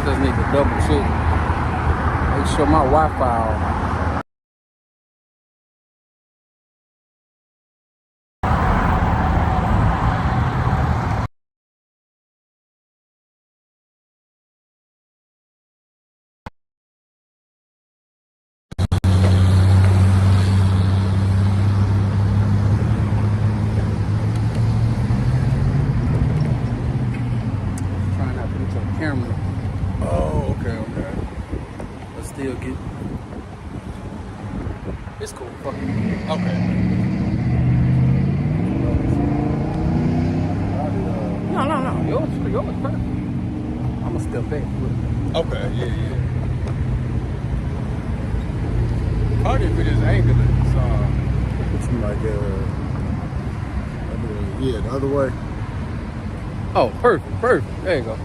just need to double check. Make sure my Wi-Fi on. Trying not to put your camera. Oh, okay. But still get. It's cool. Fuck it. Okay. No. Yours perfect. I'm gonna step back. Okay, yeah. Probably if it is angular, so It's like the other way. Oh, perfect. There you go.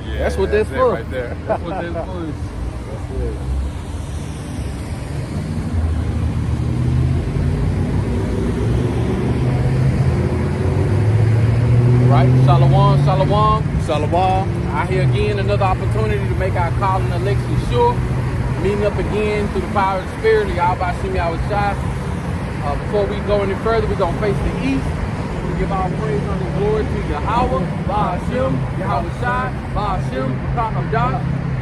yeah, That's what that's for. Right there. That's what that's for. That's it. Right? Shalom. Shalom. Out here again, another opportunity to make our call and election sure. Meeting up again through the power of the Spirit. Y'all by see me out with shot. Before we go any further, we're going to face the east. We give our praise and glory to Yahweh, Ba'ashem, Yahweh Shai, Ba'ashem, Kakabdah.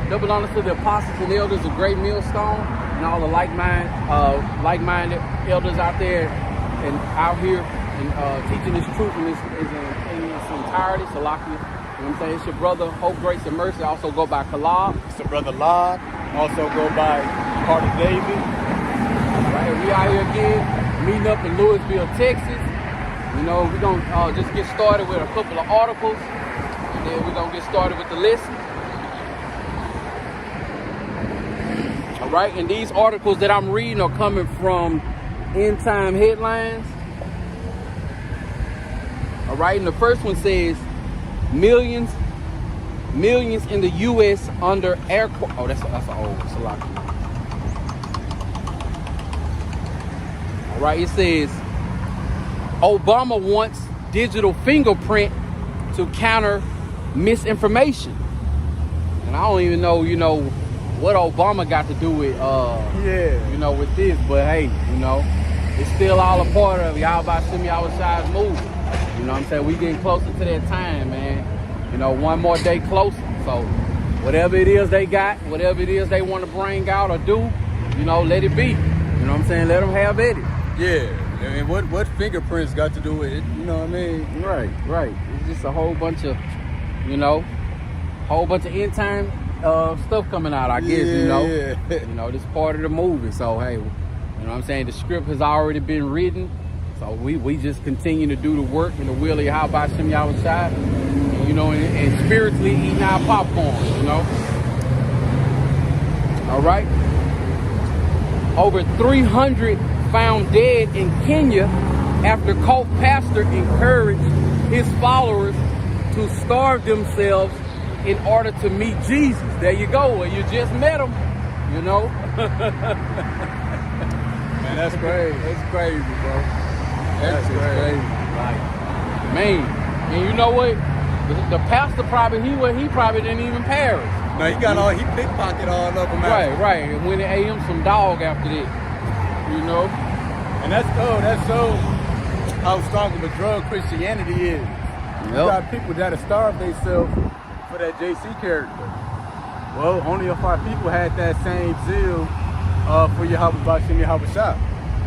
Double honor to the apostles and elders of Great Millstone and all the like-minded elders out there and out here and teaching this truth in its entirety. Salakia. You know what I'm saying? It's your brother, Hope, Grace, and Mercy. I also go by Kalab. It's the brother Lod. Also go by Carter David. Right, we out here again, meeting up in Louisville, Texas. You know, we're going to just get started with a couple of articles. And then we're going to get started with the lesson. All right, and these articles that I'm reading are coming from End Time Headlines. All right, and the first one says, millions in the U.S. under air. Oh, that's an old one. Salaki. All right, it says Obama wants digital fingerprint to counter misinformation, and I don't even know, what Obama got to do with, with this. But hey, it's still all a part of y'all about to send me outside's movie. You know what I'm saying? We getting closer to that time, man. One more day closer. So whatever it is they got, whatever it is they want to bring out or do, let it be. You know what I'm saying? Let them have at it. Yeah. I mean, what fingerprints got to do with it? You know what I mean? Right. It's just a whole bunch of, end time stuff coming out, I guess, Yeah. This part of the movie. So hey, you know what I'm saying? The script has already been written. So we just continue to do the work in the will of Yahweh Shem Yahweh Shai, and spiritually eating our popcorn, All right. Over 300 found dead in Kenya after cult pastor encouraged his followers to starve themselves in order to meet Jesus. There you go. Well, you just met him, Man, that's crazy. That's crazy, bro. That's crazy. Like, man, and you know what? The pastor probably he probably didn't even perish. No, he pickpocket all of them out. Right. And when they ate him some dog after that, And that's so how strong of a drug Christianity is. You got people that have starved themselves for that JC character. Well, only if our people had that same zeal for Yahweh Bashim Yahweh Shah.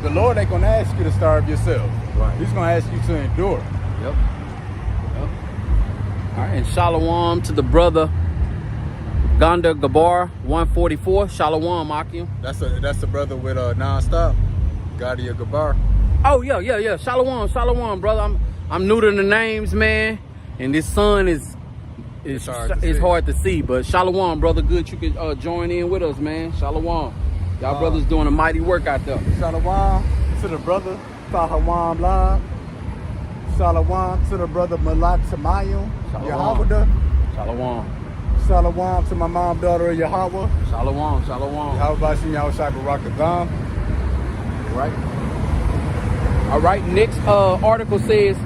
The Lord ain't gonna ask you to starve yourself. Right. He's gonna ask you to endure. Yep. All right, and shalom to the brother Gonda Gabar 144. Shalom, Akim. That's the brother with nonstop. Gadia Gabar. Oh yeah. Shalom, brother. I'm new to the names, man. And this sun is hard to see, but shalom, brother. Good you could join in with us, man. Shalom. Y'all brothers doing a mighty work out there. Shalom to the brother Shalom Lab. Shalom to the brother Malak Tamayim. Yahweh. Shalom. Shalom to my mom, daughter Yahweh. Shalom. Yahweh Bashim Yahweh Shai Barak Adam. Right. All right. Next article says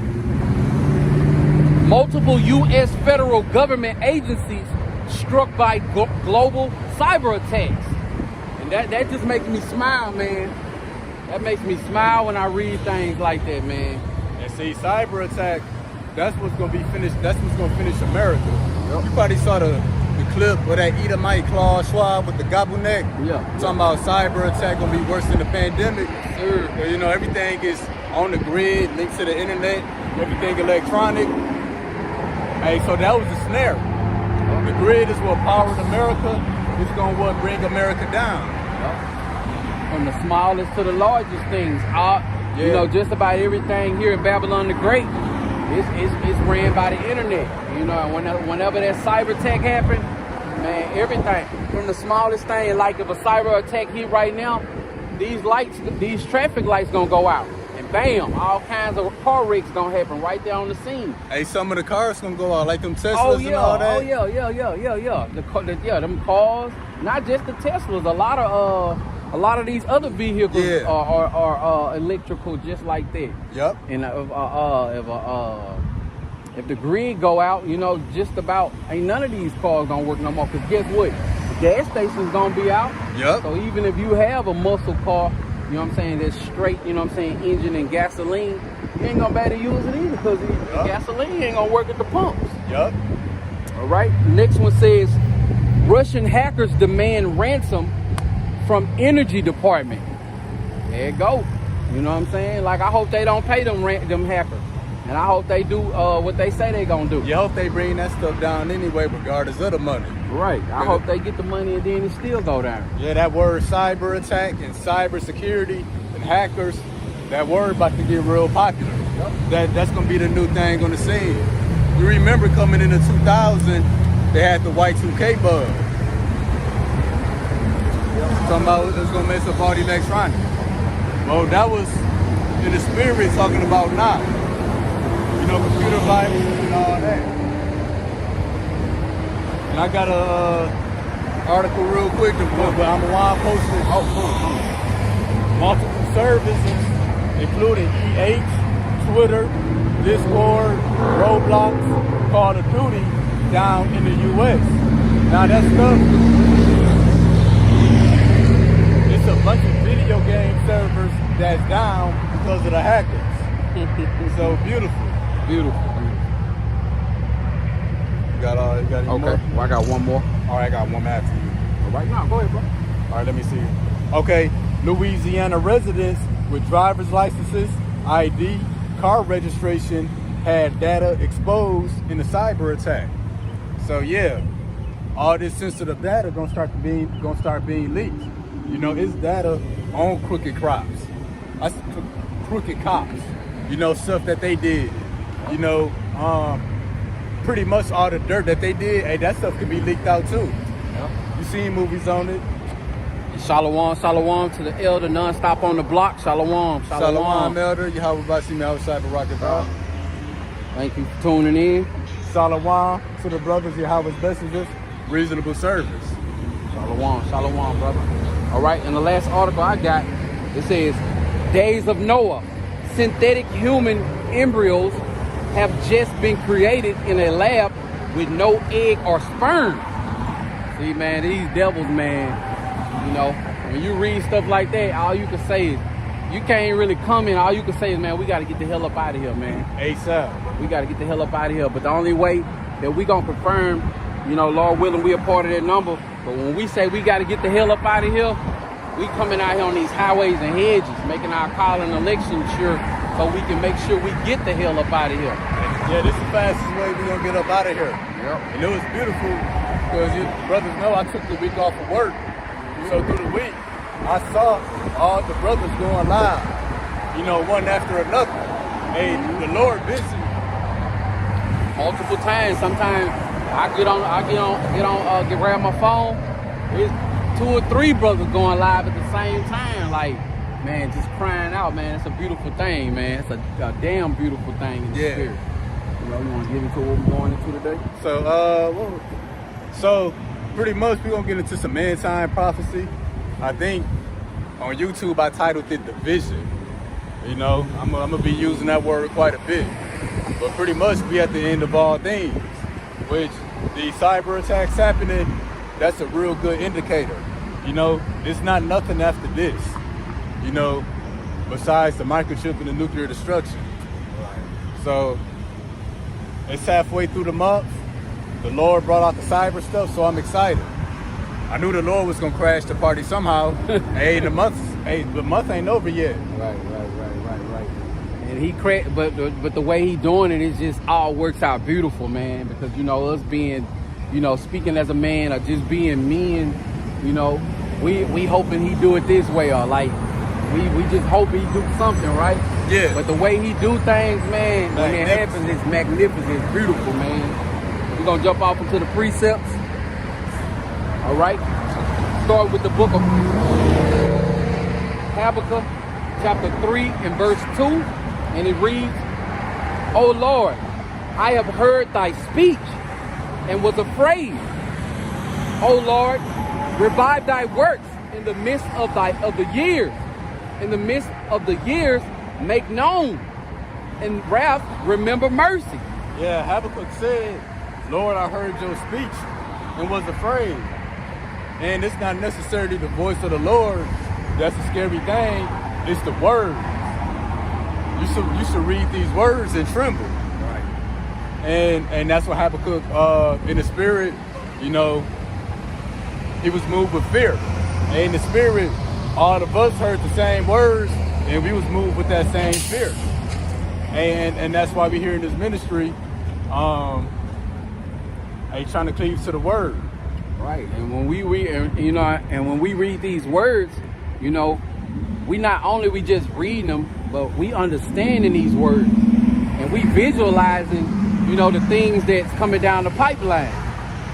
multiple U.S. federal government agencies struck by global cyber attacks. And that just makes me smile, man. That makes me smile when I read things like that, man. And see, cyber attack, that's what's gonna be finished. That's what's gonna finish America. Yep. You probably saw the clip of that Edomite Klaus Schwab with the gobble neck. Yeah. Talking about cyber attack gonna be worse than the pandemic. Sure. You know, everything is on the grid, linked to the internet, everything electronic. Hey, so that was the snare. The grid is what powered America. It's gonna what bring America down. From the smallest to the largest things. You know, just about everything here in Babylon the Great is ran by the internet. You know, whenever that cyber attack happened, man, everything from the smallest thing, like if a cyber attack hit right now, these traffic lights gonna go out. And bam, all kinds of car wrecks gonna happen right there on the scene. Hey, some of the cars gonna go out, like them Teslas and all that. Oh yeah. Them cars, not just the Teslas. A lot of these other vehicles are electrical, just like that. Yep. And if the grid go out, you know, just about ain't none of these cars gonna work no more. Cause guess what? The gas station's gonna be out. Yep. So even if you have a muscle car, you know what I'm saying, that's straight, you know what I'm saying, engine and gasoline, you ain't gonna be able to use it either because the gasoline ain't gonna work at the pumps. Yep. All right. Next one says, Russian hackers demand ransom from energy department. There you go. You know what I'm saying? Like, I hope they don't pay them hackers. And I hope they do what they say they gonna do. You hope they bring that stuff down anyway, regardless of the money. Right. I hope they get the money and then it still go down. Yeah, that word cyber attack and cyber security and hackers, that word about to get real popular. Yep. That's gonna be the new thing on the scene. You remember coming into 2000, they had the Y2K bug. Talking about it was gonna mess up all the electronics. Well, that was in the spirit talking about now. You know, computer virus and all that. And I got a article real quick to put, but I'm gonna post it. Oh, cool. Multiple services, including EH, Twitter, Discord, Roblox, Call of Duty, down in the US. Now that stuff, it's a bunch of video game servers that's down because of the hackers. So beautiful. Beautiful. You got any more? Well, I got one more. All right, I got one after you. All right, now go ahead, bro. All right, let me see. Okay, Louisiana residents with driver's licenses, ID, car registration had data exposed in the cyber attack. So yeah, all this sensitive data gonna start being leaked. You know, it's data on crooked cops. You know, stuff that they did. You know, pretty much all the dirt that they did, hey, that stuff could be leaked out too. Yep. You seen movies on it. Shalom to the elder, non-stop on the block. Shalom. Elder. You have about to see me outside the Rocket Bar. Thank you for tuning in. Shalom to the brothers, Yahweh's messengers. Reasonable service. Shalom, brother. All right, and the last article I got, it says, Days of Noah. Synthetic human embryos have just been created in a lab with no egg or sperm. See, man, these devils, man, you know, when you read stuff like that, all you can say is, you can't really comment. All you can say is, man, we got to get the hell up out of here, man. ASAP. We got to get the hell up out of here. But the only way that we going to confirm, you know, Lord willing, we a part of that number. But when we say we got to get the hell up out of here, we coming out here on these highways and hedges, making our call and election sure so we can make sure we get the hell up out of here. Yeah, this is the fastest way we're going to get up out of here. Yep. And it was beautiful because you brothers know I took the week off of work. So through the week, I saw all the brothers going live, you know, one after another. Hey, the Lord busy. Multiple times. Sometimes I grab my phone. There's 2 or 3 brothers going live at the same time. Like, man, just crying out, man. It's a beautiful thing, man. It's a damn beautiful thing in the spirit. You know, you want to get into what we're going into today? So pretty much we're gonna get into some end time prophecy. I think on YouTube I titled it Division. You know, I'm gonna be using that word quite a bit. But pretty much we at the end of all things, which the cyber attacks happening, that's a real good indicator. You know, it's not nothing after this, you know, besides the microchip and the nuclear destruction. So it's halfway through the month. The Lord brought out the cyber stuff, so I'm excited. I knew the Lord was gonna crash the party somehow. Hey, the month ain't over yet. Right. And he but the way he doing it, it just all works out beautiful, man. Because, you know, us being, you know, speaking as a man or just being men, you know, we hoping he do it this way, or like we just hope he do something, right? Yeah. But the way he do things, man, when it happens, it's magnificent, it's beautiful, man. We're gonna jump off into the precepts. All right. Start with the book of Habakkuk, chapter 3 and verse 2, and it reads, "O Lord, I have heard thy speech and was afraid. O Lord, revive thy works in the midst of the years. In the midst of the years, make known. In wrath, remember mercy." Yeah, Habakkuk said, Lord, I heard your speech and was afraid. And it's not necessarily the voice of the Lord that's a scary thing. It's the word. You should read these words and tremble. Right. And that's what Habakkuk, in the spirit, you know, he was moved with fear. And in the spirit, all of us heard the same words, and we was moved with that same fear. And that's why we here in this ministry, trying to cleave to the word. Right. And when we read, you know, and when we read these words, you know, we just reading them, but we understanding these words, and we visualizing, you know, the things that's coming down the pipeline.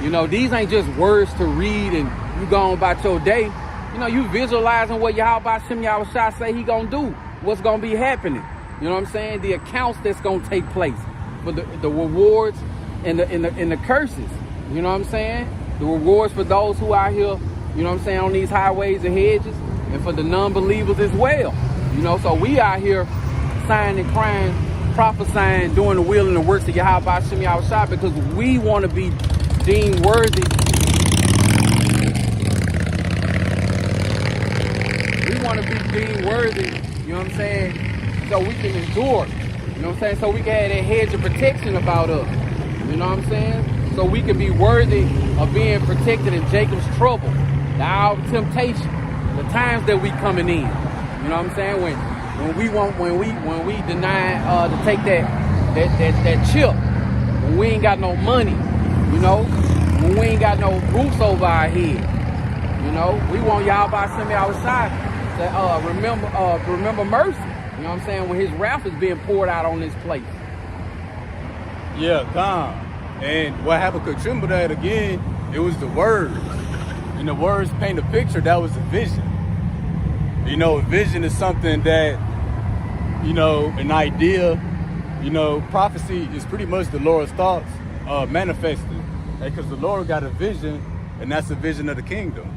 You know, these ain't just words to read and you go on about your day. You know, you visualizing what Yahweh Shem Yahushua say he gonna do, what's gonna be happening. You know what I'm saying? The accounts that's gonna take place, for the rewards and the curses. You know what I'm saying? The rewards for those who are here, you know what I'm saying, on these highways and hedges, and for the non-believers as well. You know, so we out here sighing and crying, prophesying, doing the will and the works of Yahweh Shem Yahushua, because we want to be deemed worthy. We want to be deemed worthy, you know what I'm saying, so we can endure, you know what I'm saying, so we can have that hedge of protection about us, you know what I'm saying, so we can be worthy of being protected in Jacob's trouble, the hour of temptation, the times that we coming in, you know what I'm saying, when we deny to take that chip, when we ain't got no money, you know, when we ain't got no roofs over our head, you know, we want Yahweh Shem Yahushua to remember mercy, you know what I'm saying, when his wrath is being poured out on this place. Yeah, calm. And what Habakkuk trembled at again, it was the words. And the words paint a picture, that was a vision. You know, a vision is something that, you know, an idea, you know, prophecy is pretty much the Lord's thoughts manifested. Because the Lord got a vision, and that's the vision of the kingdom.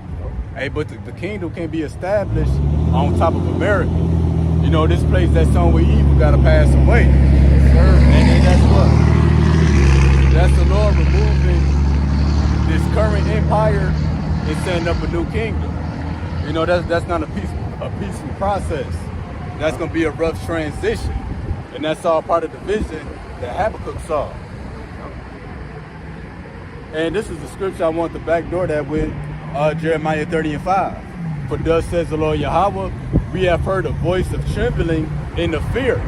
Hey, but the kingdom can be established on top of America. You know, this place that's on where evil gotta pass away. And that's what? That's the Lord removing this current empire and setting up a new kingdom. You know, that's not a peaceful process. That's gonna be a rough transition. And that's all part of the vision that Habakkuk saw. And this is the scripture I want to backdoor that with, Jeremiah 30 and 5. For thus says the Lord Yahweh, we have heard a voice of trembling in the fear.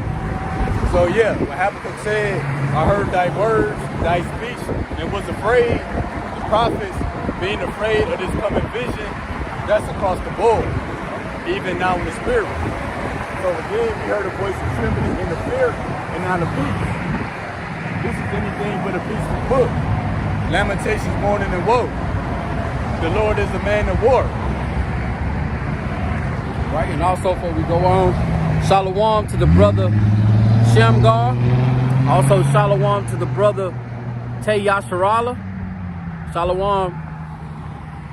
So yeah, when Habakkuk said, I heard thy words, thy speech, and was afraid, the prophets being afraid of this coming vision, that's across the board, even now in the spirit. So again, we heard a voice of trembling in the fear and not of peace. This is anything but a peaceful book. Lamentations, mourning, and woe. The Lord is a man of war. Right, and also before we go on, shalom to the brother Shamgar. Also shalom to the brother Tay Yasharala. Shalom.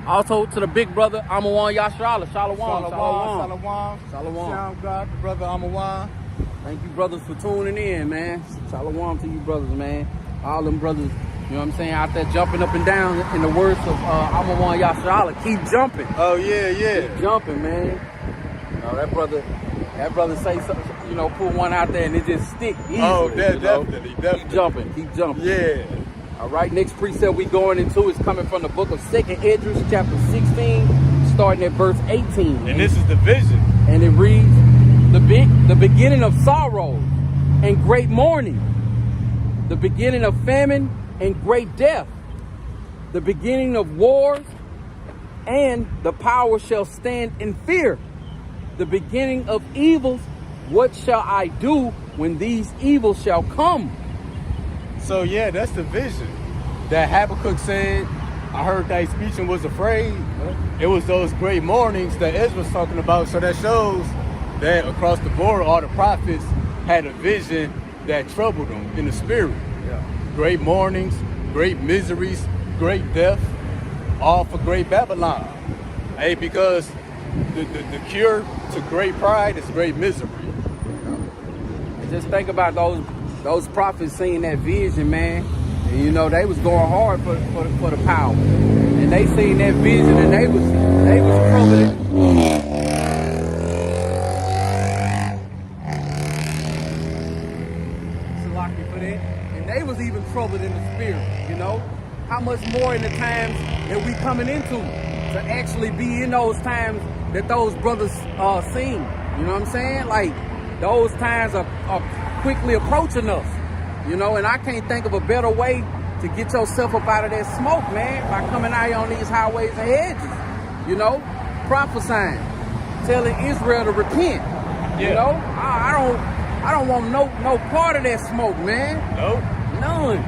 Also to the big brother Amawan Yasharala. Shalom. Shalom, God, the brother Amawan. Thank you brothers for tuning in, man. Shalom to you brothers, man. All them brothers, you You know what I'm saying? Out there jumping up and down. In the words of I'm one Yashala, keep jumping. Oh yeah. Keep jumping, man. No, that brother say something, you know, pull one out there and it just stick easily. Oh, definitely. Keep jumping. Yeah. All right, next precept we going into is coming from the book of 2nd Esdras, chapter 16, starting at verse 18. And this is the vision. And it reads, the beginning of sorrow and great mourning, the beginning of famine and great death, the beginning of wars, and the power shall stand in fear. The beginning of evils, what shall I do when these evils shall come? So yeah, that's the vision that Habakkuk said. I heard that speech and was afraid. It was those great mornings that Ezra's talking about. So that shows that across the board, all the prophets had a vision that troubled them in the spirit. Yeah. Great mornings, great miseries, great death, all for great Babylon. Hey, because the cure to great pride is great misery. Just think about those prophets seeing that vision, man. And you know, they was going hard for the power. And they seen that vision and they was troubled. For that. And they was even troubled in the spirit, you know? How much more in the times that we coming into to actually be in those times that those brothers seen. You know what I'm saying? Like, those times are quickly approaching us, you know, and I can't think of a better way to get yourself up out of that smoke, man, by coming out here on these highways and hedges, you know, prophesying, telling Israel to repent. Yeah. You know, I don't want no part of that smoke, man. Nope. None.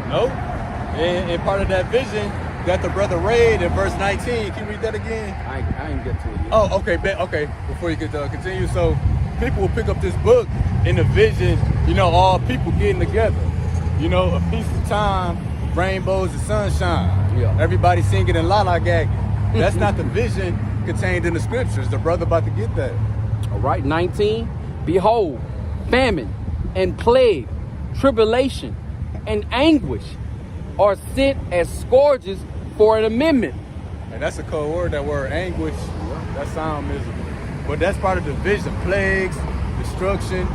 Nope. And part of that vision that the brother read in verse 19. Can you read that again? I ain't get to it yet. Oh, okay. Before you could continue, so people will pick up this book in the vision, you know, all people getting together, you know, a peaceful time, rainbows and sunshine. Yeah. Everybody singing and la gagging. That's not the vision contained in the scriptures. The brother about to get that. All right, 19. Behold, famine and plague, tribulation and anguish are sent as scourges for an amendment. And that's a cold word, that word anguish. That sound miserable. But that's part of the vision. Plagues, destruction,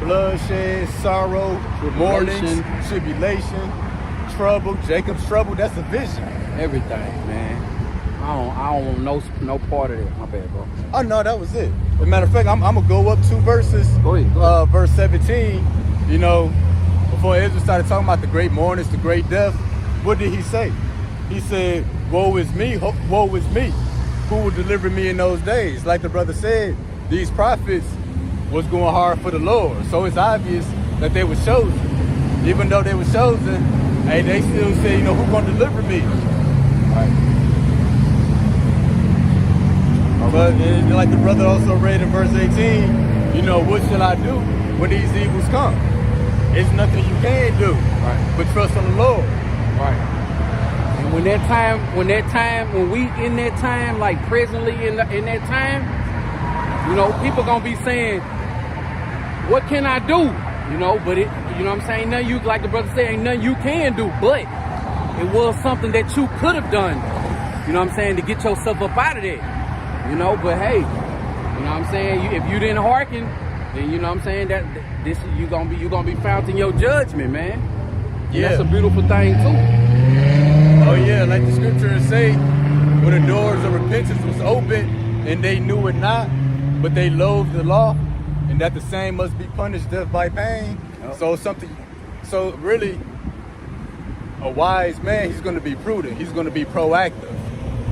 bloodshed, sorrow, mourning, tribulation, trouble, Jacob's trouble. That's a vision. Everything, man. I don't want no part of that. My bad, bro. Oh, no, that was it. As a matter of fact, I'm going to go up 2 verses. Go ahead. Verse 17, you know, before Ezra started talking about the great mournings, the great death, what did he say? He said, woe is me, woe is me. Who will deliver me in those days? Like the brother said, these prophets was going hard for the Lord. So it's obvious that they were chosen. Even though they were chosen, hey, they still say, you know, who's going to deliver me? Right. But like the brother also read in verse 18, you know, what shall I do when these evils come? It's nothing you can do, right, but trust on the Lord. Right. And when we in that time, like presently in that time, you know, people gonna be saying, what can I do? You know, but you know what I'm saying? Nothing you, like the brother said, ain't nothing you can do, but it was something that you could have done, you know what I'm saying, to get yourself up out of there. You know, but hey, you know what I'm saying? If you didn't hearken, then you know what I'm saying, that this you gonna be found in your judgment, man. Yeah, that's a beautiful thing too. Oh yeah, like the scriptures say, when the doors of repentance was open and they knew it not, but they loathed the law, and that the same must be punished death by pain. Yep. So really, a wise man, he's going to be prudent. He's going to be proactive.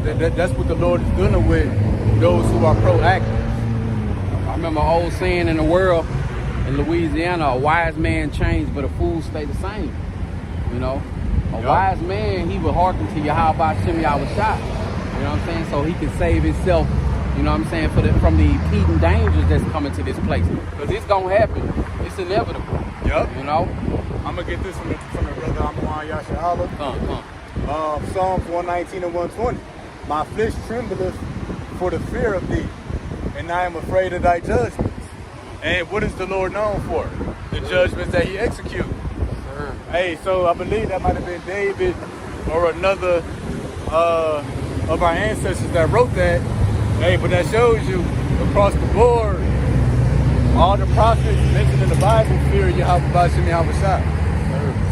That's what the Lord is dealing with, those who are proactive. I remember an old saying in the world, in Louisiana, a wise man changed, but a fool stay the same. You know, a wise man, he would hearken to Yahweh Shem Yahweh Shah. You know what I'm saying? So he can save himself, you know what I'm saying, from the impending dangers that's coming to this place. Because it's going to happen. It's inevitable. Yep. You know? I'm going to get this from the brother Amwan Yashala. Psalms 119 and 120. My flesh trembleth for the fear of thee, and I am afraid of thy judgments. And what is the Lord known for? The judgments that he executes. Hey, so I believe that might have been David or another of our ancestors that wrote that. Hey, but that shows you across the board, all the prophets mentioned in the Bible fear Yahweh Bashim Yahweh Shai.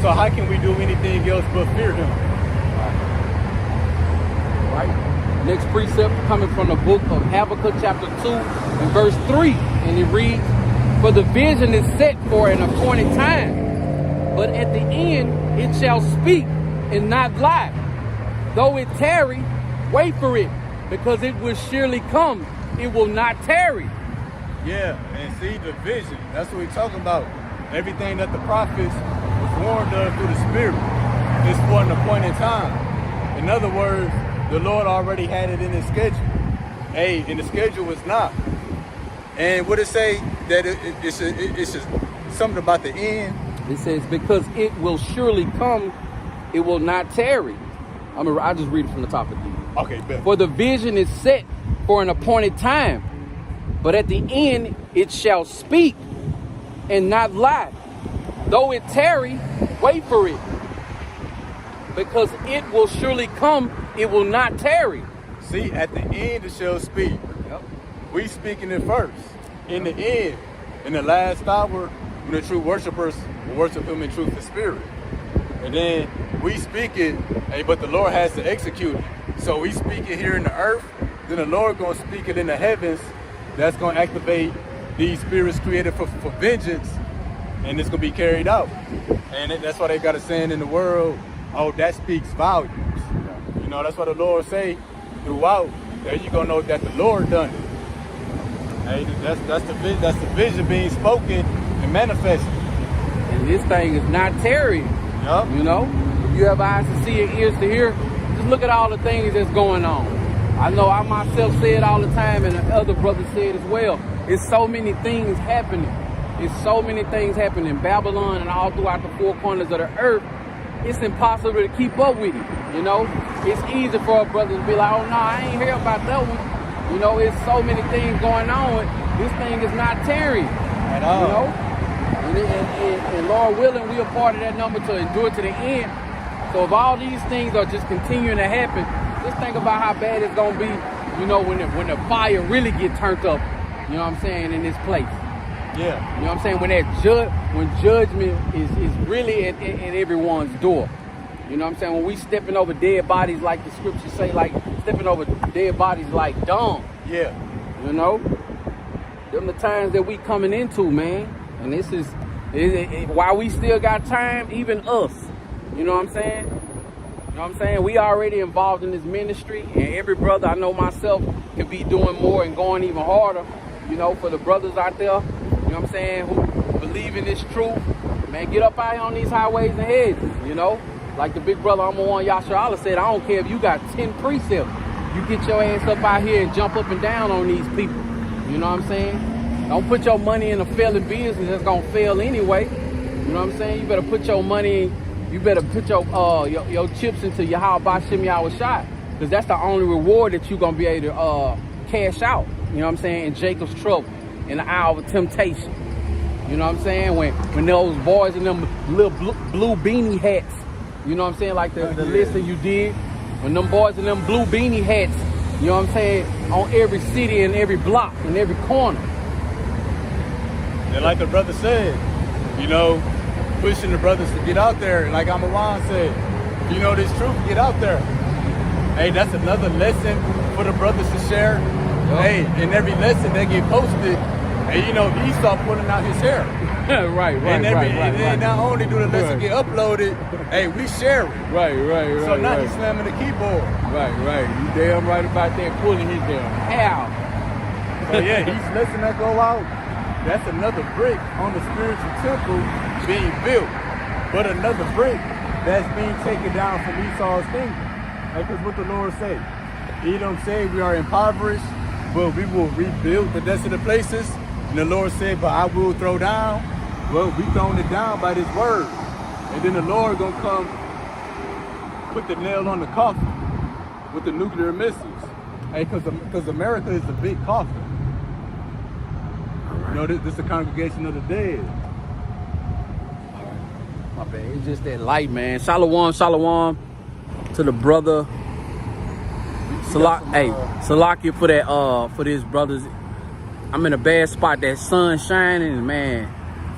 So how can we do anything else but fear him? Right. Next precept coming from the book of Habakkuk chapter 2 and verse 3. And it reads, "For the vision is set for an appointed time, but at the end it shall speak and not lie. Though it tarry, wait for it, because it will surely come. It will not tarry." Yeah, and see the vision. That's what we're talking about. Everything that the prophets was warned of through the Spirit is for an appointed time. In other words, the Lord already had it in his schedule. Hey, and the schedule was not. And what it say that it's something about the end. It says, because it will surely come, it will not tarry. I'll just read it from the top again. Okay, bet. "For the vision is set for an appointed time, but at the end it shall speak and not lie. Though it tarry, wait for it, because it will surely come, it will not tarry." See, at the end it shall speak. Yep. We speaking it first. In the end, in the last hour, when the true worshipers will worship him in truth and spirit. And then we speak it, hey, but the Lord has to execute it. So we speak it here in the earth, then the Lord gonna speak it in the heavens. That's gonna activate these spirits created for vengeance, and it's gonna be carried out. And that's why they got a saying in the world, oh, that speaks volumes. You know, that's what the Lord say throughout. There you gonna know that the Lord done it. Hey, that's the vision being spoken and manifested. And this thing is not tarrying. Yup. You know, if you have eyes to see and ears to hear, just look at all the things that's going on. I know I myself say it all the time, and the other brothers say it as well. It's so many things happening. It's so many things happening in Babylon and all throughout the four corners of the earth. It's impossible to keep up with it. You know, it's easy for a brother to be like, oh no, I ain't hear about that one. You know, it's so many things going on. This thing is not tarrying At all. You know, and Lord willing, we are part of that number to endure to the end. So if all these things are just continuing to happen, just think about how bad it's gonna be. You know, when the fire really get turned up. You know what I'm saying, in this place. Yeah. You know what I'm saying? When judgment is really at everyone's door. You know what I'm saying? When we stepping over dead bodies, like the scriptures say, like stepping over dead bodies like dung. Yeah. You know? Them the times that we coming into, man. And this is while we still got time, even us. You know what I'm saying? You know what I'm saying? We already involved in this ministry, and every brother, I know myself, can be doing more and going even harder. You know, for the brothers out there, you know what I'm saying, who believe in this truth, man, get up out here on these highways and hedges, you know? Like the big brother, I'm on Yasha Allah said, I don't care if you got 10 precepts. You get your ass up out here and jump up and down on these people. You know what I'm saying? Don't put your money in a failing business that's gonna fail anyway. You know what I'm saying? You better put your money, you better put your chips into Yahweh Bashim Yahweh Shai, because that's the only reward that you're gonna be able to cash out. You know what I'm saying? In Jacob's trouble, in the hour of temptation. You know what I'm saying? When those boys in them little blue beanie hats, you know what I'm saying? Like the listen you did, when them boys in them blue beanie hats, you know what I'm saying? On every city and every block and every corner. And like the brother said, you know, pushing the brothers to get out there. And like Amaran said, you know this truth, get out there. Hey, that's another lesson for the brothers to share. Yep. Hey, in every lesson they get posted, and you know, Esau pulling out his hair. right. And then not only do the lesson get uploaded, hey, we share it. Right. So now he's slamming the keyboard. Right. You damn right about that, pulling his damn hair. So yeah, each lesson that go out, that's another brick on the spiritual temple being built. But another brick that's being taken down from Esau's kingdom. Because what the Lord say, he don't say we are impoverished, but we will rebuild the desolate places. And the Lord said, but I will throw down. Well, we thrown it down by this word. And then the Lord gonna come put the nail on the coffin with the nuclear missiles. Hey, because America is a big coffin. You know, this is the congregation of the dead. My bad. It's just that light, man. Shalom, shalom to the brother. Salakia for that. For this brothers. I'm in a bad spot. That sun shining, man.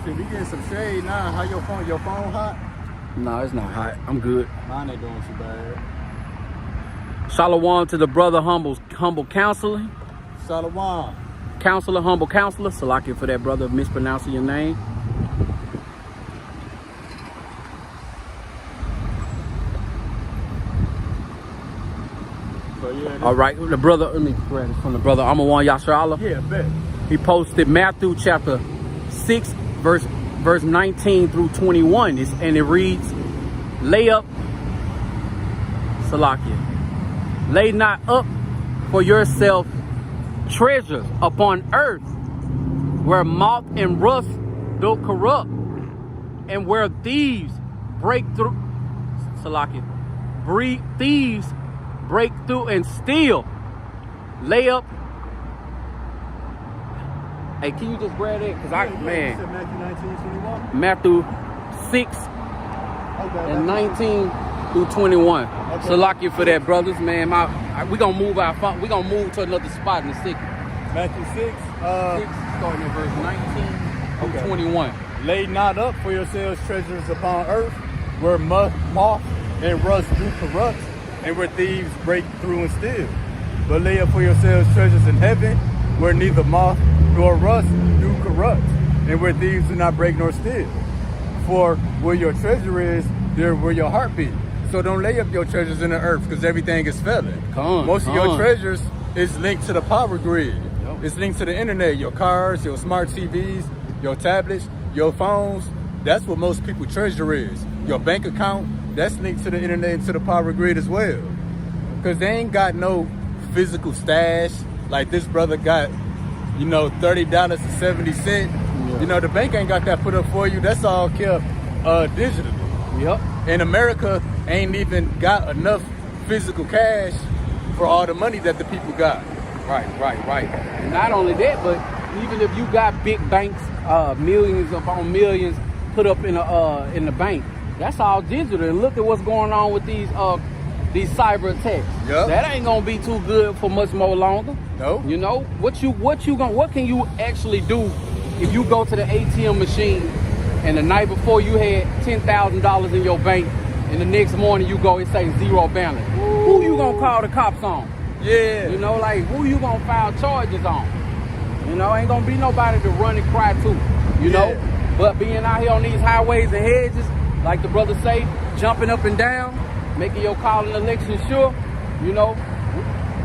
Shit, we getting some shade now. How your phone? Your phone hot? No, it's not hot. I'm good. Mine ain't doing too bad. Shalom to the brother, humble counselor. Shalom. Counselor, humble counselor. Salakia for that brother mispronouncing your name. So yeah. All right, the brother. Let me grab it from the brother. I'm a one Yasser Allah. Yeah, bet. He posted Matthew chapter 6, verse 19 through 21, and it reads, "Lay up, Salakia. Lay not up for yourself treasures upon earth, where moth and rust do corrupt, and where thieves break through." Salakia. Thieves break through and steal. Lay up. Hey, can you just grab that? Cause man. You said Matthew 19:21. Matthew 6 and 19 through 21. Okay. Salakia for that, brothers, man. We gonna move we gonna move to another spot in a second. Matthew 6. 6, starting at verse 19 through 21. Lay not up for yourselves treasures upon earth, where moth and rust do corrupt, and where thieves break through and steal. But lay up for yourselves treasures in heaven, where neither moth nor rust do corrupt, and where thieves do not break nor steal. For where your treasure is, there will your heart be. So don't lay up your treasures in the earth, because everything is failing. Most of your treasures is linked to the power grid. Yep. It's linked to the internet, your cars, your smart TVs, your tablets, your phones. That's what most people treasure is. Your bank account, that's linked to the internet and to the power grid as well. Because they ain't got no physical stash like this brother got, $30.70. Yeah. The bank ain't got that put up for you. That's all kept digitally. Yep. And America ain't even got enough physical cash for all the money that the people got. Right. And not only that, but even if you got big banks, millions upon millions put up in the bank, that's all digital. And look at what's going on with these cyber attacks. Yep. That ain't gonna be too good for much more longer. No. What can you actually do if you go to the ATM machine and the night before you had $10,000 in your bank, and the next morning you go, it say zero balance? Who you gonna call the cops on? Yeah. Who you gonna file charges on? Ain't gonna be nobody to run and cry to, Yeah. But being out here on these highways and hedges, like the brothers say, jumping up and down, making your call and election sure,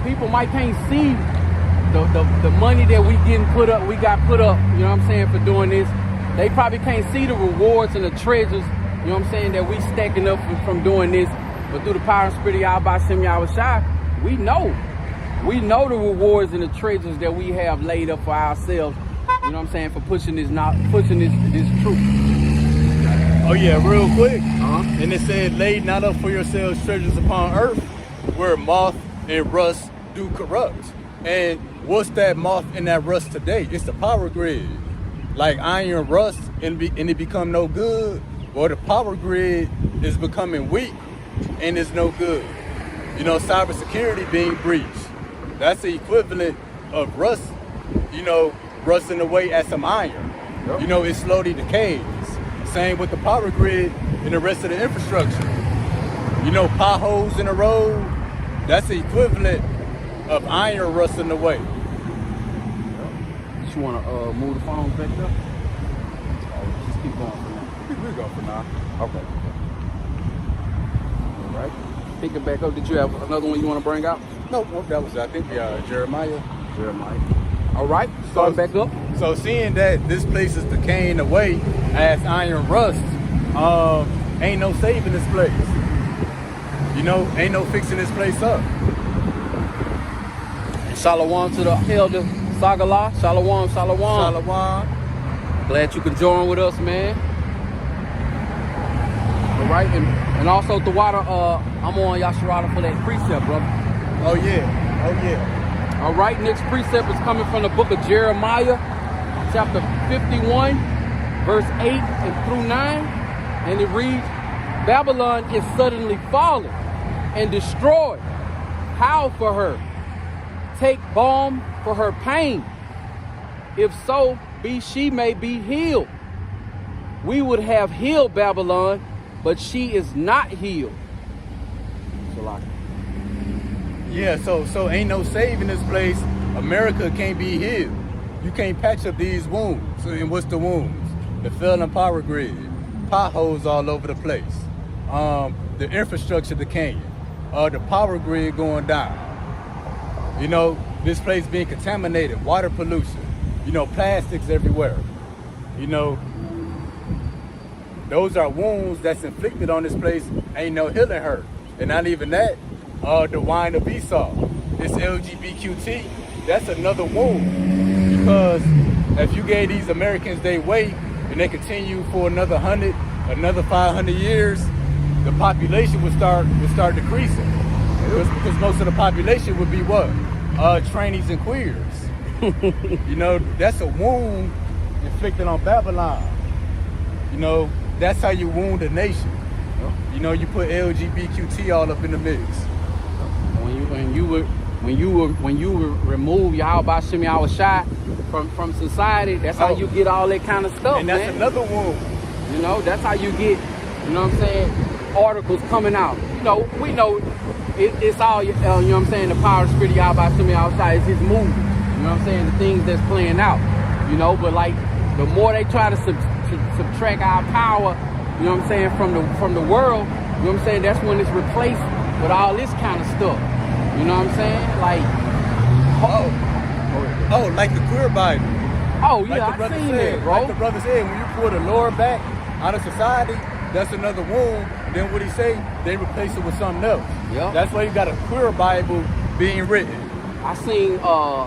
people might can't see the money that we got put up, for doing this. They probably can't see the rewards and the treasures, that we stacking up from doing this. But through the power and spirit of Yahweh Shem Yahushua, we know the rewards and the treasures that we have laid up for ourselves, for pushing this truth. Oh yeah, real quick. And it said, lay not up for yourselves treasures upon earth, where moth and rust do corrupt. And what's that moth and that rust today? It's the power grid. Like iron rust and it become no good, or the power grid is becoming weak and it's no good. Cybersecurity being breached. That's the equivalent of rust, rusting away at some iron. Yep. It slowly decays. Same with the power grid and the rest of the infrastructure. Potholes in the road, that's the equivalent of iron rusting away. You want to move the phone back up? Just keep going for now. We'll go for now. Okay. All right. Pick it back up. Did you have another one you want to bring out? No, that was, I think, Jeremiah. All right. Starting back up. So seeing that this place is decaying away as iron rust, ain't no saving this place. Ain't no fixing this place up. Shalom to the elder Sagala. Shalom. Glad you can join with us, man. All right, and also the water. I'm on Yasharada for that precept, brother. Oh yeah. All right, next precept is coming from the book of Jeremiah, chapter 51, verse 8 and through 9. And it reads, Babylon is suddenly fallen and destroyed. Howl for her. Take balm for her pain. If so, she may be healed. We would have healed Babylon, but she is not healed. Yeah, so ain't no saving this place. America can't be healed. You can't patch up these wounds. And what's the wounds? The failing power grid, potholes all over the place, the infrastructure decaying, the power grid going down. You know, this place being contaminated, water pollution, you know, plastics everywhere. You know, those are wounds that's inflicted on this place. Ain't no healing her. And not even that, the wine of Esau, this LGBTQT, that's another wound. Because if you gave these Americans their weight and they continue for another 100, another 500 years, the population would start decreasing. Because most of the population would be what? Trainees and queers. You know, that's a wound inflicted on Babylon. You know, that's how you wound a nation. You know, you put LGBTQT all up in the mix. When you remove Yahweh Shem Yahweh Shai from society, that's how you get all that kind of stuff. And that's another wound. You know, that's how you get, you know what I'm saying, articles coming out. You know, we know it's all, you know what I'm saying, the power of the spirit of Yahweh Shem Yahweh Shai is his movement. You know what I'm saying, the things that's playing out. You know, but like, the more they try to subtract our power, you know what I'm saying, from the world, you know what I'm saying, that's when it's replaced with all this kind of stuff. You know what I'm saying? Like, like the queer Bible. Oh yeah, like I seen that, bro. Like the brother said, when you pull the Lord back out of society, that's another wound. And then what he say? They replace it with something else. Yep. That's why you got a queer Bible being written. I seen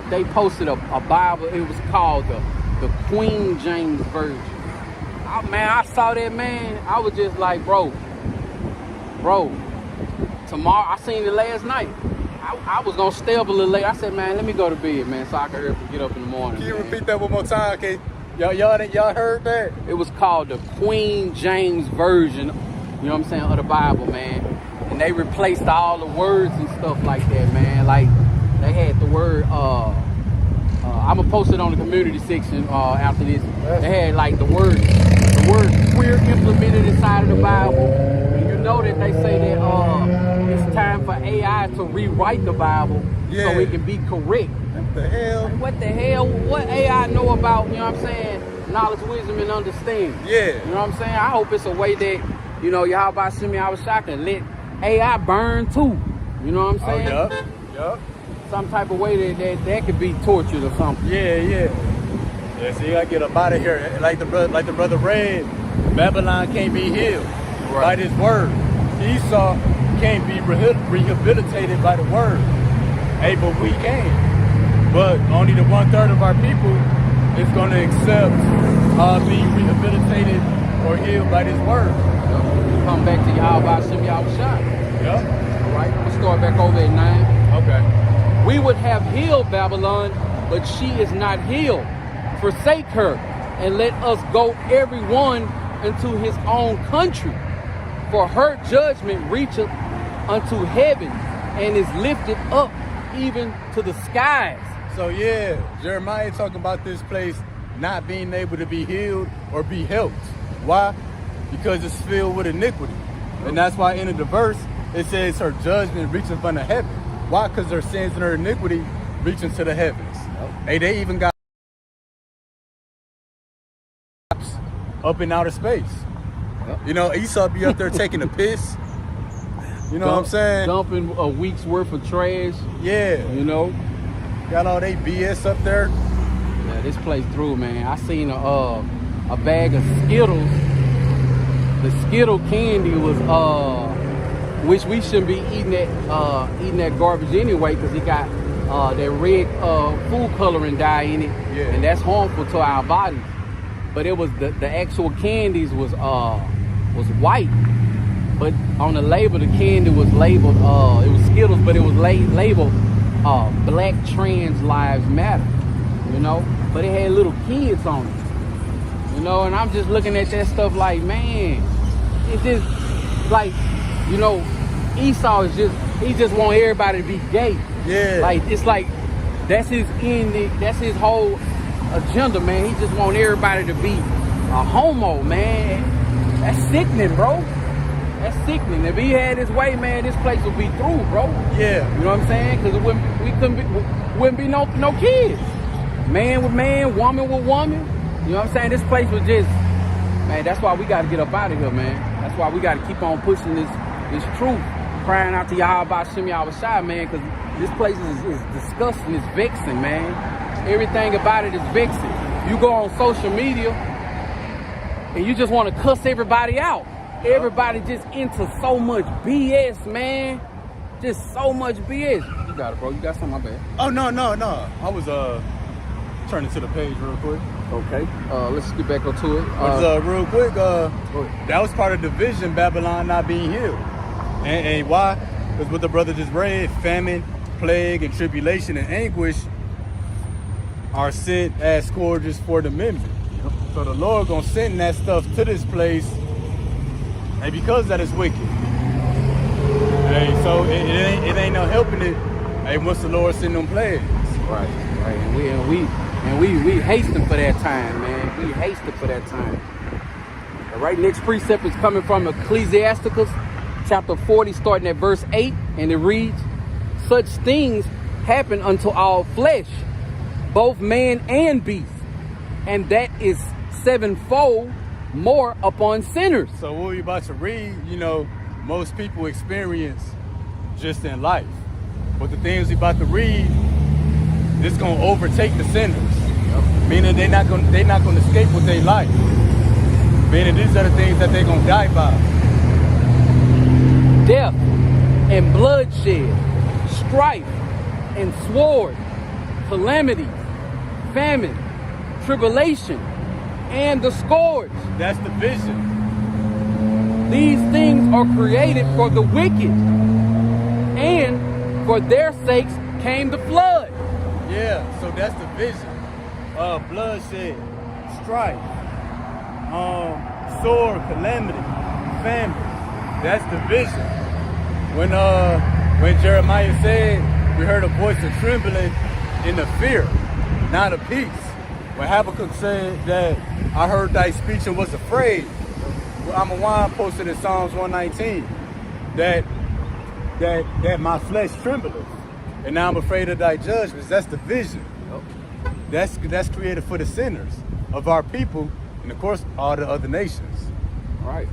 they posted a Bible. It was called the Queen James Version. Man, I saw that, man. I was just like, bro. Tomorrow, I seen it last night. I was gonna stay up a little late. I said, man, let me go to bed, man, so I can get up in the morning. Can you repeat that one more time, okay? Y'all heard that? It was called the Queen James Version, you know what I'm saying, of the Bible, man. And they replaced all the words and stuff like that, man. Like, they had the word, I'm gonna post it on the community section after this. They had like the word queer implemented inside of the Bible. And you know that they say that it's time for AI to rewrite the Bible so it can be correct. What the hell? Like, what the hell? What AI know about, you know what I'm saying, knowledge, wisdom, and understanding? Yeah. You know what I'm saying? I hope it's a way that, you know, Yahweh Shem Yahweh Shai can let AI burn too. You know what I'm saying? Yup. Some type of way that could be tortured or something. Yeah, see, I get up out of here. Like the brother read, Babylon can't be healed by this word. Esau can't be rehabilitated by the word. Hey, but we can. But only the 1/3 of our people is going to accept being rehabilitated or healed by this word. Come back to Yahweh Shem Yahweh Shai. Yep. All right, let's start back over at 9. Okay. We would have healed Babylon, but she is not healed. Forsake her, and let us go every one into his own country. For her judgment reacheth unto heaven, and is lifted up even to the skies. So yeah, Jeremiah talking about this place not being able to be healed or be helped. Why? Because it's filled with iniquity. And that's why in the verse, it says her judgment reacheth unto heaven. Why? Because their sins and their iniquity reach into the heavens. Hey, they even got up in outer space. You know, Esau be up there taking a piss. You know what I'm saying? Dumping a week's worth of trash. Yeah. You know? Got all they BS up there. Yeah, this place through, man. I seen a bag of Skittles. The Skittle candy was which we shouldn't be eating that garbage anyway, because it got that red food coloring dye in it, and that's harmful to our bodies. But it was the actual candies was white, but on the label the candy was labeled it was Skittles, but it was labeled Black Trans Lives Matter, you know. But it had little kids on it, you know. And I'm just looking at that stuff like, man, it's just like, you know, Esau is he just want everybody to be gay. Yeah. Like, it's like, that's his whole agenda, man. He just want everybody to be a homo, man. That's sickening, bro. That's sickening. If he had his way, man, this place would be through, bro. Yeah. You know what I'm saying? Because wouldn't be no kids. Man with man, woman with woman. You know what I'm saying? This place was just, man, that's why we got to get up out of here, man. That's why we got to keep on pushing this truth. Crying out to Yahweh Shem Yahushua, man, because this place is disgusting. It's vexing, man. Everything about it is vexing. You go on social media and you just want to cuss everybody out. Everybody just into so much BS, man. Just so much BS. You got it, bro. You got something, my bad. Oh, no. I was turning to the page real quick. Okay. Let's get back onto it. Real quick, that was part of the vision, Babylon not being healed. And why? Because what the brother just read, famine, plague, and tribulation and anguish are sent as scourges for the members. Yep. So the Lord gonna send that stuff to this place, and because that is wicked. Hey, so it ain't no helping it. Hey, once the Lord send them plagues. Right. And we hasten for that time, man. We hasten for that time. The right next precept is coming from Ecclesiasticus chapter 40, starting at verse 8, and it reads, "Such things happen unto all flesh, both man and beast, and that is sevenfold more upon sinners." So what we about to read, you know, most people experience just in life. But the things we about to read, it's gonna overtake the sinners. Yep. Meaning they're not gonna escape with their life. Meaning these are the things that they're gonna die by. Death and bloodshed, strife and sword, calamity, famine, tribulation, and the scourge. That's the vision. These things are created for the wicked, and for their sakes came the flood. Yeah, so that's the vision. Bloodshed, strife, sword, calamity, famine. That's the vision. When Jeremiah said, we heard a voice of trembling in the fear, not of peace. When Habakkuk said that I heard thy speech and was afraid. Amawan posted in Psalms 119 that my flesh trembleth, and now I'm afraid of thy judgments. That's the vision. That's created for the sinners of our people, and of course all the other nations. Right.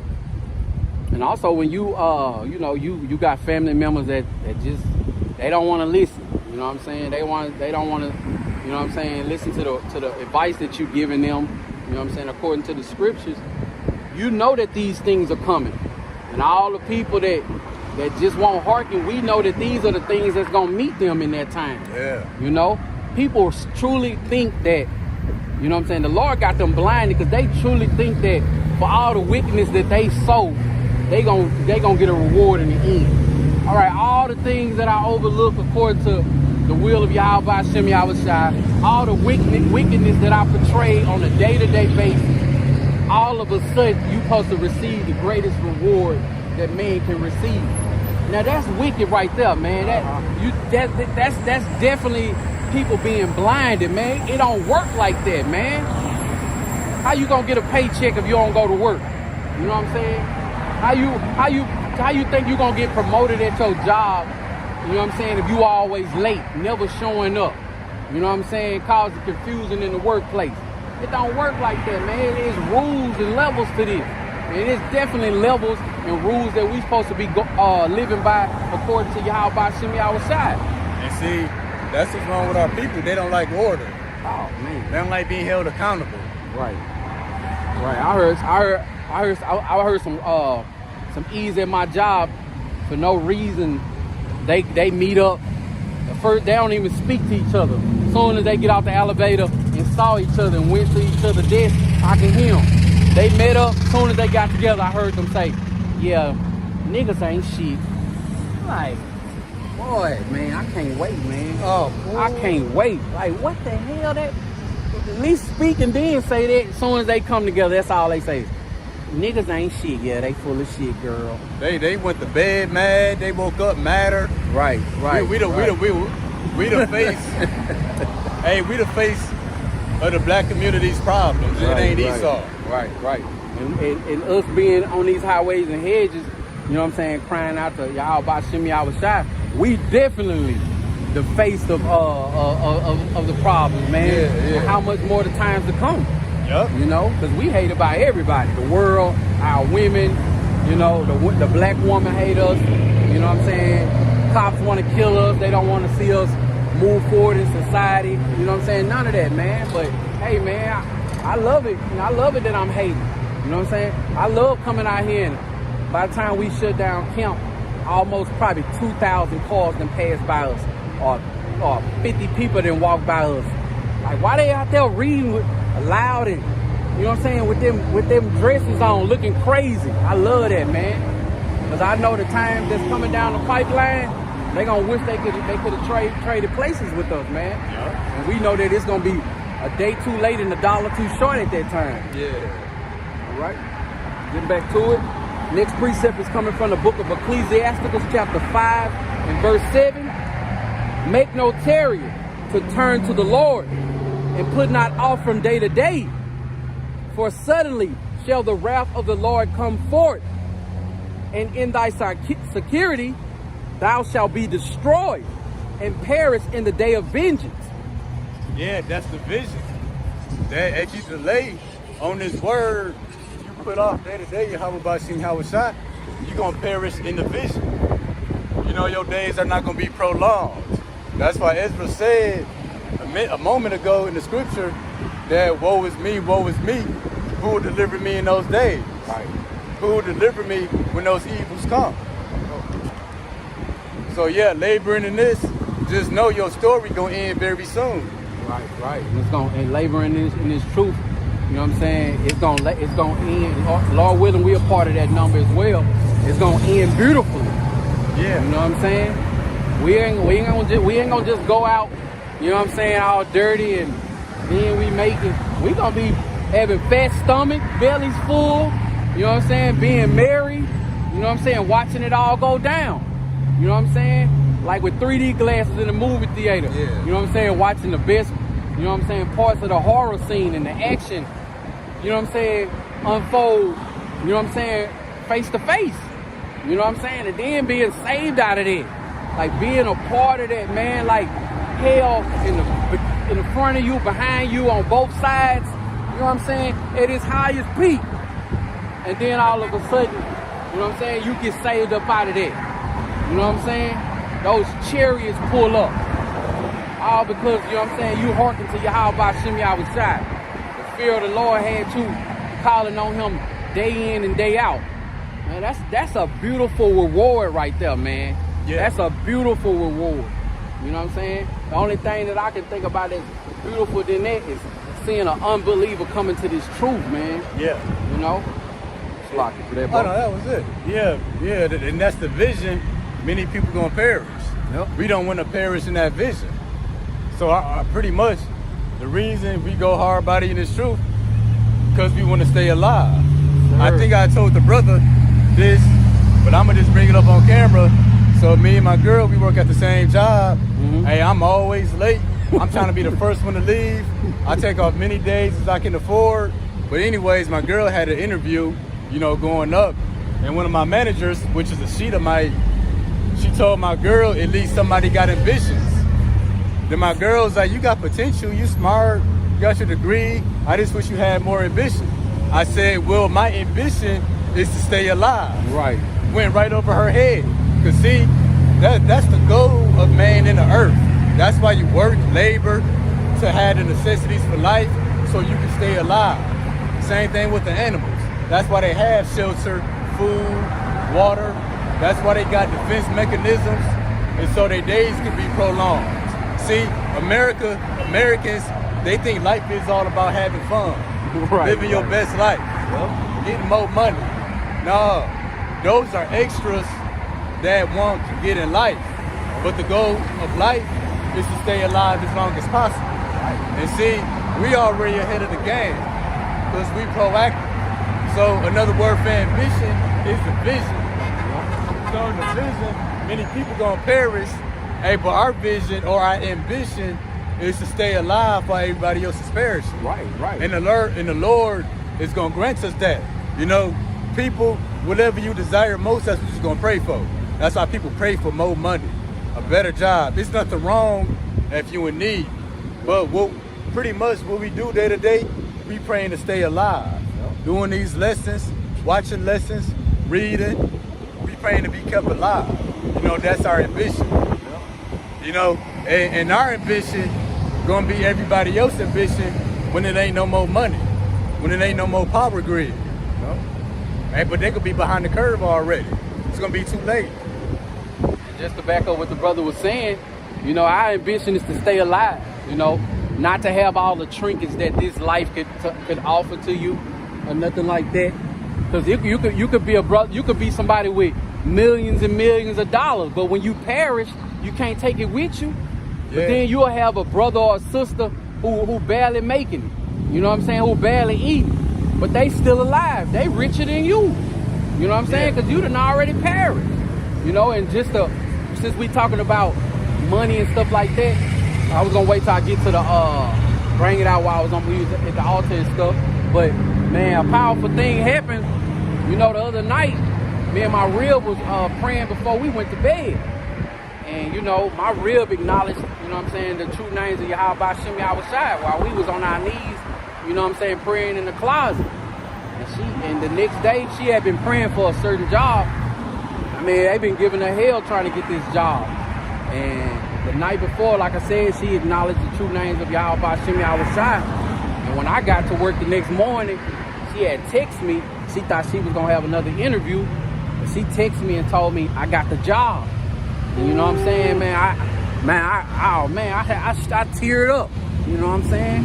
And also when you got family members that just they don't want to listen. You know what I'm saying? They don't want to, you know what I'm saying, listen to the advice that you're giving them. You know what I'm saying? According to the scriptures, you know that these things are coming. And all the people that just won't hearken, we know that these are the things that's gonna meet them in that time. Yeah. You know? People truly think that, you know what I'm saying, the Lord got them blinded because they truly think that for all the wickedness that they sow, they gonna get a reward in the end. All right, all the things that I overlook according to the will of Yahweh Shem Yahushua, all the wickedness that I portray on a day-to-day basis, all of a sudden you supposed to receive the greatest reward that man can receive. Now that's wicked right there, man. That's definitely people being blinded, man. It don't work like that, man. How you gonna get a paycheck if you don't go to work? You know what I'm saying? How you think you gonna get promoted at your job? You know what I'm saying? If you always late, never showing up. You know what I'm saying? Causing confusion in the workplace. It don't work like that, man. There's rules and levels to this. And it's definitely levels and rules that we supposed to be living by according to Yahweh Shem Yahushua. And see, that's what's wrong with our people. They don't like order. Oh man, they don't like being held accountable. Right. I heard some ease at my job for no reason. They meet up. At first, they don't even speak to each other. As soon as they get out the elevator and saw each other and went to each other's desk, I can hear them. They met up. As soon as they got together, I heard them say, "Yeah, niggas ain't shit." Like, boy, man, I can't wait, man. Oh, boy. I can't wait. Like, what the hell? That at least speak and then say that. As soon as they come together, that's all they say. niggas ain't shit. Yeah, they full of shit, girl. They went to bed mad. They woke up madder. Right. We the face. Hey, we the face of the black community's problems. It ain't Esau. Right. And us being on these highways and hedges, you know what I'm saying, crying out to Yahweh Shem Yahweh Shai, we definitely the face of the problem, man. Yeah. And how much more the times to come. Yep. You know, because we hated by everybody. The world, our women, you know, the black woman hate us. You know what I'm saying? Cops want to kill us. They don't want to see us move forward in society. You know what I'm saying? None of that, man. But, hey, man, I love it. I love it that I'm hating. You know what I'm saying? I love coming out here, and by the time we shut down camp, almost probably 2,000 cars done passed by us, or 50 people done walked by us. Like, why they out there reading loud and, you know what I'm saying, with them dresses on, looking crazy? I love that, man. Because I know the time that's coming down the pipeline, they gonna wish they could have traded places with us, man. Yeah. And we know that it's gonna be a day too late and a dollar too short at that time. Yeah. All right, getting back to it. Next precept is coming from the book of Ecclesiasticus, chapter 5 and verse 7. Make no tarry to turn to the Lord, and put not off from day to day. For suddenly shall the wrath of the Lord come forth, and in thy security thou shalt be destroyed, and perish in the day of vengeance. Yeah, that's the vision. That if you delay on this word, you put off day to day, how about seeing how it's shot, you're gonna perish in the vision. You know, your days are not gonna be prolonged. That's why Ezra said a moment ago in the scripture that woe is me, who will deliver me in those days? Right. Who will deliver me when those evils come? So yeah, laboring in this, just know your story gonna end very soon. Right. And laboring in this truth, you know what I'm saying? It's gonna end. Lord willing, we a part of that number as well. It's gonna end beautifully. Yeah. You know what I'm saying? We ain't gonna just go out, you know what I'm saying, all dirty and then we gonna be having fat stomach, bellies full, you know what I'm saying, being merry, you know what I'm saying, watching it all go down. You know what I'm saying? Like with 3D glasses in the movie theater. Yeah. You know what I'm saying? Watching the best, you know what I'm saying, parts of the horror scene and the action, you know what I'm saying, unfold, you know what I'm saying, face to face. You know what I'm saying? And then being saved out of that. Like being a part of that, man, like hell in the front of you, behind you, on both sides, you know what I'm saying, at its highest peak. And then all of a sudden, you know what I'm saying, you get saved up out of that. You know what I'm saying? Those chariots pull up. All because, you know what I'm saying, you hearken to Yahweh Shem Yahweh Shai. The fear of the Lord had you calling on him day in and day out. Man, that's a beautiful reward right there, man. Yeah. That's a beautiful reward. You know what I'm saying? The only thing that I can think about that's beautiful than that is seeing an unbeliever come into this truth, man. Yeah. You know? It's locked for that, Oh bro. no, that was it. Yeah, and that's the vision. Many people gonna perish. Yep. We don't want to perish in that vision. So I pretty much the reason we go hard body in this truth because we want to stay alive. Sure. I think I told the brother this, but I'm gonna just bring it up on camera. So me and my girl, we work at the same job. Mm-hmm. Hey, I'm always late. I'm trying to be the first one to leave. I take off many days as I can afford. But anyways, my girl had an interview, you know, going up. And one of my managers, which is a Sheetamite, she told my girl, at least somebody got ambitions. Then my girl's like, you got potential, you smart, you got your degree. I just wish you had more ambition. I said, well, my ambition is to stay alive. Right. Went right over her head. Cause see, that's the goal of man in the earth. That's why you work, labor, to have the necessities for life so you can stay alive. Same thing with the animals. That's why they have shelter, food, water. That's why they got defense mechanisms, and so their days can be prolonged. See, Americans, they think life is all about having fun, living your best life, getting more money. No, those are extras that one can get in life. But the goal of life is to stay alive as long as possible. And see, we already ahead of the game because we proactive. So another word for ambition is the vision. So in the vision, many people gonna perish. Hey, but our vision or our ambition is to stay alive while everybody else is perishing. Right. And the Lord is gonna grant us that. You know, people, whatever you desire most, that's what you're gonna pray for. That's why people pray for more money, a better job. It's nothing wrong if you're in need. But pretty much what we do day to day, we praying to stay alive. Doing these lessons, watching lessons, reading, we praying to be kept alive. You know, that's our ambition. You know, and our ambition gonna be everybody else's ambition when it ain't no more money, when it ain't no more power grid. Hey, but they could be behind the curve already. It's gonna be too late. And just to back up what the brother was saying, you know, our ambition is to stay alive, you know, not to have all the trinkets that this life could offer to you or nothing like that. Because you could be a brother, you could be somebody with millions and millions of dollars, but when you perish, you can't take it with you. Yeah. But then you'll have a brother or a sister who barely making it. You know what I'm saying? Who barely eating. But they still alive. They richer than you. You know what I'm saying? Because you done already perished. You know, and since we talking about money and stuff like that, I was gonna wait till I get to the bring it out while I was at the altar and stuff. But man, a powerful thing happened. You know, the other night, me and my rib was praying before we went to bed. And you know, my rib acknowledged, you know what I'm saying, the true names of Yahweh Shem Yahushai while we was on our knees, you know what I'm saying, praying in the closet. And the next day she had been praying for a certain job. I mean, they've been giving her hell trying to get this job. And the night before, like I said, she acknowledged the true names of Yahweh Shem Yahushai. And when I got to work the next morning, she had texted me. She thought she was gonna have another interview. But she texted me and told me I got the job. And you know what I'm saying, man? I teared up. You know what I'm saying?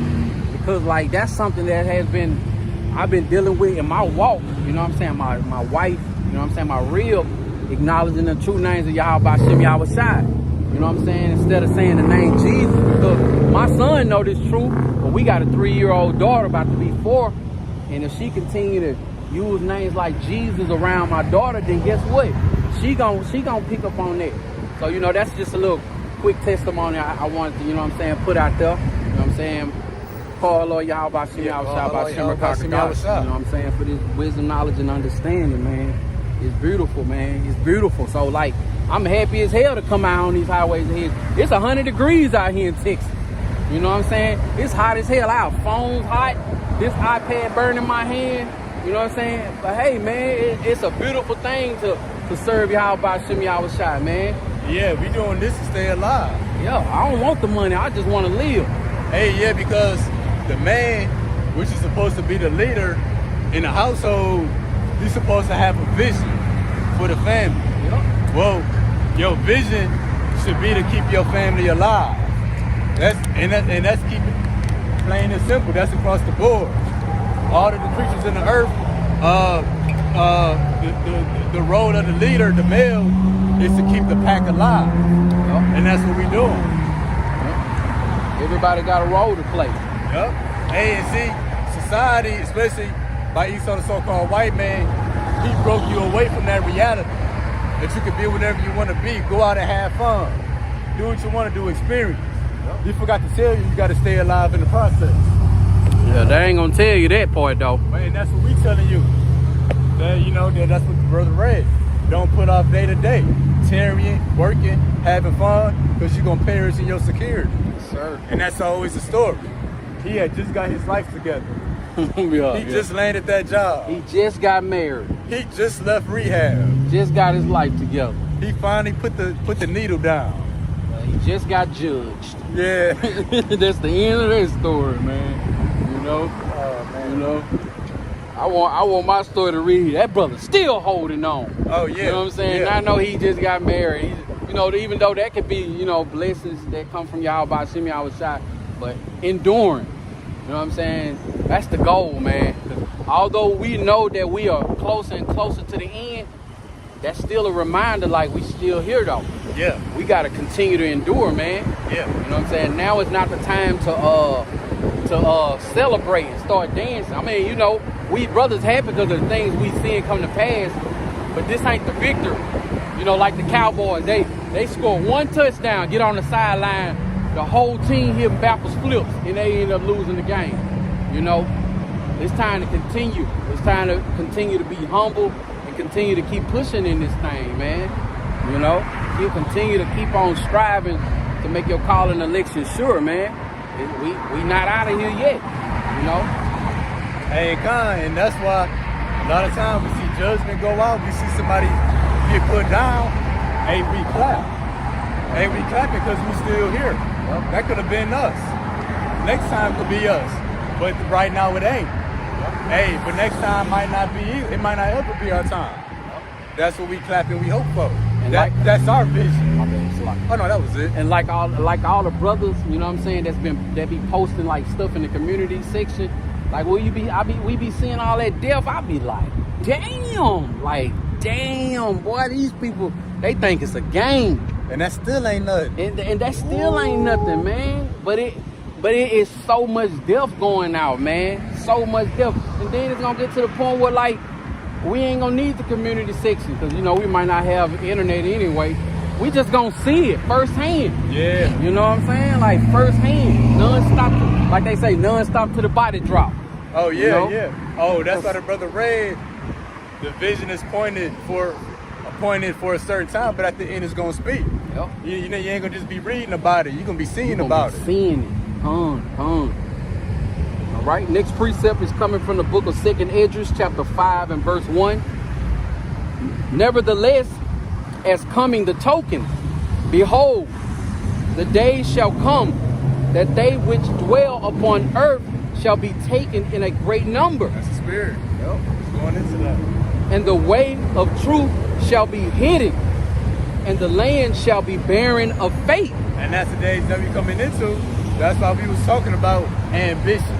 Because like that's something that I've been dealing with in my walk. You know what I'm saying? My wife, you know what I'm saying? My rib acknowledging the true names of Yahweh Shem Yahushai. You know what I'm saying? Instead of saying the name Jesus, because my son know this truth, but we got a 3-year-old daughter about to be 4, and if she continue to use names like Jesus around my daughter, then guess what? She gonna pick up on that. So, you know, that's just a little quick testimony I wanted to, you know what I'm saying, put out there. You know what I'm saying? Call Lord Yahweh Shem Yahushai, you know what I'm saying, for this wisdom, knowledge, and understanding, man. It's beautiful, man. It's beautiful. So, like, I'm happy as hell to come out on these highways here. It's 100 degrees out here in Texas. You know what I'm saying? It's hot as hell. Our phone's hot. This iPad burning my hand. You know what I'm saying? But hey, man, it's a beautiful thing to serve Yahweh Shem Yahushai, man. Yeah, we doing this to stay alive. Yeah, I don't want the money. I just want to live. Hey, yeah, because the man, which is supposed to be the leader in the household, he's supposed to have a vision for the family. Yep. Well, your vision should be to keep your family alive. That's keep it plain and simple. That's across the board. All of the creatures in the earth, the role of the leader, the male, is to keep the pack alive. Yep. And that's what we're doing. Yep. Everybody got a role to play. Yep. Hey, and see, society, especially by Esau, the so-called white man, he broke you away from that reality that you can be whatever you want to be. Go out and have fun. Do what you want to do, experience. Yep. He forgot to tell you got to stay alive in the process. Yeah, they ain't going to tell you that part, though. Man, that's what we telling you. That, you know, that's what the brother read. Don't put off day to day. Tarrying, working, having fun, because you're going to perish in your security. Yes, sir. And that's always the story. He had just got his life together. He just landed that job. He just got married. He just left rehab. Just got his life together. He finally put the needle down. He just got judged. Yeah. That's the end of that story, man. You know? Oh, man. You know? I want my story to read. That brother still holding on. Oh, yeah. You know what I'm saying? Yeah. I know he just got married. You know, even though that could be, you know, blessings that come from Yahweh Shem Yahushai, but enduring. You know what I'm saying? That's the goal, man. Although we know that we are closer and closer to the end, that's still a reminder like we still here, though. Yeah. We got to continue to endure, man. Yeah. You know what I'm saying? Now is not the time to celebrate and start dancing. I mean, you know, we brothers happy because of the things we seen come to pass, but this ain't the victory. You know, like the Cowboys, they score one touchdown, get on the sideline, the whole team hit backwards flips, and they end up losing the game. You know, it's time to continue. It's time to continue to be humble and continue to keep pushing in this thing, man. You know, you continue to keep on striving to make your call and election sure, man. We not out of here yet, you know. Hey, and that's why a lot of times we see judgment go out, we see somebody get put down, hey, we clap. Hey, we clap because we still here. Well, that could have been us. Next time could be us, but right now it ain't. Hey, but next time might not be you. It might not ever be our time. That's what we clap and we hope for. And that's our vision. Oh no, that was it. And like all the brothers, you know what I'm saying, that be posting like stuff in the community section. Like we be seeing all that death. I be like, damn, boy, these people, they think it's a game. And that still ain't nothing. And that still ain't nothing, man. But it is so much death going out, man. So much death. And then it's gonna get to the point where like we ain't gonna need the community section because you know we might not have internet anyway. We just gonna see it firsthand. Yeah. You know what I'm saying? Like firsthand, non-stop. Like they say, non-stop to the body drop. Oh yeah, you know? yeah. Oh, that's why the brother read. The vision is appointed for a certain time, but at the end it's gonna speak. Yep. You know, you ain't gonna just be reading about it. You're gonna be seeing about it. Seeing it. All right. Next precept is coming from the book of 2nd Esdras, chapter 5 and verse 1. Nevertheless, as coming the token, behold, the days shall come that they which dwell upon earth shall be taken in a great number. That's the spirit. Yep. It's going into that. And the way of truth shall be hidden, and the land shall be barren of faith. And that's the days that we coming into. That's why we was talking about ambition,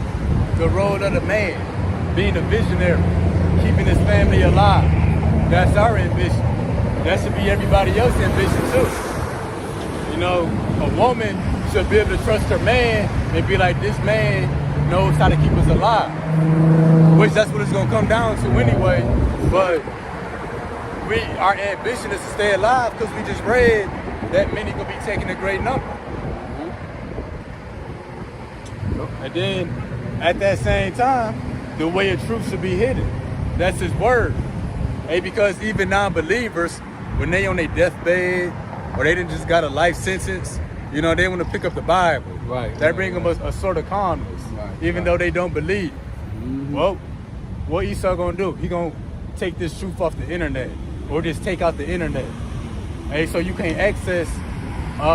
the role of the man, being a visionary, keeping his family alive. That's our ambition. That should be everybody else's ambition too. You know, a woman should be able to trust her man and be like, this man knows how to keep us alive. Which that's what it's gonna come down to anyway. But our ambition is to stay alive because we just read that many gonna be taking a great number. And then at that same time, the way of truth should be hidden. That's his word. Hey, because even non-believers, when they on their deathbed or they didn't just got a life sentence, you know, they want to pick up the Bible. Right. That bring them a sort of calmness, even though they don't believe. Mm-hmm. Well, what Esau gonna do? He gonna take this truth off the internet or just take out the internet. Hey, so you can't access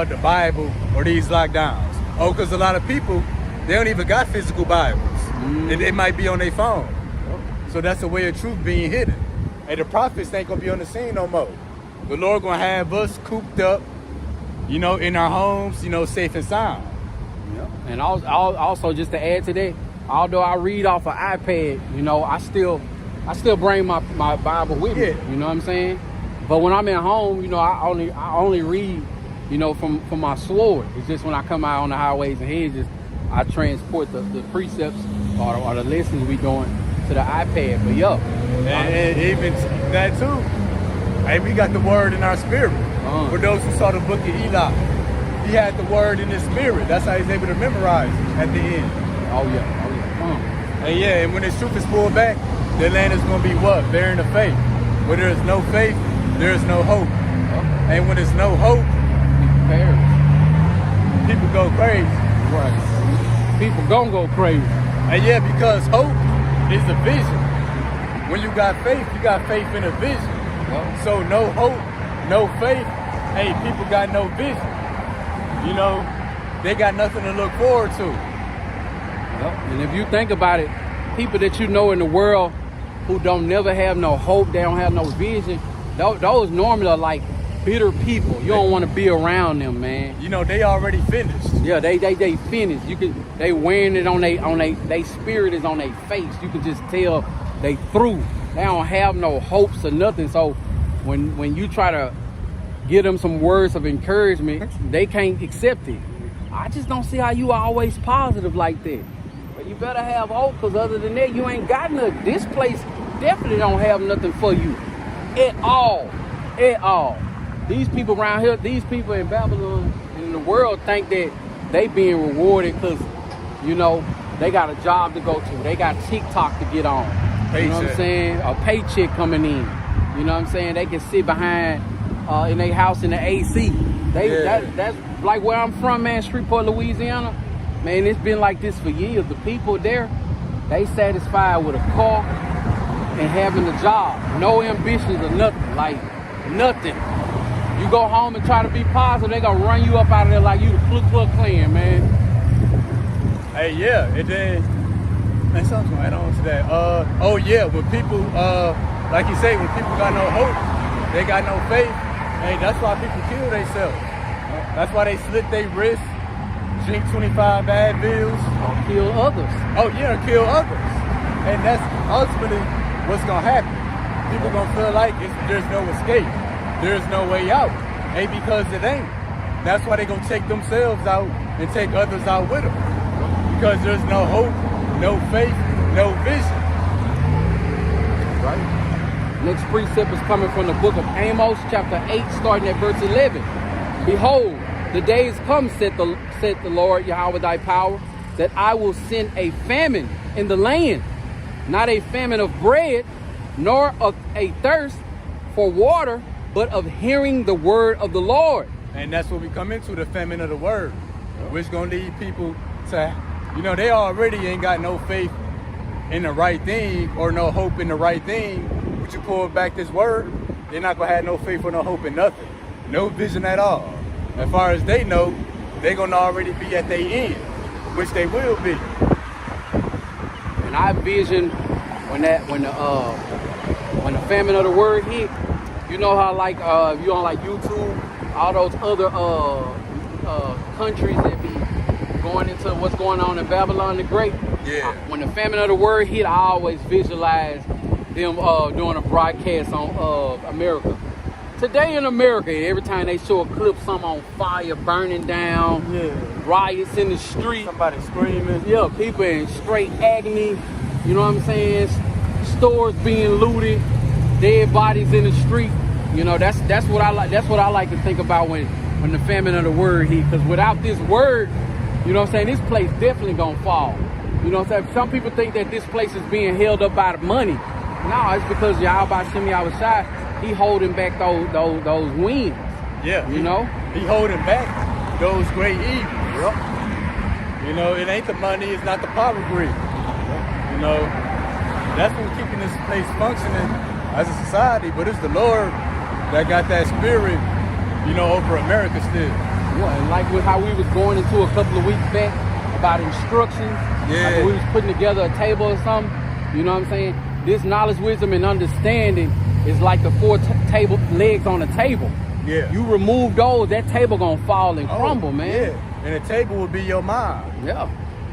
the Bible or these lockdowns. Oh, because a lot of people, they don't even got physical Bibles. Mm-hmm. It might be on their phone. So that's the way of truth being hidden. Hey, the prophets ain't gonna be on the scene no more. The Lord gonna have us cooped up, you know, in our homes, you know, safe and sound. Yep. And also just to add to that, although I read off an iPad, you know, I still bring my Bible with me. You know what I'm saying? But when I'm at home, you know, I only read, you know, from my sword. It's just when I come out on the highways and hedges, I transport the precepts or the lessons we doing to the iPad. But yo, and even that too. Hey, we got the word in our spirit. For those who saw the book of Eli, he had the word in his spirit. That's how he's able to memorize it at the end. Oh yeah. And yeah, and when this truth is pulled back, the land is going to be what? Barren of faith. Where there is no faith, there is no hope. And when there's no hope, people go crazy. Right. People gonna go crazy. And yeah, because hope is a vision. When you got faith in a vision. So no hope, no faith, hey, people got no vision. You know, they got nothing to look forward to. Yep. And if you think about it, people that you know in the world who don't never have no hope, they don't have no vision, those normally are like bitter people. You don't want to be around them, man. You know, they already finished. Yeah, they finished. They wearing it on they spirit is on their face. You can just tell they through. They don't have no hopes or nothing. So when you try to give them some words of encouragement, they can't accept it. I just don't see how you are always positive like that. You better have hope, because other than that, you ain't got nothing. This place definitely don't have nothing for you at all. At all. These people around here, these people in Babylon and in the world think that they being rewarded because, you know, they got a job to go to. They got TikTok to get on. You know what I'm saying? A paycheck coming in. You know what I'm saying? They can sit behind in their house in the AC. That's like where I'm from, man, Shreveport, Louisiana. Man, it's been like this for years. The people there, they satisfied with a car and having a job. No ambitions or nothing. Like, nothing. You go home and try to be positive, they gonna run you up out of there like you the Ku Klux Klan, man. Hey, yeah, and then, man, something's gonna add on to that. Oh yeah, when people, like you say, when people got no hope, they got no faith, hey, that's why people kill themselves. That's why they slit their wrists, drink 25 Advils. Or kill others. Oh yeah, kill others. And that's ultimately what's gonna happen. People gonna feel like there's no escape. There's no way out. Ain't because it ain't. That's why they gonna take themselves out and take others out with them. Because there's no hope, no faith, no vision. Right. Next precept is coming from the book of Amos, chapter 8, starting at verse 11. Behold, the days come, said the Lord Yahweh thy power, that I will send a famine in the land, not a famine of bread, nor of a thirst for water, but of hearing the word of the Lord. And that's what we come into, the famine of the word, which gonna lead people to, you know, they already ain't got no faith in the right thing or no hope in the right thing. But you pull back this word, they're not gonna have no faith or no hope in nothing. No vision at all. As far as they know, they're gonna already be at their end, which they will be. And I vision when the famine of the word hit, you know how like if you on like YouTube, all those other countries that be going into what's going on in Babylon the Great. Yeah. When the famine of the word hit, I always visualize them doing a broadcast on America. Today in America, every time they show a clip, something on fire, burning down, riots in the street, somebody screaming. Yeah, people in straight agony. You know what I'm saying? Stores being looted, dead bodies in the street. You know, that's what I like. That's what I like to think about when the famine of the word hit. Because without this word, you know what I'm saying, this place definitely gonna fall. You know what I'm saying? Some people think that this place is being held up by the money. No, it's because Yahweh Shem Yahushai, he holding back those winds. Yeah. You know? He holding back those great evils. Yep. You know, it ain't the money, it's not the power grid. You know, that's what's keeping this place functioning as a society, but it's the Lord that got that spirit, you know, over America still. Yeah, and like with how we was going into a couple of weeks back about instructions, like we was putting together a table or something, you know what I'm saying? This knowledge, wisdom, and understanding is like the four table legs on a table. Yeah. You remove those, that table gonna fall and crumble, man. Yeah, and the table will be your mind. Yeah,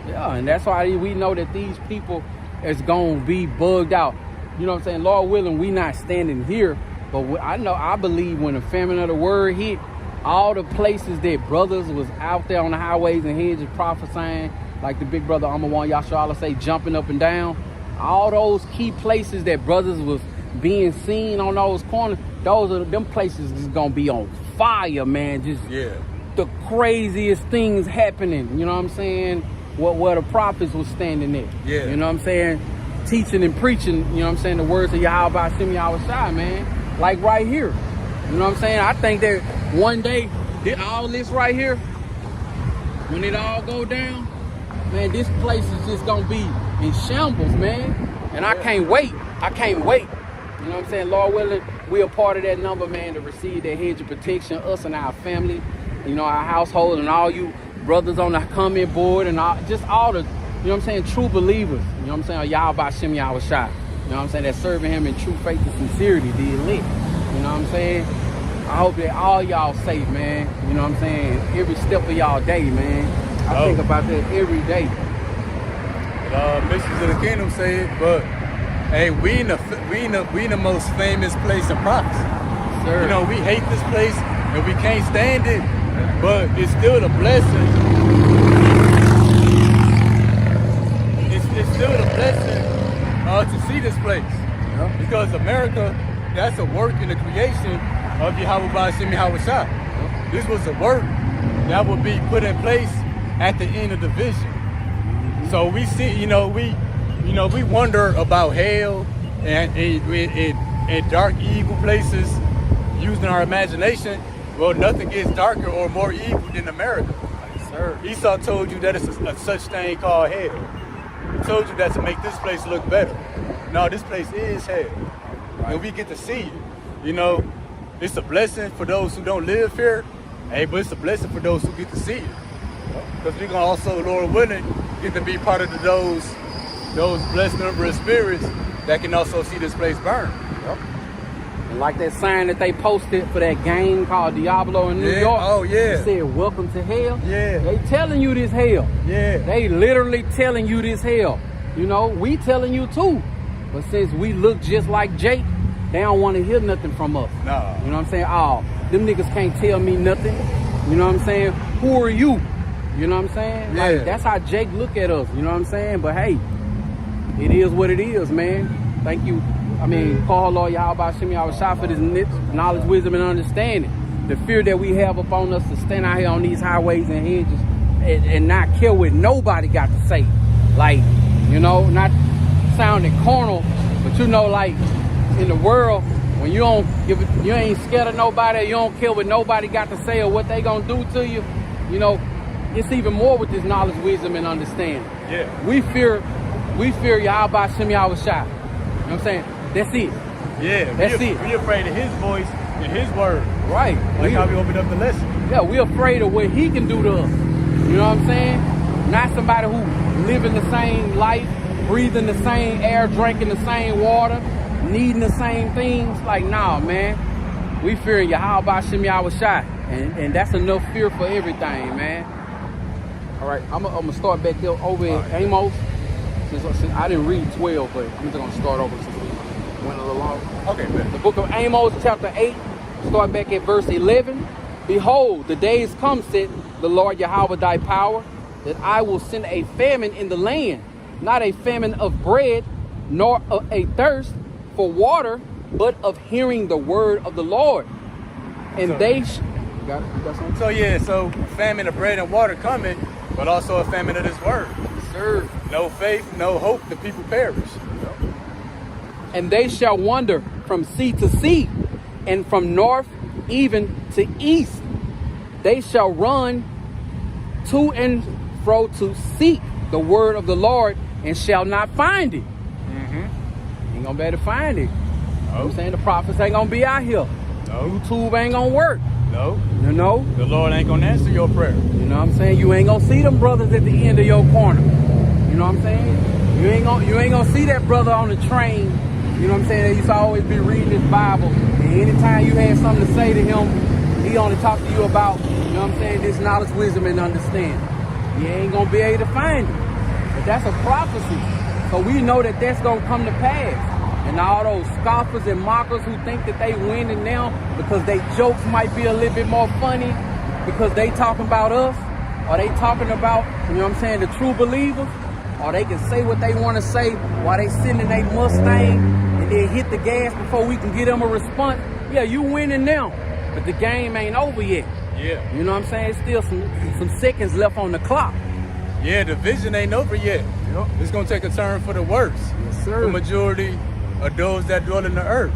yeah, and that's why we know that these people is gonna be bugged out. You know what I'm saying? Lord willing, we not standing here, but I believe when the famine of the word hit, all the places that brothers was out there on the highways and hedges prophesying, like the big brother Amawan Yasha'Allah say, jumping up and down, all those key places that brothers was being seen on those corners, them places is gonna be on fire, man. Just the craziest things happening. You know what I'm saying? Where the prophets was standing there. Yeah. You know what I'm saying? Teaching and preaching, you know what I'm saying, the words of Yahweh Shem Yahushai, man. Like right here. You know what I'm saying? I think that one day, all this right here, when it all go down, man, this place is just gonna be in shambles, man. And I can't wait. I can't wait. You know what I'm saying? Lord willing, we are part of that number, man, to receive that hedge of protection, us and our family, you know, our household, and all you brothers on the comment board, and just all the, you know what I'm saying, true believers, you know what I'm saying, Yahweh Shem Yahushai, you know what I'm saying, that serving him in true faith and sincerity, the elect, you know what I'm saying. I hope that all y'all safe, man, you know what I'm saying, every step of y'all day, man. I think about that every day. Missions of the Kingdom say it, but hey, we in the most famous place in prophecy. Sir. You know, we hate this place and we can't stand it, but it's still a blessing. blessing to see this place. Yeah. Because America, that's a work in the creation of Yahweh Ba'Shem Yahweh Shah. Yeah. This was a work that would be put in place at the end of the vision. So we see, we wonder about hell and dark, evil places using our imagination. Well, nothing gets darker or more evil than America. Sir. Esau told you that it's a such thing called hell. He told you that to make this place look better. No, this place is hell. Right. And we get to see it. It's a blessing for those who don't live here. Hey, but it's a blessing for those who get to see it. Because we're going to also, Lord willing, get to be part of those blessed number of spirits that can also see this place burn. Yep. And like that sign that they posted for that game called Diablo in New York. Oh, yeah. It said, welcome to hell. Yeah. They telling you this hell. Yeah. They literally telling you this hell. We telling you too. But since we look just like Jake, they don't want to hear nothing from us. No. You know what I'm saying? Oh, them niggas can't tell me nothing. You know what I'm saying? Who are you? You know what I'm saying? Yeah. Like, that's how Jake look at us. You know what I'm saying? But hey, it is what it is, man. Thank you. Call Lord Yahweh Ba'Shem Yahweh Shah for this knowledge, wisdom, and understanding. The fear that we have upon us to stand out here on these highways and hedges and not care what nobody got to say. Like, not sounding carnal, but like in the world, when you ain't scared of nobody, you don't care what nobody got to say or what they gonna do to you, it's even more with this knowledge, wisdom, and understanding. Yeah. We fear Yahweh Ba'Shem Yahweh Shah. You know what I'm saying? That's it. Yeah. That's it. We afraid of his voice and his word. Right. Like how we opened up the lesson. Yeah, we afraid of what he can do to us. You know what I'm saying? Not somebody who living the same life, breathing the same air, drinking the same water, needing the same things. Like, nah, man. We fear Yahweh Ba'Shem Yahweh Shah. And that's enough fear for everything, man. All right, I'm gonna start back there over at Amos. Since I didn't read 12, but I'm just gonna start over since we went a little long. Okay, man. The book of Amos, chapter 8, start back at verse 11. Behold, the days come, said the Lord Yahweh thy power, that I will send a famine in the land, not a famine of bread, nor a thirst for water, but of hearing the word of the Lord. And you got something? So famine of bread and water coming, but also a famine of this word. Sir. No faith, no hope, the people perish. And they shall wander from sea to sea, and from north even to east. They shall run to and fro to seek the word of the Lord, and shall not find it. Ain't gonna be able to find it. You know what I'm saying? The prophets ain't gonna be out here. No. YouTube ain't gonna work. No. You know? The Lord ain't gonna answer your prayer. You know what I'm saying? You ain't gonna see them brothers at the end of your corner. You know what I'm saying? You ain't gonna see that brother on the train. You know what I'm saying? They used to always be reading his Bible. And anytime you had something to say to him, he only talk to you about, you know what I'm saying, this knowledge, wisdom, and understanding. You ain't gonna be able to find it. But that's a prophecy. So we know that that's gonna come to pass. And all those scoffers and mockers who think that they winning now because they jokes might be a little bit more funny because they talking about us, or they talking about, you know what I'm saying, the true believers, or they can say what they want to say while they sitting in their Mustang and then hit the gas before we can get them a response. Yeah, you winning now, but the game ain't over yet. Yeah. You know what I'm saying? Still some seconds left on the clock. Yeah, the vision ain't over yet. Yep. It's gonna take a turn for the worse. Yes, sir. The majority of those that dwell in the earth.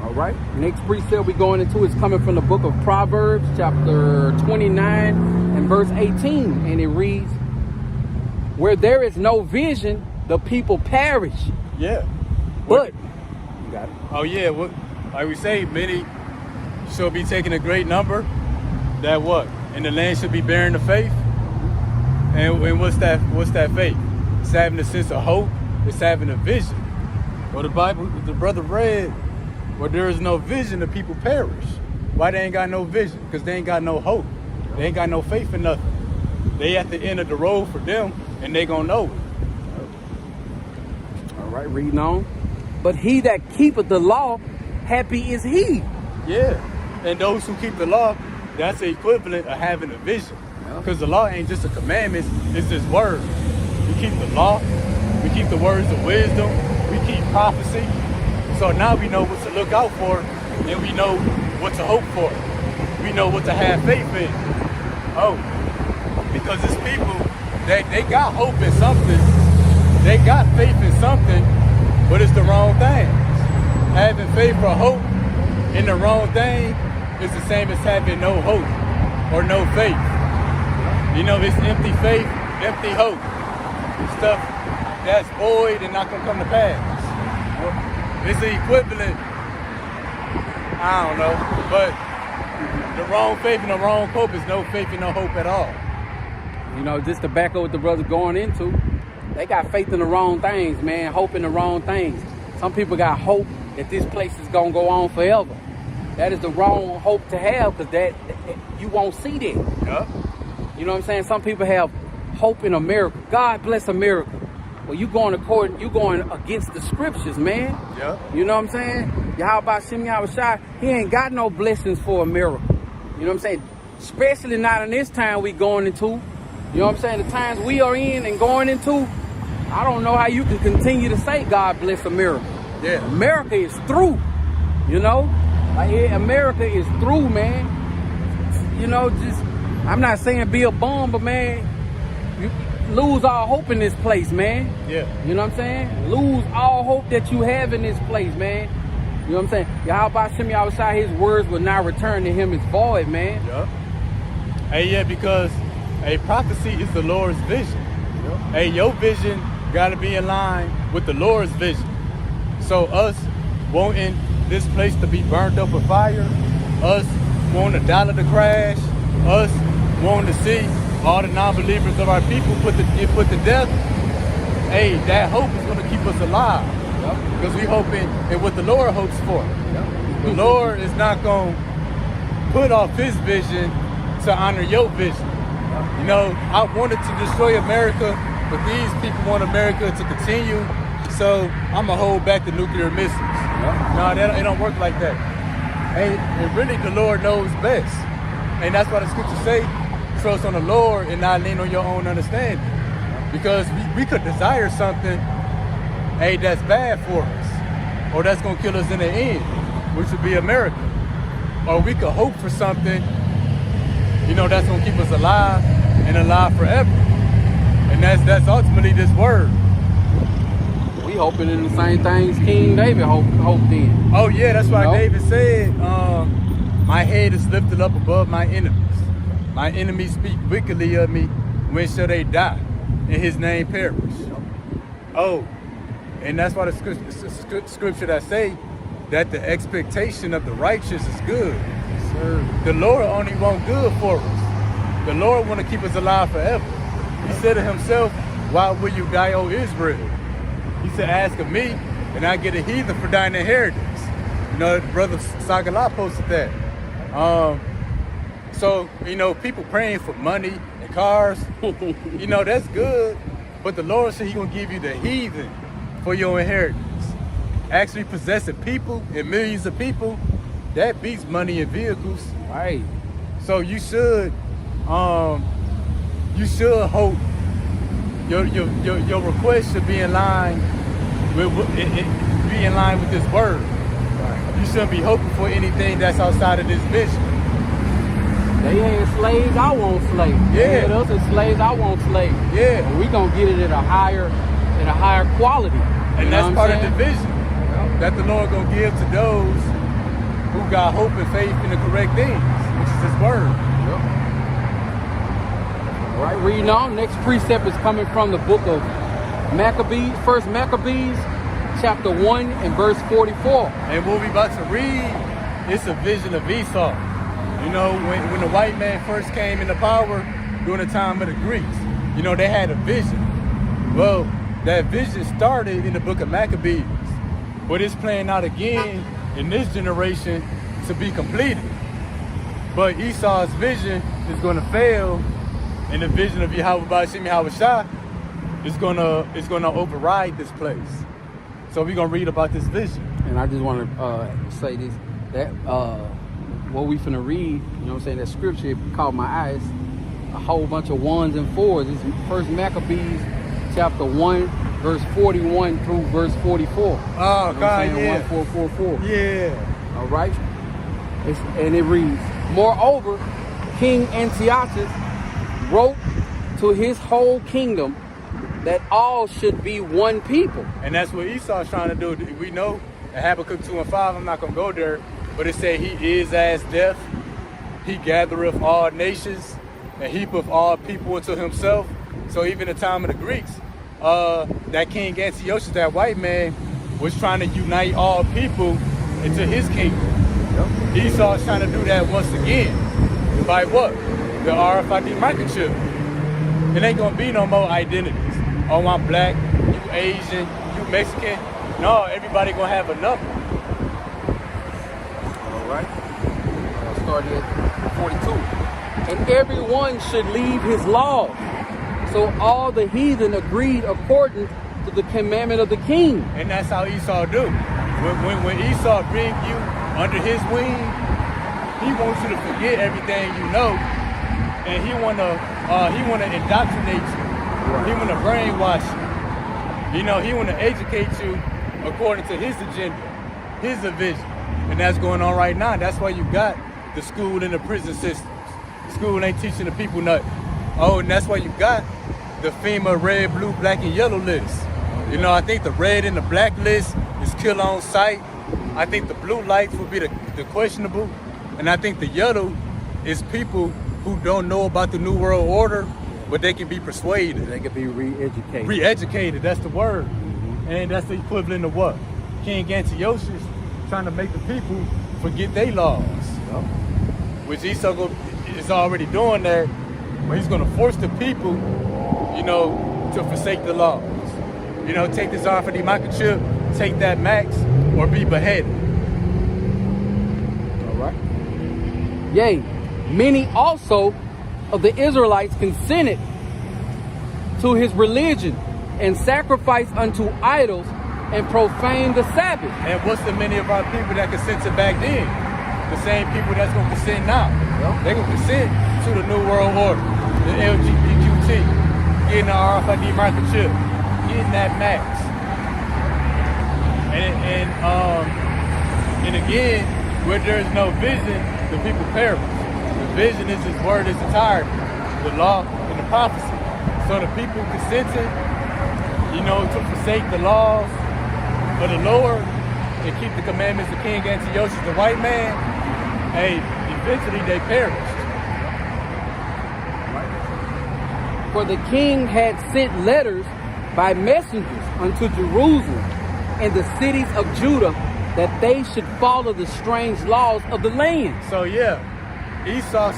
All right. Next precept we're going into is coming from the book of Proverbs, chapter 29 and verse 18. And it reads, where there is no vision, the people perish. Yeah. But, you got it. Oh yeah, like we say, many shall be taking a great number. That what? And the land should be bearing the faith. And what's that faith? It's having a sense of hope. It's having a vision. Well, the Bible, the brother read, where there is no vision, the people perish. Why they ain't got no vision? Because they ain't got no hope. They ain't got no faith in nothing. They at the end of the road for them, and they gonna know it. All right, reading on. But he that keepeth the law, happy is he. Yeah, and those who keep the law, that's the equivalent of having a vision. Because the law ain't just a commandment, it's this word. we keep the law, we keep the words of wisdom, we keep prophecy. So now we know what to look out for, and we know what to hope for. We know what to have faith in. Oh, because it's people that they got hope in something, they got faith in something, but it's the wrong thing. Having faith or hope in the wrong thing is the same as having no hope or no faith. You know, it's empty faith, empty hope. Stuff that's void and not gonna come to pass. It's the equivalent, I don't know, but the wrong faith and the wrong hope is no faith and no hope at all. You know, just to back up what the brother's going into, they got faith in the wrong things, man, hope in the wrong things. Some people got hope that this place is gonna go on forever. That is the wrong hope to have, because that you won't see that. Yep. You know what I'm saying? Some people have hope in America. God bless America. Well, you going against the scriptures, man. Yep. You know what I'm saying? Yahweh Shem Yahushua, he ain't got no blessings for America. You know what I'm saying? Especially not in this time we going into. You know what I'm saying? The times we are in and going into, I don't know how you can continue to say God bless America. Yeah. America is through. You know? Like, yeah, America is through, man. You know, just, I'm not saying be a bum, but man, you lose all hope in this place, man. Yeah. You know what I'm saying? Lose all hope that you have in this place, man. You know what I'm saying? Yahweh Shem Yahushua, his words will not return to him as void, man. Yep. Hey, yeah, because a prophecy is the Lord's vision. Yep. Hey, your vision got to be in line with the Lord's vision. So us wanting this place to be burnt up with fire, us wanting the dollar to crash, us wanting to see all the non-believers of our people get put to death, hey, that hope is going to keep us alive. Yep. Because we hoping in what the Lord hopes for. Yep. The Lord is not going to put off his vision to honor your vision. Yep. You know, I wanted to destroy America, but these people want America to continue, so I'm going to hold back the nuclear missiles. Yep. No, it don't work like that. And really, the Lord knows best. And that's why the scriptures say, trust on the Lord and not lean on your own understanding. Because we could desire something, hey, that's bad for us, or that's going to kill us in the end, which would be America. Or we could hope for something, you know, that's going to keep us alive and alive forever. And that's ultimately this word. We hoping in the same things King David hoped in. Oh yeah, that's why David said, my head is lifted up above my enemies. My enemies speak wickedly of me. When shall they die? And his name perish. Oh, and that's why the scripture that say that the expectation of the righteous is good. Yes, sir. The Lord only want good for us. The Lord want to keep us alive forever. He said to himself, why will you die, O Israel? He said, ask of me, and I get a heathen for thine inheritance. You know, Brother Sagala posted that. So, you know, people praying for money and cars, you know, that's good. But the Lord said he's going to give you the heathen for your inheritance. Actually possessing people and millions of people, that beats money and vehicles. Right. So you should hope your request should be in line with this word. Right. You shouldn't be hoping for anything that's outside of this vision. They had slaves, I want slaves. Yeah. They had us as slaves, I want slaves. Yeah. And we gonna get it at a higher quality. And that's part of the vision that the Lord gonna give to those who got hope and faith in the correct things, which is his word. Yep. All right, reading on. Next precept is coming from the book of Maccabees, First Maccabees, chapter 1 and verse 44. And what we about to read, it's a vision of Esau. You know, when the white man first came into power during the time of the Greeks, you know, they had a vision. Well, that vision started in the book of Maccabees, but it's playing out again in this generation to be completed. But Esau's vision is going to fail, and the vision of Yahweh Shem Yahushua is going to override this place. So we're going to read about this vision. And I just want to say this, that what we finna read, you know what I'm saying, that scripture caught my eyes, a whole bunch of 1s and 4s. It's First Maccabees chapter 1, verse 41 through verse 44. Oh, God, yeah. 1444. Yeah. All right? And it reads, moreover, King Antiochus wrote to his whole kingdom that all should be one people. And that's what Esau's trying to do. We know in Habakkuk 2 and 5, I'm not going to go there, but it said he is as death. He gathereth all nations and heapeth all people into himself. So even in the time of the Greeks, that King Antiochus, that white man, was trying to unite all people into his kingdom. Yep. Esau's trying to do that once again. By what? The RFID microchip. It ain't gonna be no more identities. Oh, I'm black, you Asian, you Mexican. No, everybody gonna have a number. All right. I'll start at 42. And everyone should leave his law. So all the heathen agreed according to the commandment of the king. And that's how Esau do. When Esau bring you under his wing, he wants you to forget everything you know, and he wanna indoctrinate you. Right. He wanna brainwash you. You know, he wanna educate you according to his agenda, his vision, and that's going on right now. That's why you got the school and the prison systems. School ain't teaching the people nothing. Oh, and that's why you got the FEMA red, blue, black, and yellow list. You know, I think the red and the black list is kill on sight. I think the blue lights will be the questionable. And I think the yellow is people who don't know about the New World Order, but they can be persuaded. They can be re-educated. Re-educated, that's the word. Mm-hmm. And that's the equivalent of what? King Antiochus trying to make the people forget their laws. Yep. Which Esau is already doing that, but he's going to force the people, you know, to forsake the laws. You know, take this RFID microchip, take that max, or be beheaded. All right. Yea, many also of the Israelites consented to his religion and sacrificed unto idols and profaned the Sabbath. And what's the many of our people that consented back then? The same people that's going to consent now. Yep. They're going to consent to the New World Order, the LGBTQT, getting the RFID microchip, getting that max. And again, where there's no vision, the people perish. The vision is his word is entirety, the law and the prophecy. So the people consented, you know, to forsake the laws of the Lord and keep the commandments of King Antiochus, the white man, hey, eventually they perished. For the king had sent letters by messengers unto Jerusalem and the cities of Judah that they should follow the strange laws of the land. So yeah, Esau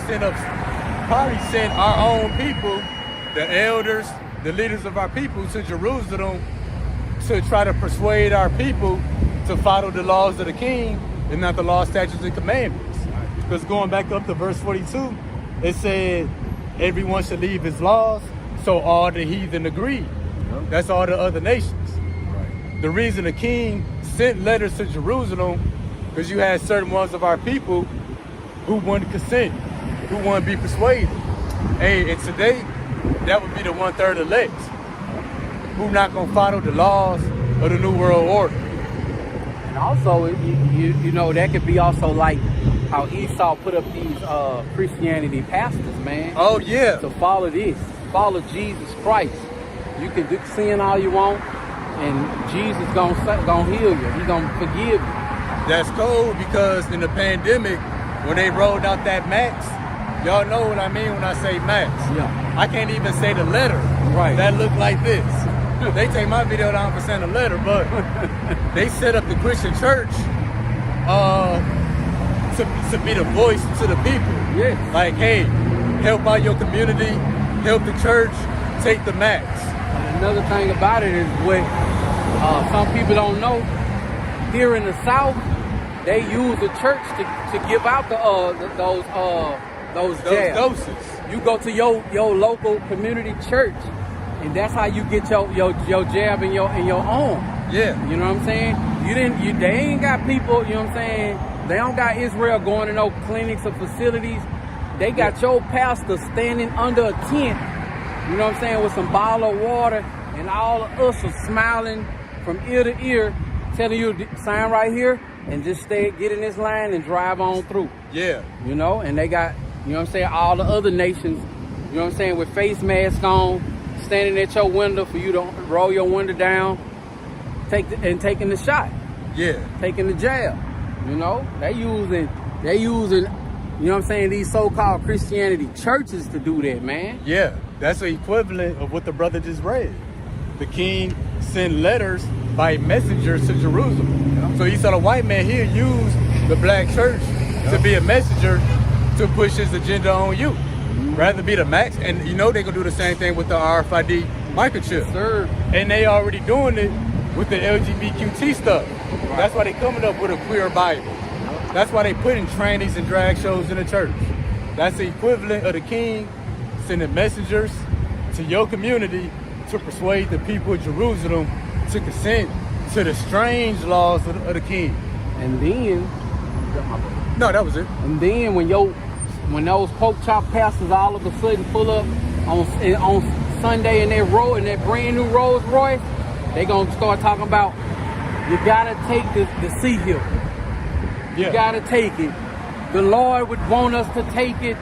probably sent our own people, the elders, the leaders of our people, to Jerusalem to try to persuade our people to follow the laws of the king and not the law, statutes, and commandments. Because going back up to verse 42, it said everyone should leave his laws, so all the heathen agreed. That's all the other nations. Right. The reason the king sent letters to Jerusalem, because you had certain ones of our people who wouldn't consent, who wouldn't be persuaded. Hey, and today, that would be the 1/3 elect, who not going to follow the laws of the New World Order. And also, you know, that could be also like how Esau put up these Christianity pastors, man. Oh, yeah. To follow this, follow Jesus Christ. You can do sin all you want, and Jesus gonna heal you. He's gonna forgive you. That's cool, because in the pandemic, when they rolled out that max, y'all know what I mean when I say max. Yeah. I can't even say the letter. Right. That looked like this. They take my video down for saying the letter, but they set up the Christian church to be the voice to the people. Yes. Like, hey, help out your community, help the church, take the max. Another thing about it is what some people don't know. Here in the South, they use the church to give out those jabs. Doses. You go to your local community church, and that's how you get your jab in your arm. Yeah. You know what I'm saying? They ain't got people, you know what I'm saying? They don't got Israel going to no clinics or facilities. They got your pastor standing under a tent, you know what I'm saying, with some bottle of water, and all of us are smiling from ear to ear, telling you to sign right here and just get in this line and drive on through. Yeah. You know, and they got, you know what I'm saying, all the other nations, you know what I'm saying, with face masks on, standing at your window for you to roll your window down, taking the shot. Yeah. Taking the jab. You know, they using, you know what I'm saying, these so-called Christianity churches to do that, man. Yeah, that's the equivalent of what the brother just read. The king sent letters by messengers to Jerusalem. Yeah. So he saw the white man here use the black church to be a messenger to push his agenda on you. Rather be the max, and you know they're gonna do the same thing with the RFID microchip. Sir. And they already doing it with the LGBTQ stuff. Right. That's why they coming up with a queer Bible. That's why they putting trannies and drag shows in the church. That's the equivalent of the king sending messengers to your community to persuade the people of Jerusalem to consent to the strange laws of the king. And then, no, that was it. And then when those pork chop pastors all of a sudden pull up on Sunday in that brand new Rolls Royce, they gonna start talking about, you gotta take the sea hill. You gotta take it. The Lord would want us to take it.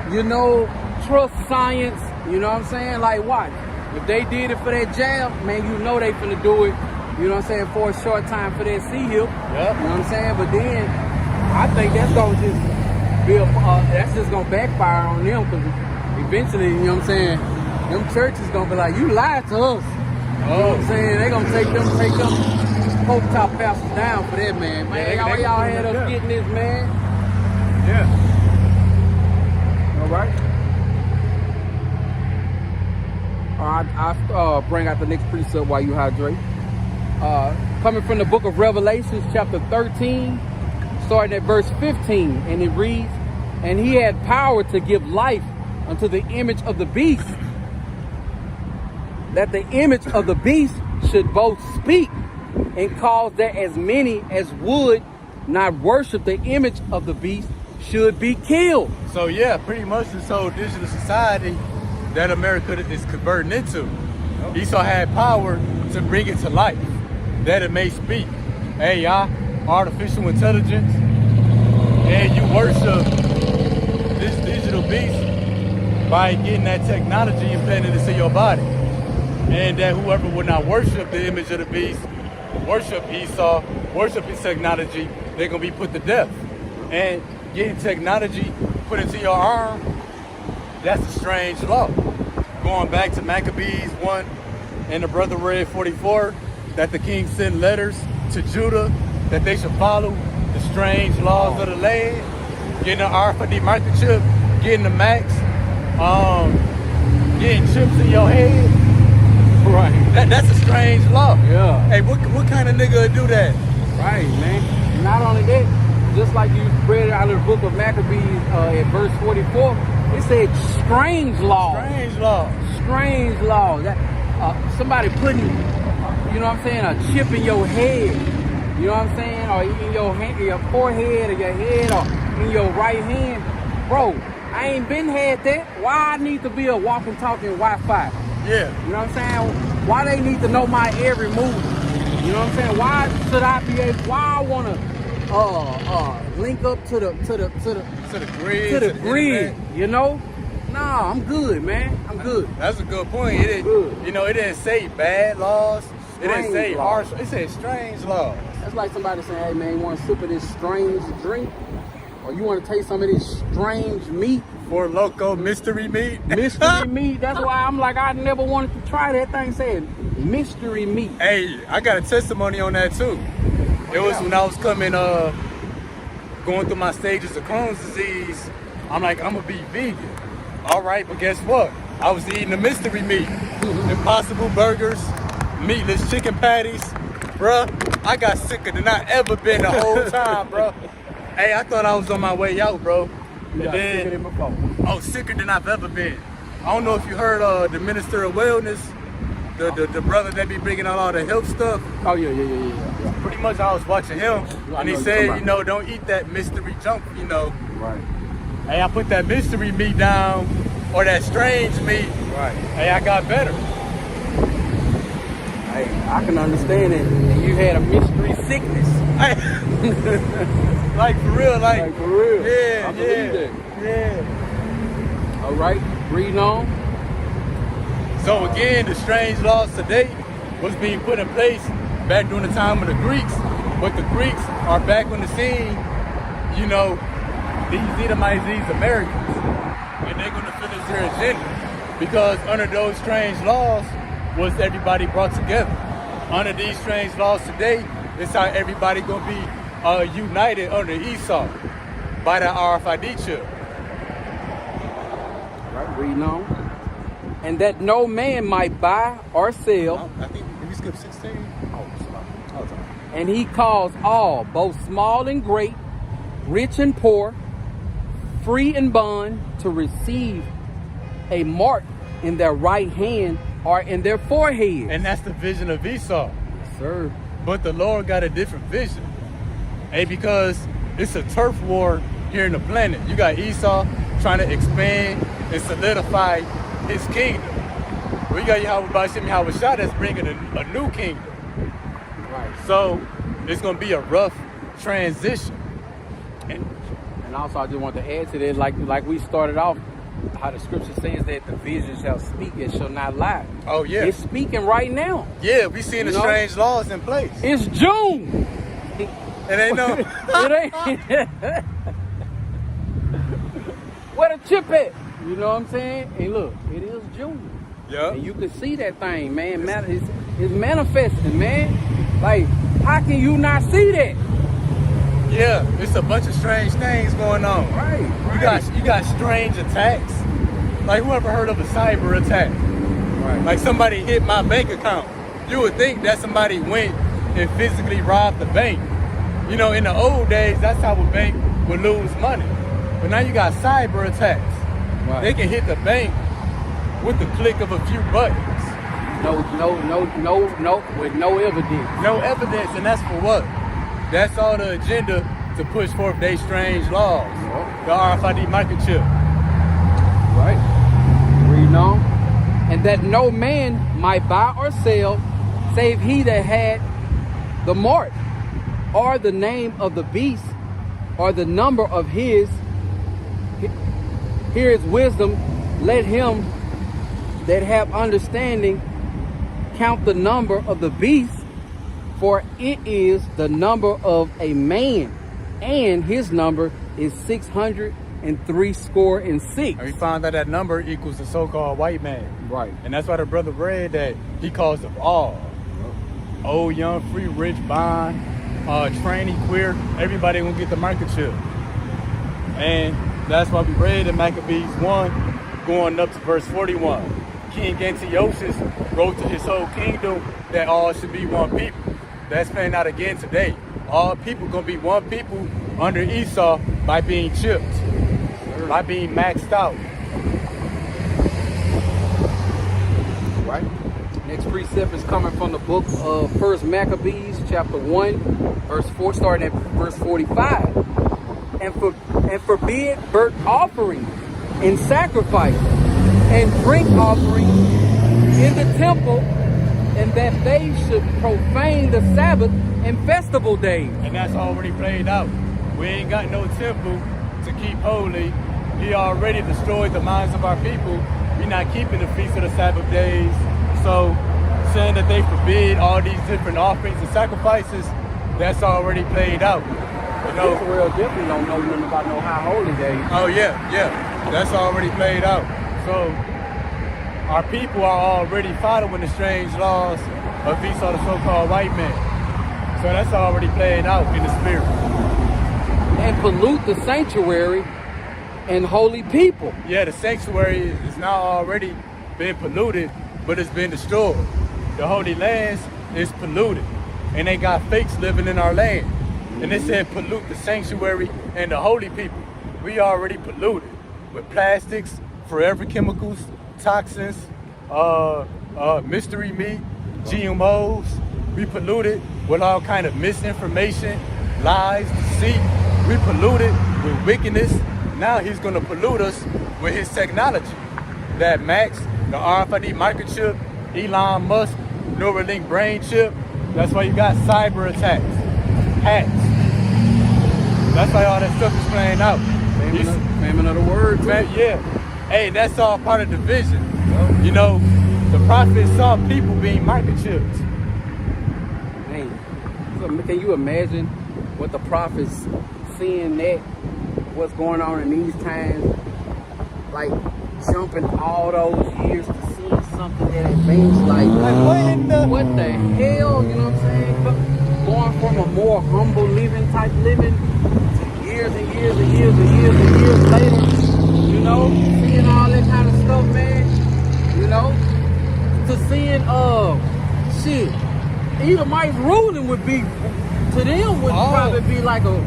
You know, trust science. You know what I'm saying? Like, watch. If they did it for that jab, man, you know they finna do it. You know what I'm saying? For a short time for that sea hill. Yep. You know what I'm saying? But then I think that's gonna just be that's just gonna backfire on them, because eventually, you know what I'm saying, them churches gonna be like, you lied to us. You know what I'm saying? They gonna take them pope top pastors down for that, man. Man, y'all had us getting this, man. Yeah. All right. I bring out the next precept while you hydrate. Coming from the book of Revelations, chapter 13, starting at verse 15, and it reads, and he had power to give life unto the image of the beast, that the image of the beast should both speak and cause that as many as would not worship the image of the beast should be killed. So yeah, pretty much this whole digital society that America is converting into. Esau had power to bring it to life, that it may speak. AI, artificial intelligence, and you worship this digital beast by getting that technology implanted into your body. And that whoever would not worship the image of the beast, worship Esau, worship his technology, they're gonna be put to death. And getting technology put into your arm, that's a strange law. Going back to Maccabees 1, and the brother read 44, that the king sent letters to Judah that they should follow the strange laws of the land, getting an RFID microchip, getting the max, getting chips in your head. Right. That's a strange law. Yeah. Hey, what kind of nigga would do that? Right, man. Not only that, just like you read out of the book of Maccabees at verse 44, it said strange law. Strange law. Strange law. That somebody putting, you know what I'm saying, a chip in your head. You know what I'm saying, or in your hand, your forehead, or your head, or in your right hand, bro. I ain't been had that. Why I need to be a walking, talking Wi-Fi? Yeah. You know what I'm saying? Why they need to know my every move? You know what I'm saying? Why should I be able? Why I wanna link up to the grid? You know? Nah, I'm good, man. I'm good. That's a good point. It didn't say bad laws. It didn't say harsh. It said strange laws. That's like somebody saying, "Hey, man, you want a sip of this strange drink, or you want to taste some of this strange meat?" For loco mystery meat. Mystery meat. That's why I'm like, I never wanted to try that thing. Said mystery meat. Hey, I got a testimony on that too. It was when I was going through my stages of Crohn's disease. I'm like, I'm gonna be vegan. All right, but guess what? I was eating the mystery meat, Impossible burgers, meatless chicken patties, bruh. I got sicker than I ever been the whole time, bruh. Hey, I thought I was on my way out, bro. And then, I was sicker than I've ever been. I don't know if you heard the Minister of Wellness, the brother that be bringing out all the health stuff. Oh yeah. Pretty much I was watching him, and he said, don't eat that mystery junk, Right. Hey, I put that mystery meat down, or that strange meat. Right. Hey, I got better. Hey, I can understand it. And you had a mystery sickness. Like for real, Like for real. Yeah, I believe that. Yeah. All right, reading on. So again, the strange laws today was being put in place back during the time of the Greeks, but the Greeks are back on the scene, you know, these Edomites, these Americans, and they're going to finish their agenda because under those strange laws was everybody brought together. Under these strange laws today, it's how everybody going to be united under Esau by the RFID chip. Right, reading on. And that no man might buy or sell. I think we skipped 16. Oh, sorry. And he caused all, both small and great, rich and poor, free and bond, to receive a mark in their right hand or in their forehead. And that's the vision of Esau. Yes, sir. But the Lord got a different vision. Hey, because it's a turf war here in the planet. You got Esau trying to expand and solidify his kingdom. We got Yahweh that's bringing a new kingdom. Right. So it's going to be a rough transition. And also, I just want to add to that, like we started off, how the scripture says that the vision shall speak and shall not lie. Oh, yeah. It's speaking right now. Yeah, we seeing the strange laws in place. It's June. It ain't no... It ain't. Where the chip at? You know what I'm saying? Hey, look, it is June. Yeah. And you can see that thing, man. It's manifesting, man. Like, how can you not see that? Yeah, it's a bunch of strange things going on. Right. You got strange attacks. Like, whoever heard of a cyber attack? Right. Like somebody hit my bank account. You would think that somebody went and physically robbed the bank. You know, in the old days, that's how a bank would lose money. But now you got cyber attacks. Right. They can hit the bank with the click of a few buttons. No, with no evidence. No evidence, and that's for what? That's all the agenda to push forth their strange laws. Yep. The RFID microchip. Right. Reading on. And that no man might buy or sell, save he that had the mark, or the name of the beast, or the number of his. Here is wisdom. Let him that have understanding count the number of the beast, for it is the number of a man, and his number is 666. And we found that number equals the so-called white man. Right. And that's why the brother read that he calls them all. Old, young, free, rich, bond, trainee, queer, everybody gonna get the microchip. And that's why we read in Maccabees 1, going up to verse 41. King Antiochus wrote to his whole kingdom that all should be one people. That's playing out again today. All people gonna be one people under Esau by being chipped, by being maxed out. Right. Next precept is coming from the book of 1 Maccabees, chapter 1, verse 4, starting at verse 45. And forbid burnt offerings and sacrifice and drink offerings in the temple, and that they should profane the Sabbath and festival days. And that's already played out. We ain't got no temple to keep holy. He already destroyed the minds of our people. We're not keeping the feast of the Sabbath days. So saying that they forbid all these different offerings and sacrifices, that's already played out. You know, Israel definitely don't know nothing about no high holy days. oh yeah, that's already played out. So our people are already following the strange laws of Esau, the so-called white man. So that's already played out in the spirit. And pollute the sanctuary and holy people. Yeah, the sanctuary is now already been polluted, but it's been destroyed. The holy lands is polluted, and they got fakes living in our land. And they said pollute the sanctuary and the holy people. We already polluted with plastics, forever chemicals, toxins, mystery meat, GMOs. We polluted with all kind of misinformation, lies, deceit. We polluted with wickedness. Now he's gonna pollute us with his technology. That Max, the RFID microchip, Elon Musk, Neuralink brain chip. That's why you got cyber attacks, hacks. That's why all that stuff is playing out. Famine of the word, man. Yeah. Hey, that's all part of the vision. You know, the prophet saw people being microchipped. Man, so can you imagine what the prophets seeing that, what's going on in these times, like jumping all those years to see something that advanced, like what the hell, you know what I'm saying? Going from a more humble living type living to years and years and years and years and years later, you know, seeing all that kind of stuff, man, you know, to seeing shit, Edomites ruling would be, to them would probably be like a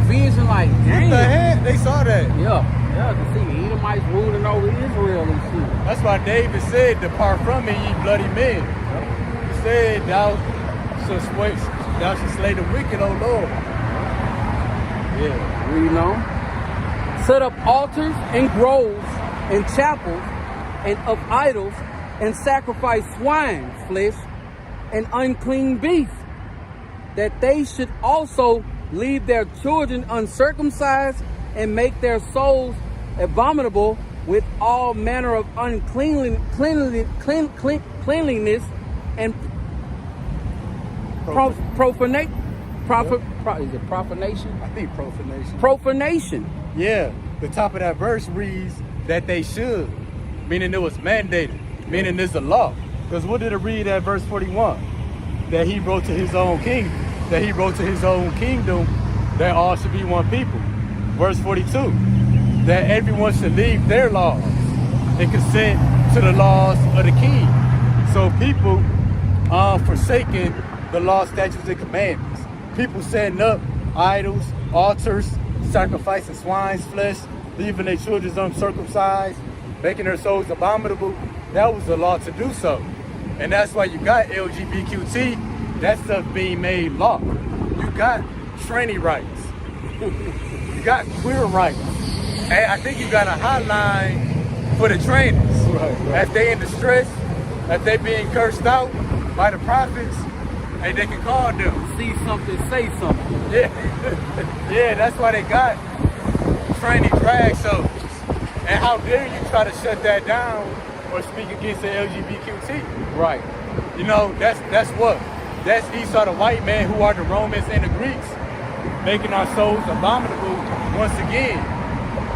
vision, like, dang. What the heck? They saw that. Yeah, to see Edomites ruling over Israel and shit. That's why David said, depart from me, ye bloody men. He said, thou shalt slay the wicked, O Lord. Yeah, reading on. Set up altars and groves and chapels and of idols and sacrifice swine flesh and unclean beasts, that they should also leave their children uncircumcised and make their souls abominable with all manner of uncleanliness and profanation. Is it profanation? I think profanation. Profanation. Yeah, the top of that verse reads that they should, meaning it was mandated, meaning there's a law. Because what did it read at verse 41? That he wrote to his own king, that all should be one people. Verse 42, that everyone should leave their laws and consent to the laws of the king. So people forsaking the law, statutes, and commandments. People setting up idols, altars, sacrificing swine's flesh, leaving their children uncircumcised, making their souls abominable. That was the law to do so. And that's why you got LGBTQT, that stuff being made law. You got tranny rights. You got queer rights. And I think you got a hotline for the trainers. Right. If they in distress, if they being cursed out by the prophets, hey, they can call them. See something, say something. Yeah, yeah, that's why they got training drag shows. And how dare you try to shut that down or speak against the LGBTQT? Right. You know, that's what? That's Esau the white man, who are the Romans and the Greeks, making our souls abominable once again,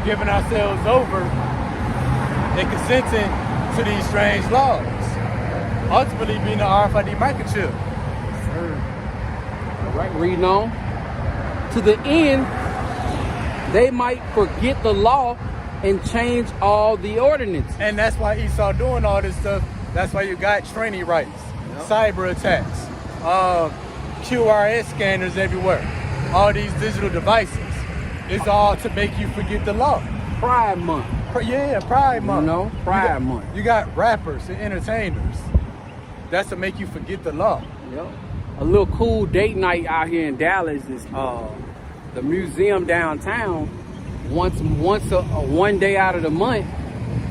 giving ourselves over and consenting to these strange laws. Ultimately being the RFID microchip. All right, reading on. To the end, they might forget the law and change all the ordinances. And that's why Esau doing all this stuff. That's why you got training rights, cyber attacks, QRS scanners everywhere, all these digital devices. It's all to make you forget the law. Pride Month. Yeah, Pride Month. You know, Pride Month. You got rappers and entertainers. That's to make you forget the law. Yep. A little cool date night out here in Dallas is the museum downtown. One day out of the month,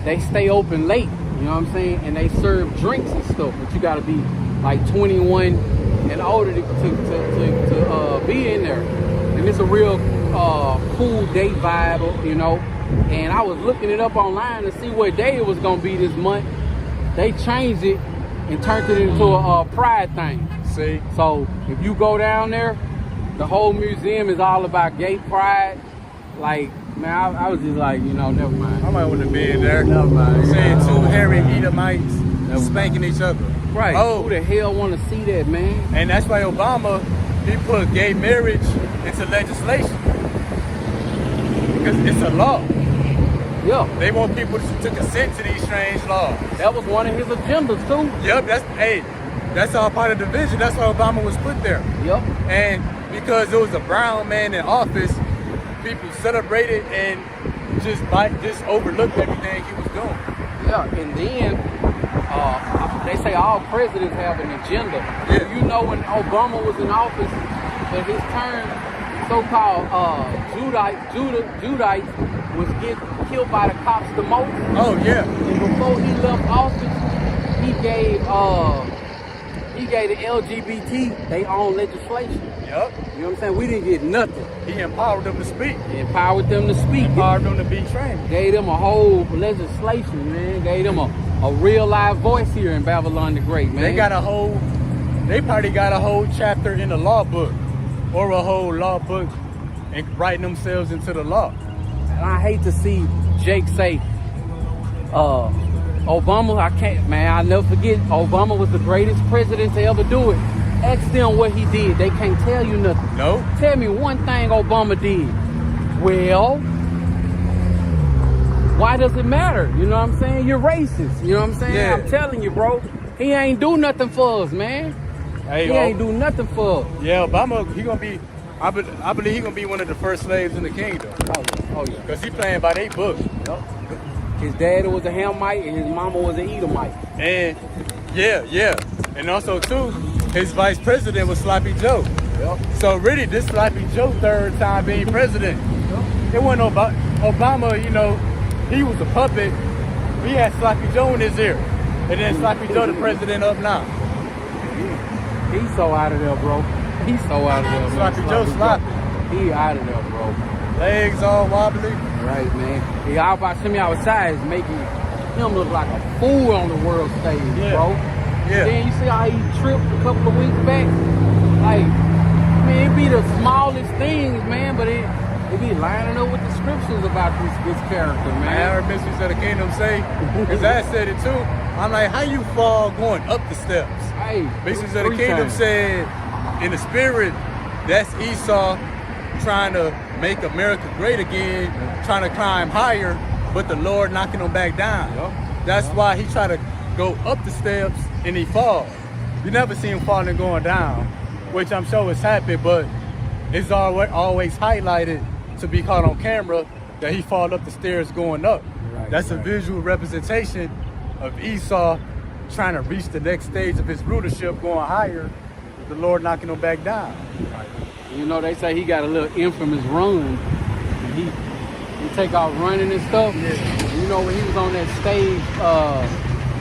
they stay open late. You know what I'm saying? And they serve drinks and stuff, but you got to be like 21 and older to be in there. And it's a real cool date vibe, you know. And I was looking it up online to see what day it was gonna be this month. They changed it and turned it into a pride thing. See? So if you go down there, the whole museum is all about gay pride. Like, man, I was just like, you know, never mind. I might want to be in there. Never mind. Saying two hairy Edomites spanking each other. Right. Oh. Who the hell want to see that, man? And that's why Obama, he put gay marriage into legislation. Because it's a law. Yeah. They want people to consent to these strange laws. That was one of his agendas, too. Yep, that's all part of the vision. That's why Obama was put there. Yep. And because there was a brown man in office, people celebrated and just overlooked everything he was doing. Yeah, and then they say all presidents have an agenda. Yeah. You know, when Obama was in office, in his term, so-called Judites was getting killed by the cops the most. Oh yeah. And before he left office, he gave He gave the LGBT their own legislation. Yep. You know what I'm saying? We didn't get nothing. He empowered them to speak. He empowered them to speak. Empowered them to be trained. Gave them a whole legislation, man. Gave them a real live voice here in Babylon the Great, man. They probably got a whole chapter in the law book, or a whole law book, and writing themselves into the law. And I hate to see Jake say, Obama, I'll never forget, Obama was the greatest president to ever do it. Ask them what he did. They can't tell you nothing. No. Tell me one thing Obama did. Well, why does it matter? You know what I'm saying? You're racist. You know what I'm saying? Yeah. I'm telling you, bro. He ain't do nothing for us, man. Hey, he ain't do nothing for us. Yeah, Obama, I believe he gonna be one of the first slaves in the kingdom. Oh yeah. Because he playing by their book. His dad was a Hamite and his mama was an Edomite. And yeah. And also too, his vice president was Sloppy Joe. Yep. So really, this Sloppy Joe third time being president. Yep. It wasn't Obama, you know, he was a puppet. He had Sloppy Joe in his ear. And then Sloppy Joe the president up now. He's so out of there, bro. He's so out of there, man. Sloppy Joe sloppy. He out of there, bro. Legs all wobbly. Right, man. He all about Shimmy outside is making him look like a fool on the world stage, bro. Yeah. Then you see how he tripped a couple of weeks back? Like, man, it be the smallest things, man, but it be lining up with the scriptures about this character, man. I heard Mysteries of the Kingdom say, because I said it too, I'm like, how you fall going up the steps? Hey, Mysteries of the Kingdom said, in the spirit, that's Esau trying to make America great again, trying to climb higher, but the Lord knocking him back down. That's why he tried to go up the steps and he fall. You never see him falling going down, which I'm sure has happened, but it's always highlighted to be caught on camera that he fall up the stairs going up. That's a visual representation of Esau trying to reach the next stage of his rulership, going higher, with the Lord knocking him back down. You know, they say he got a little infamous run. He take off running and stuff. Yeah. You know, when he was on that stage,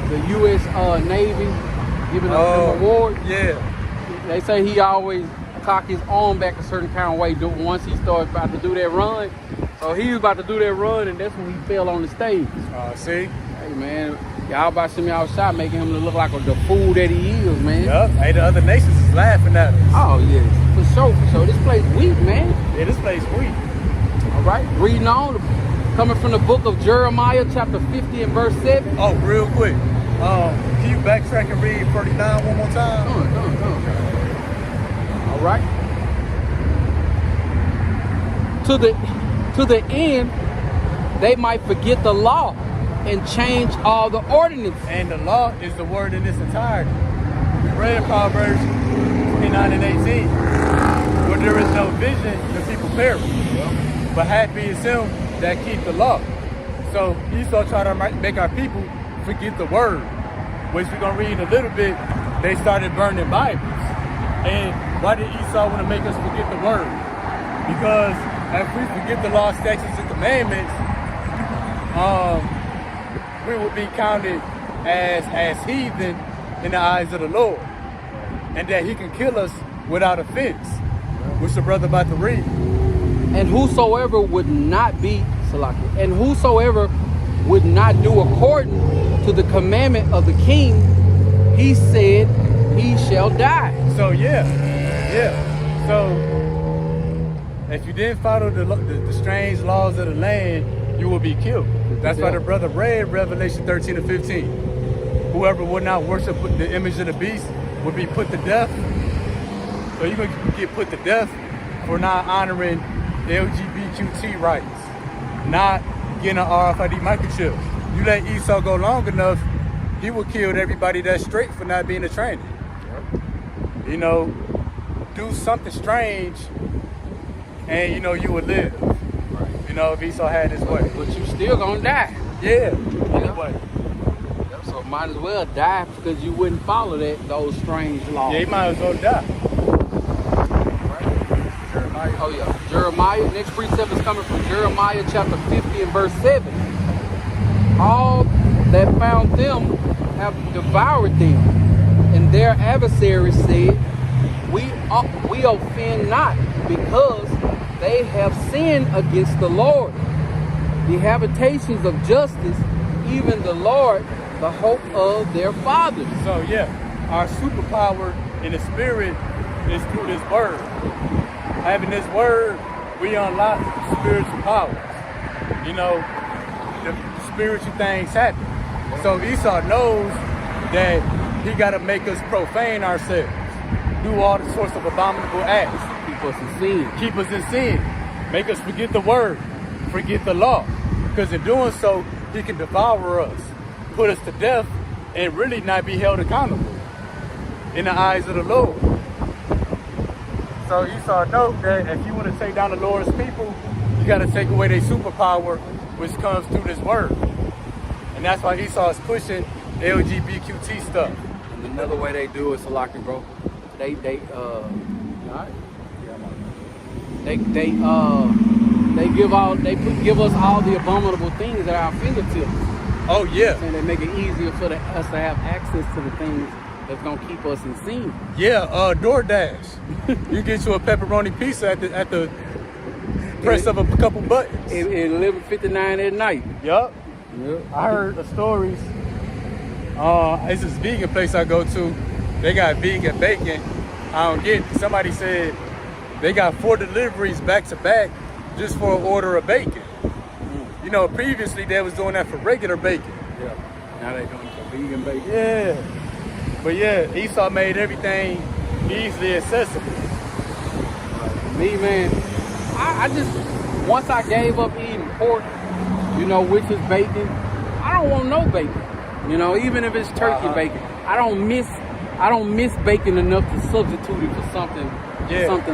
the U.S. Navy giving up him award. Yeah. They say he always cock his arm back a certain kind of way once he started about to do that run. So he was about to do that run, and that's when he fell on the stage. See? Hey, man, y'all about to see me outside making him look like the fool that he is, man. Yup. Hey, the other nations is laughing at us. Oh, yeah. For sure. This place weak, man. Yeah, this place weak. All right, reading on, coming from the book of Jeremiah, chapter 50 and verse 7. Oh, real quick. Can you backtrack and read 39 one more time? All right. To the end, they might forget the law and change all the ordinances. And the law is the word in its entirety. We read Proverbs 29 and 18. Where there is no vision, the people perish. But happy is him that keep the law. So Esau tried to make our people forget the word, which we're going to read in a little bit. They started burning Bibles. And why did Esau want to make us forget the word? Because if we forget the law, statutes, and commandments, we will be counted as heathen in the eyes of the Lord. And that he can kill us without offense, which the brother about to read. And whosoever would not be, and whosoever would not do according to the commandment of the king, he said he shall die. So yeah. So if you didn't follow the strange laws of the land, you will be killed. That's why the brother read Revelation 13 and 15. Whoever would not worship the image of the beast would be put to death. So you're going to get put to death for not honoring LGBTQ rights, not getting an RFID microchip. You let Esau go long enough, he will kill everybody that's straight for not being a trainer. You know, do something strange and you know you would live. You know, if Esau had his way. But you still gonna die. Yeah. Anyway. So might as well die because you wouldn't follow those strange laws. Yeah, you might as well die. Jeremiah. Oh yeah. Jeremiah. Next precept is coming from Jeremiah chapter 50 and verse 7. All that found them have devoured them, and And their adversaries said, we offend not, because they have sinned against the Lord, the habitations of justice, even the Lord, the hope of their fathers. So yeah, our superpower in the spirit is through this word. Having this word, we unlock spiritual powers. You know, the spiritual things happen. So Esau knows that he got to make us profane ourselves, do all the sorts of abominable acts, Keep us in sin. keep us in sin, make us forget the word, forget the law. Because in doing so, he can devour us, put us to death, and really not be held accountable in the eyes of the Lord. So Esau knows that if you want to take down the Lord's people, you got to take away their superpower, which comes through this word. And that's why Esau is pushing LGBTQT stuff. And another way they do it, Salaki, bro, they give us all the abominable things at our fingertips. Oh yeah. And they make it easier for us to have access to the things that's gonna keep us in sin. Yeah, DoorDash. You get you a pepperoni pizza at the press of a couple buttons. At 11:59 at night. Yup. Yep. I heard the stories. It's this vegan place I go to. They got vegan bacon. I don't get it. Somebody said they got 4 deliveries back to back just for an order of bacon. You know, previously they was doing that for regular bacon. Yeah. Now they doing it for vegan bacon. Yeah. But yeah, Esau made everything easily accessible. Me, man, I just, once I gave up eating pork, you know, which is bacon, I don't want no bacon. You know, even if it's turkey bacon, I don't miss bacon enough to substitute it for something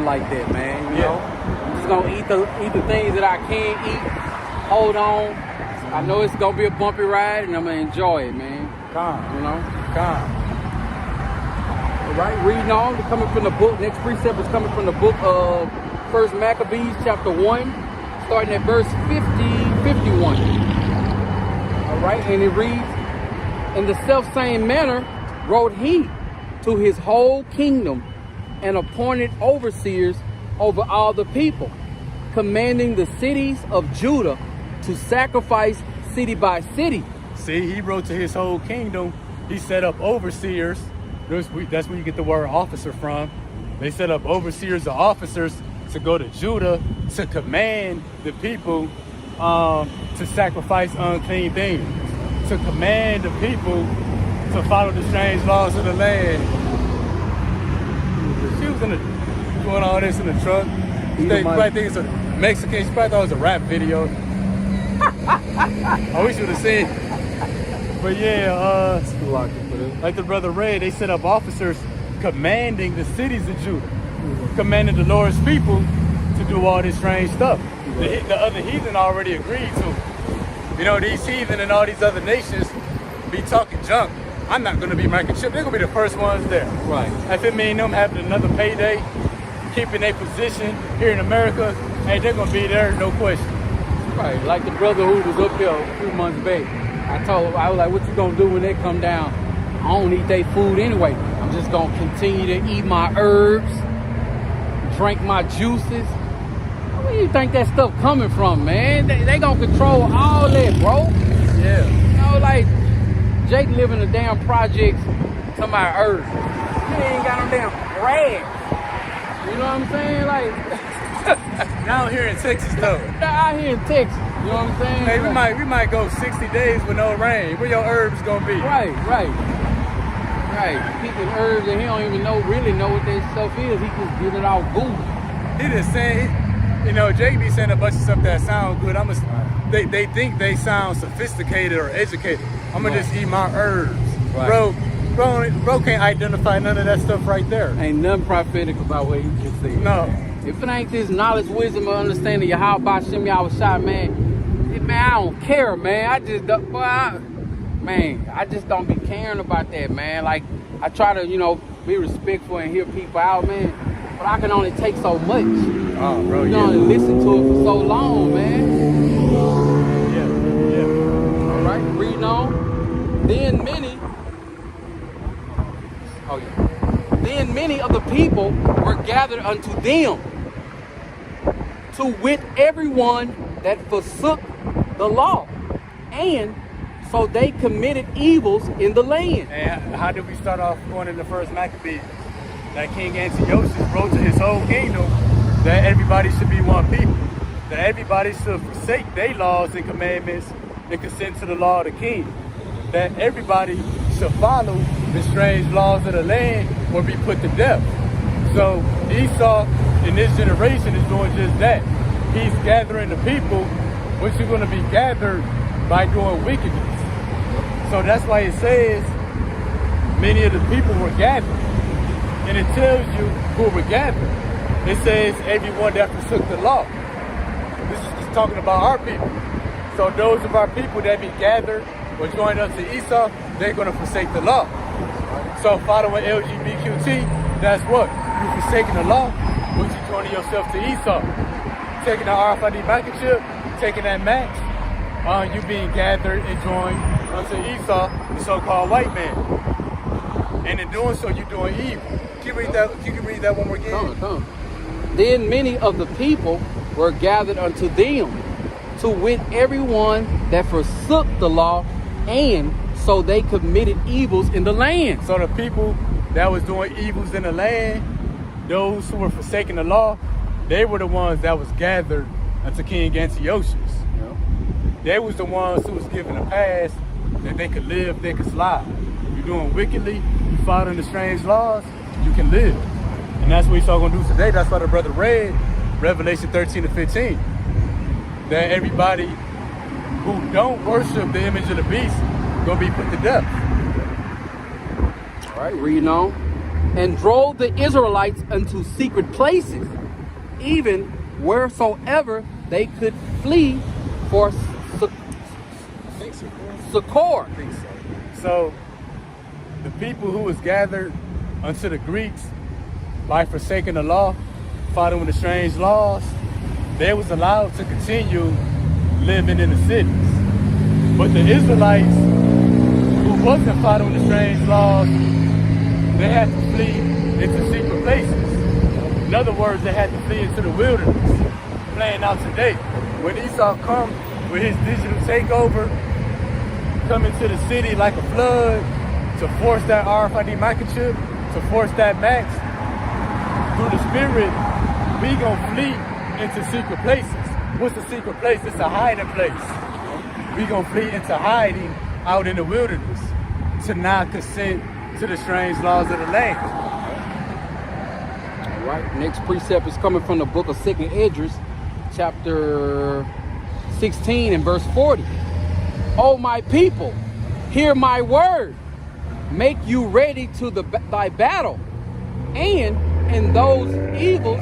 like that, man. You know, I'm just gonna eat the things that I can eat. Hold on. I know it's gonna be a bumpy ride, and I'm gonna enjoy it, man. You know. All right, reading on, coming from the book. Next precept is coming from the book of 1 Maccabees, chapter 1, starting at verse 51. All right, and it reads, "In the self-same manner wrote he to his whole kingdom, and appointed overseers over all the people, commanding the cities of Judah to sacrifice city by city." See, he wrote to his whole kingdom. He set up overseers. That's where you get the word officer from. They set up overseers or officers to go to Judah to command the people to sacrifice unclean things, to command the people to follow the strange laws of the land. She was doing all this in the truck. They probably think it's a Mexican. She probably thought it was a rap video. I wish you would have seen. But yeah, like the brother read, they set up officers commanding the cities of Judah, commanding the Lord's people to do all this strange stuff. The other heathen already agreed to. You know, these heathen and all these other nations be talking junk. I'm not going to be making shit. They're going to be the first ones there. Right. If it means them having another payday, keeping their position here in America, hey, they're going to be there, no question. Right, like the brother who was up here a few months back. I was like, what you gonna do when they come down? I don't eat their food anyway. I'm just gonna continue to eat my herbs, drink my juices. Where do you think that stuff coming from, man? They gonna control all that, bro. Yeah. You know, like, Jake live in the damn projects to my herbs. He ain't got no damn grass. You know what I'm saying? Like, Down here in Texas, though. out here in Texas. You know what I'm saying? Hey, we might go 60 days with no rain. Where your herbs gonna be? Right. Picking herbs and he don't even really know what that stuff is. He just get it all goofy. He just saying, you know, Jake be saying a bunch of stuff that sound good. They think they sound sophisticated or educated. I'm gonna just eat my herbs. Right. Bro can't identify none of that stuff right there. Ain't nothing prophetic about what he just said. No. If it ain't this knowledge, wisdom, or understanding of how about Shem Yahushua, man, I don't care, man. I just don't be caring about that, man. Like, I try to, you know, be respectful and hear people out, man. But I can only take so much. Oh, bro, you can only listen to it for so long, man. Yeah. All right, reading on. Then many Oh yeah. Then many of the people were gathered unto them, to wit everyone that forsook the law, and so they committed evils in the land. And how did we start off going in the first Maccabees? That King Antiochus wrote to his whole kingdom that everybody should be one people, that everybody should forsake their laws and commandments and consent to the law of the king, that everybody should follow the strange laws of the land or be put to death. So Esau in this generation is doing just that. He's gathering the people, which are going to be gathered by doing wickedness. So that's why it says many of the people were gathered. And it tells you who were gathered. It says everyone that forsook the law. This is just talking about our people. So those of our people that be gathered or joined unto Esau, they're going to forsake the law. So following LGBTQT, that's what? You forsaking the law, which you joining yourself to Esau. Taking the RFID microchip, taking that match, you being gathered and joined unto Esau, the so-called white man. And in doing so, you're doing evil. Can you read that one more again? Come. Then many of the people were gathered unto them, to wit everyone that forsook the law, and so they committed evils in the land. So the people that was doing evils in the land, those who were forsaking the law, they were the ones that was gathered unto King Antiochus. Yeah. They was the ones who was given a pass that they could live, they could slide. You're doing wickedly, you following the strange laws, you can live. And that's what he's all gonna do today. That's why the brother read Revelation 13 to 15. That everybody who don't worship the image of the beast gonna be put to death. All right, reading on. And drove the Israelites unto secret places, even wheresoever they could flee for succor. So the people who was gathered unto the Greeks by forsaking the law, following the strange laws, they was allowed to continue living in the cities. But the Israelites who wasn't following the strange laws, they had to flee into secret places. In other words, they had to flee into the wilderness. Playing out today. When Esau come with his digital takeover, come into the city like a flood to force that RFID microchip, to force that max, through the spirit, we gonna flee into secret places. What's a secret place? It's a hiding place. We gonna flee into hiding out in the wilderness to not consent to the strange laws of the land. All right, next precept is coming from the book of 2nd Esdras, chapter 16 and verse 40. O my people, hear my word. Make you ready to thy battle, and in those evils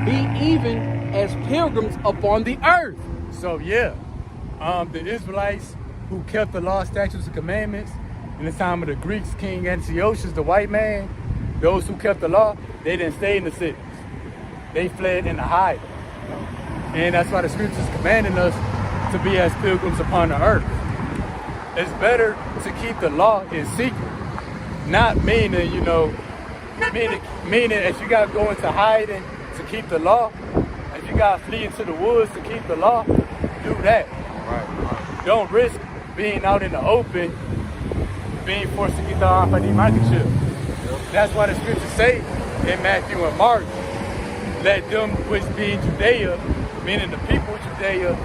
be even as pilgrims upon the earth. So yeah, the Israelites who kept the law, statutes, and commandments in the time of the Greeks, King Antiochus, the white man, those who kept the law, they didn't stay in the cities. They fled into hiding. And that's why the scriptures commanding us to be as pilgrims upon the earth. It's better to keep the law in secret. Not meaning, meaning if you got to go into hiding to keep the law, if you got to flee into the woods to keep the law, do that. Right. Don't risk being out in the open, being forced to get the RFID microchip. That's why the scriptures say in Matthew and Mark, let them which be in Judea, meaning the people of Judea,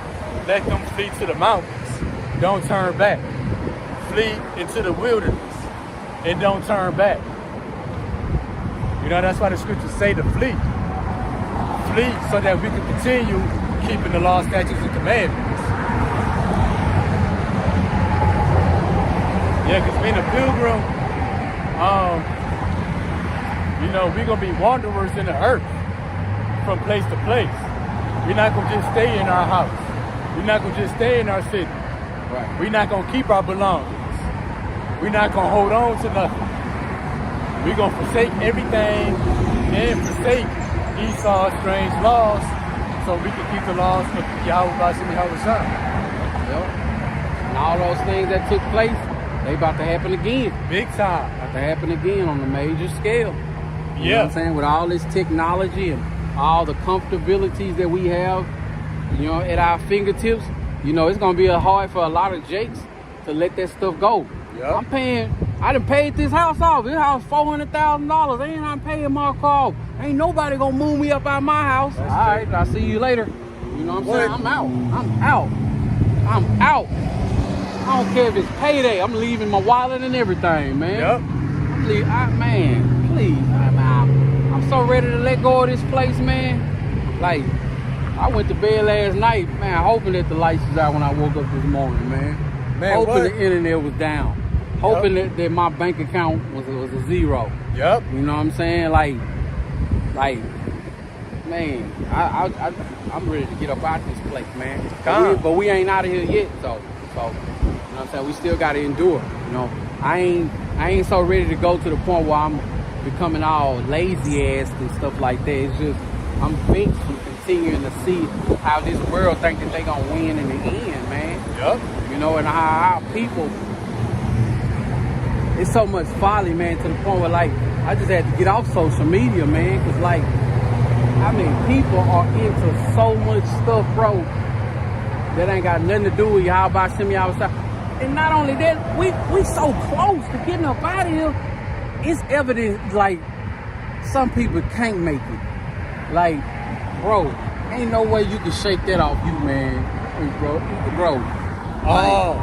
let them flee to the mountains. Don't turn back. Flee into the wilderness and don't turn back. That's why the scriptures say to flee. Flee so that we can continue keeping the law, statutes, and commandments. Yeah, because being a pilgrim, we're going to be wanderers in the earth from place to place. We're not going to just stay in our house. We're not going to just stay in our city. Right. We're not going to keep our belongings. We're not going to hold on to nothing. We're going to forsake everything and forsake Esau's strange laws so we can keep the laws of Yahweh Bashim Yahweh Shah. And all those things that took place they about to happen again. Big time. About to happen again on a major scale. You know Yeah. what I'm saying? With all this technology and all the comfortabilities that we have, you know, at our fingertips, you know, it's gonna be hard for a lot of Jakes to let that stuff go. Yep. I done paid this house off. This house $400,000. Ain't I'm paying my car off. Ain't nobody gonna move me up out my house. That's All right, true. I'll see you later. You know what I'm saying? What? I'm out. I'm out. I'm out. I don't care if it's payday. I'm leaving my wallet and everything, man. Yep. I'm leaving. Man, please. I'm so ready to let go of this place, man. Like, I went to bed last night, man, hoping that the lights was out when I woke up this morning, man. Man, hoping what? the internet was down. Hoping that my bank account was a zero. Yep. You know what I'm saying? Like, man, I'm ready to get up out this place, man. But we ain't out of here yet, so you know what I'm saying? We still gotta endure. You know, I ain't so ready to go to the point where I'm becoming all lazy ass and stuff like that. It's just I'm vexed and continuing to see how this world think that they gonna win in the end, man. Yep. You know, and how our people, it's so much folly, man, to the point where, like, I just had to get off social media, man, because, like, I mean, people are into so much stuff, bro, that ain't got nothing to do with y'all about sending me outside. And not only that, we so close to getting up out of here. It's evident, like, some people can't make it. Like, bro, ain't no way you can shake that off you, man. Bro. Oh,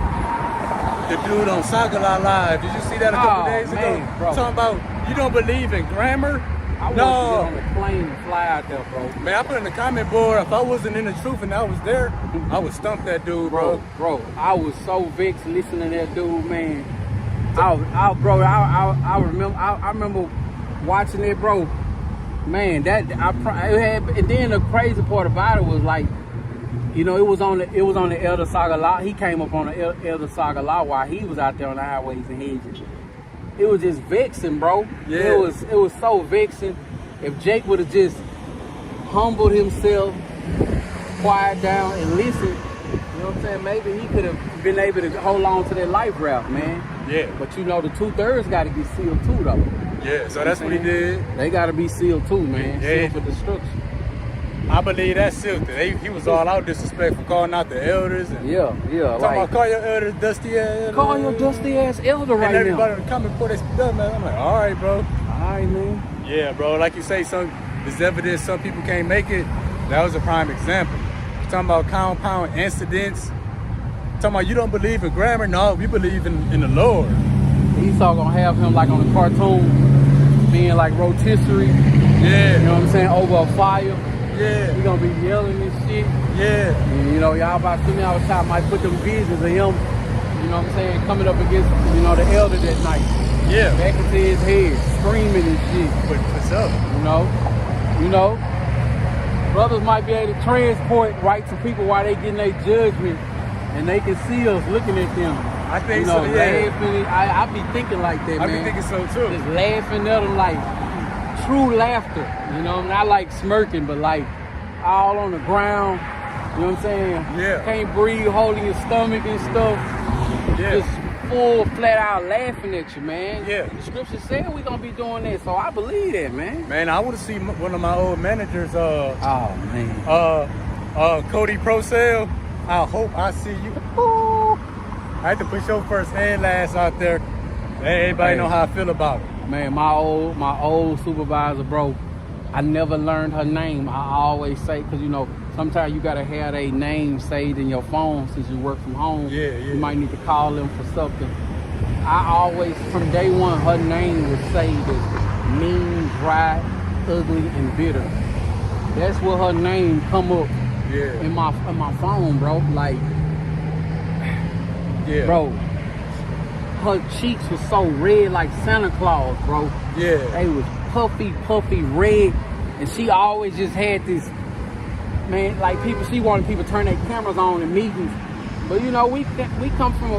the dude on Sagala Live. Did you see that a couple days ago? Man, bro. Talking about you don't believe in grammar? I No. want to get on the plane and fly out there, bro. Man, I put in the comment board, if I wasn't in the truth and I was there, I would stump that dude, bro. Bro, I was so vexed listening to that dude, man. I remember watching it, bro. Man, and then the crazy part about it was, like, you know, it was on the Elder Saga Law. He came up on the Elder Saga Law while he was out there on the highways and hedges. It was just vexing, bro. Yeah. It was so vexing. If Jake would have just humbled himself, quiet down, and listened, you know what I'm saying? Maybe he could have been able to hold on to that life raft, man. Yeah. But you know, the 2/3 got to get sealed too, though. Yeah, so that's what he did. They got to be sealed too, man. Yeah. Sealed for destruction. I believe that sealed it. He was all out disrespectful, calling out the elders. And Yeah. talking Like, about call your elders dusty ass. call your dusty ass elder right and everybody now. in the comment before they done, man. I'm like, all right, bro. All right, man. Yeah, bro. Like you say, there's evidence some people can't make it. That was a prime example. Talking about compound incidents. Talking about you don't believe in grammar. No, we believe in the Lord. Esau gonna have him like on the cartoon, being like rotisserie. Yeah. You know what I'm saying? Over a fire. Yeah. He gonna be yelling and shit. Yeah. And, you know, y'all about to see me outside might put them visions of him, you know what I'm saying, coming up against, you know, the elder that night. Yeah. Back into his head, screaming and shit. But what's up? You know. Brothers might be able to transport right to people while they getting their judgment, and they can see us looking at them. I think You know, so, yeah. laughing. I be thinking like that, I man. be thinking so too. Just laughing at them, like true laughter, you know, not like smirking, but like all on the ground, you know what I'm saying? Yeah. Can't breathe, holding your stomach and stuff. Yeah. Just full, flat out laughing at you, man. Yeah. The scripture said we gonna be doing that, so I believe that, man. Man, I want to see one of my old managers, Oh, man. Cody Prosale. I hope I see you. Ooh. I had to put your first and last out there. Hey, everybody know how I feel about it. Man, my old supervisor, bro, I never learned her name. I always say, because, you know, sometimes you got to have a name saved in your phone since you work from home. Yeah. You might need to call them for something. I always, from day one, her name was saved as mean, dry, ugly, and bitter. That's what her name come up in my phone, bro. Like, bro, her cheeks was so red like Santa Claus, bro. Yeah. They was puffy red, and she always just had this, man, like she wanted people to turn their cameras on in meetings. But, you know, we come from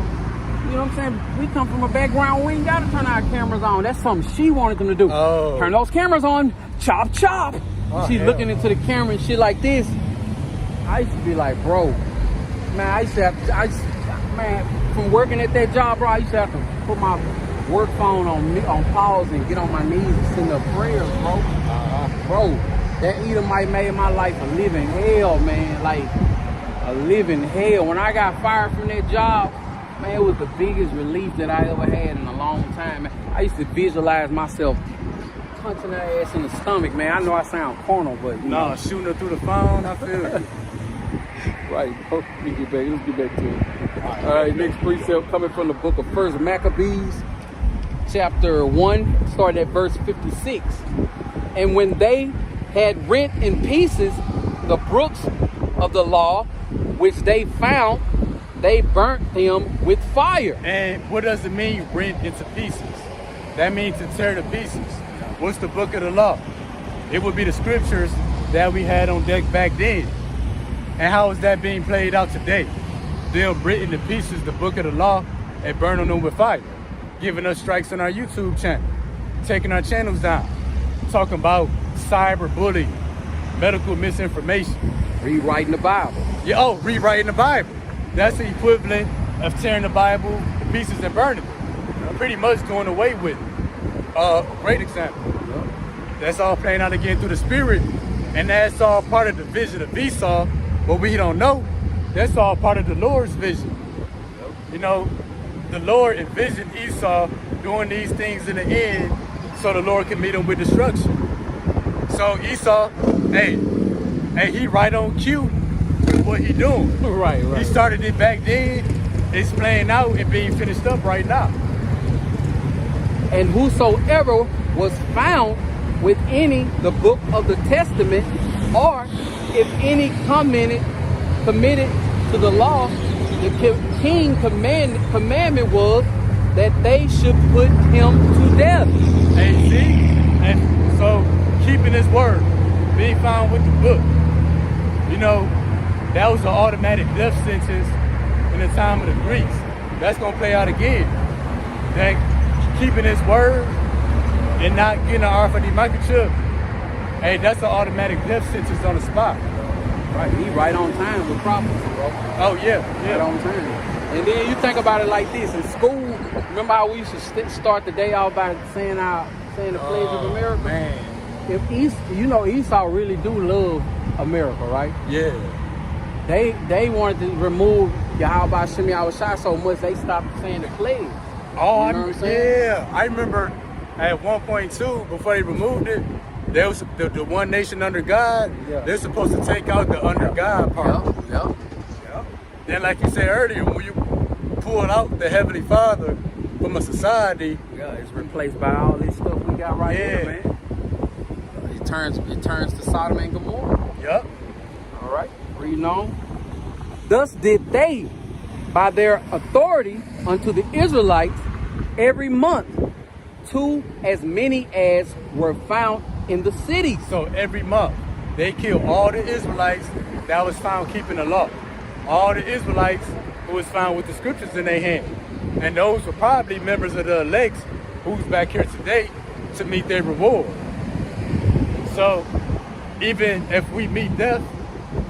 you know what I'm saying? We come from a background, we ain't gotta turn our cameras on. That's something she wanted them to do. Oh. Turn those cameras on, chop. Oh, She's hell. looking into the camera and shit like this. I used to be like, bro, man, man, from working at that job, bro, I used to have to put my work phone on pause and get on my knees and send up prayers, bro. Bro, that Edomite made my life a living hell, man. Like a living hell. When I got fired from that job, man, it was the biggest relief that I ever had in a long time, man. I used to visualize myself punching her ass in the stomach, man. I know I sound carnal, but you know. Shooting her through the phone, I feel you. Right, bro. Let's get back to it. All right, next precept coming from the book of First Maccabees, chapter 1, starting at verse 56. And when they had rent in pieces the books of the law, which they found, they burnt them with fire. And what does it mean, rent into pieces? That means to tear to pieces. What's the book of the law? It would be the scriptures that we had on deck back then. And how is that being played out today? They'll rent into pieces the book of the law and burning them with fire, giving us strikes on our YouTube channel, taking our channels down, talking about cyberbullying, medical misinformation. Rewriting the Bible. Yeah, rewriting the Bible. That's the equivalent of tearing the Bible to pieces and burning it. Pretty much doing away with it. Great example. That's all playing out again through the spirit. And that's all part of the vision of Esau. But we don't know. That's all part of the Lord's vision. You know, the Lord envisioned Esau doing these things in the end so the Lord can meet him with destruction. So Esau, hey, he right on cue with what he doing. Right. He started it back then. It's playing out and being finished up right now. And whosoever was found with any the book of the testament, or if any committed to the law, the king commandment was that they should put him to death. And see, and so keeping his word, being found with the book, you know, that was an automatic death sentence in the time of the Greeks. That's gonna play out again. That keeping his word and not getting an RFID microchip, hey, that's an automatic death sentence on the spot. Right, he right on time with prophecy, bro. Oh yeah. Right on time. And then you think about it like this: in school, remember how we used to start the day out by saying the Pledge of America? Man. If Esau really do love America, right? Yeah. They wanted to remove Yahweh Shem Yahushua so much they stopped saying the pledge. Oh, You know what I'm saying? yeah. I remember at 1.2, before they removed it, there was the one nation under God. Yeah. They're supposed to take out the under God part. Yeah. Then, like you said earlier, when you pull out the Heavenly Father from a society, Yeah, it's replaced by all this stuff we got right here, man. It turns to Sodom and Gomorrah. yep. All right, reading on. Thus did they, by their authority unto the Israelites, every month, to as many as were found in the cities. So every month, they kill all the Israelites that was found keeping the law. All the Israelites who was found with the scriptures in their hand. And those were probably members of the elect who's back here today to meet their reward. So even if we meet death,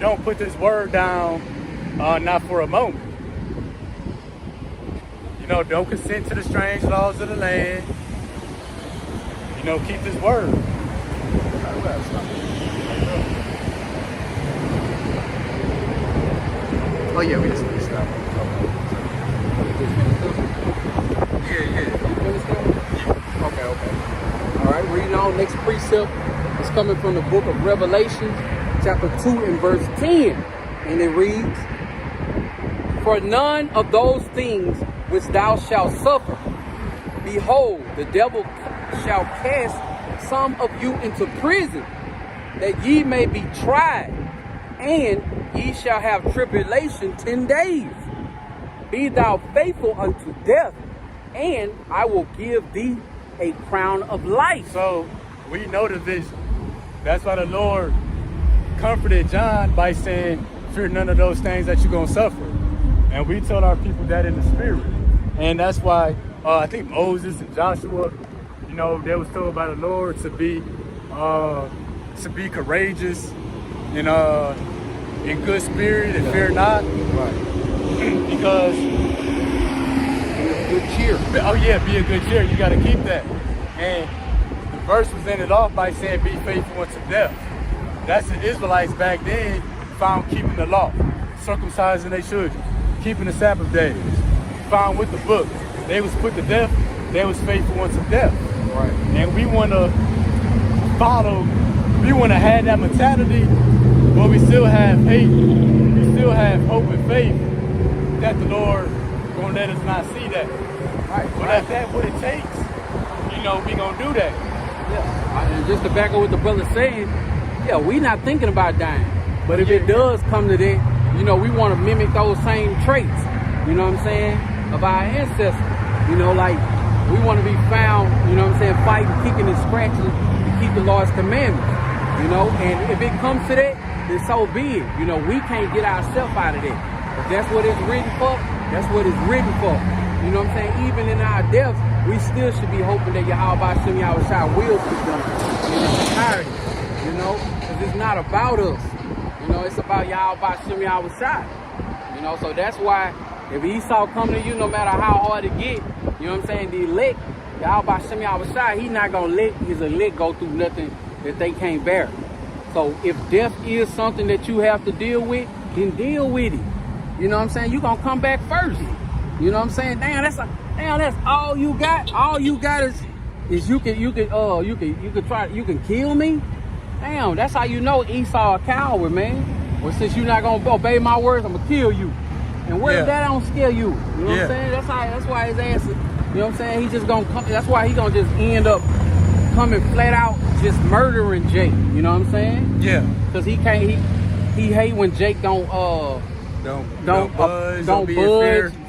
don't put this word down, not for a moment. You know, don't consent to the strange laws of the land. You know, keep this word. Oh yeah, we just finished up. Okay. All right, reading on. Next precept is coming from the book of Revelation, chapter 2 and verse 10. And it reads, For none of those things which thou shalt suffer, behold, the devil shall cast some of you into prison, that ye may be tried, and ye shall have tribulation 10 days. Be thou faithful unto death, and I will give thee a crown of life. So we know the vision. That's why the Lord comforted John by saying, fear none of those things that you're going to suffer. And we told our people that in the spirit. And that's why I think Moses and Joshua, you know, they was told by the Lord to be courageous and in good spirit and fear not. Right. Because cheer. Oh yeah, be a good cheer. You got to keep that. And the verse was ended off by saying, "Be faithful unto death." That's the Israelites back then found keeping the law, circumcising their children, keeping the Sabbath days. Found with the book, they was put to death. They was faithful unto death. Right. And we want to follow. We want to have that mentality, but we still have hate. We still have hope and faith that the Lord gonna let us not see that. Right. But if that's what it takes, we gonna do that. Yeah. And just to back up what the brother saying, yeah, we not thinking about dying. But if it does come to that, we want to mimic those same traits. You know what I'm saying? Of our ancestors. Like we want to be found, fighting, kicking and scratching to keep the Lord's commandments. And if it comes to that, then so be it. We can't get ourselves out of that. If that's what it's written for, that's what it's written for. You know what I'm saying? Even in our deaths, we still should be hoping that Yahweh Shem Yahushua will keep them in its entirety. Because it's not about us. It's about Yahweh Shem Yahushua. So that's why if Esau come to you, no matter how hard it get, the elect, Yahweh Shem Yahushua, he not going to let his elect go through nothing that they can't bear. So if death is something that you have to deal with, then deal with it. You're going to come back first. Damn, that's all you got. All you got is you can kill me. Damn, that's how Esau a coward, man. Well, since you're not gonna obey my words, I'm gonna kill you. And what if that don't scare you? You know what I'm saying? That's why his ass. He just gonna come. That's why he gonna just end up coming flat out just murdering Jake. You know what I'm saying? Yeah. Because he can't. He hate when Jake don't budge.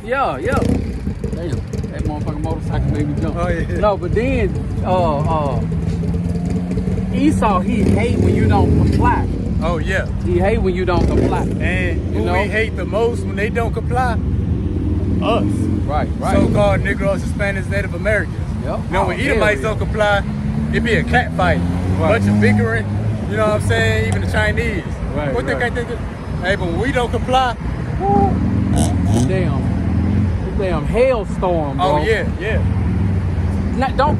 Yeah. Damn, that motherfucking motorcycle made me jump. Oh yeah. No, but then Esau, he hate when you don't comply. Oh yeah. He hate when you don't comply. And we hate the most when they don't comply? Us. Right. So-called Negroes, Hispanics, Native Americans. Yep. When Edomites don't comply, it be a cat fight. Bunch of bickering. You know what I'm saying? Even the Chinese. Right. What they think? Hey, but when we don't comply, damn hailstorm, bro. Oh yeah. Don't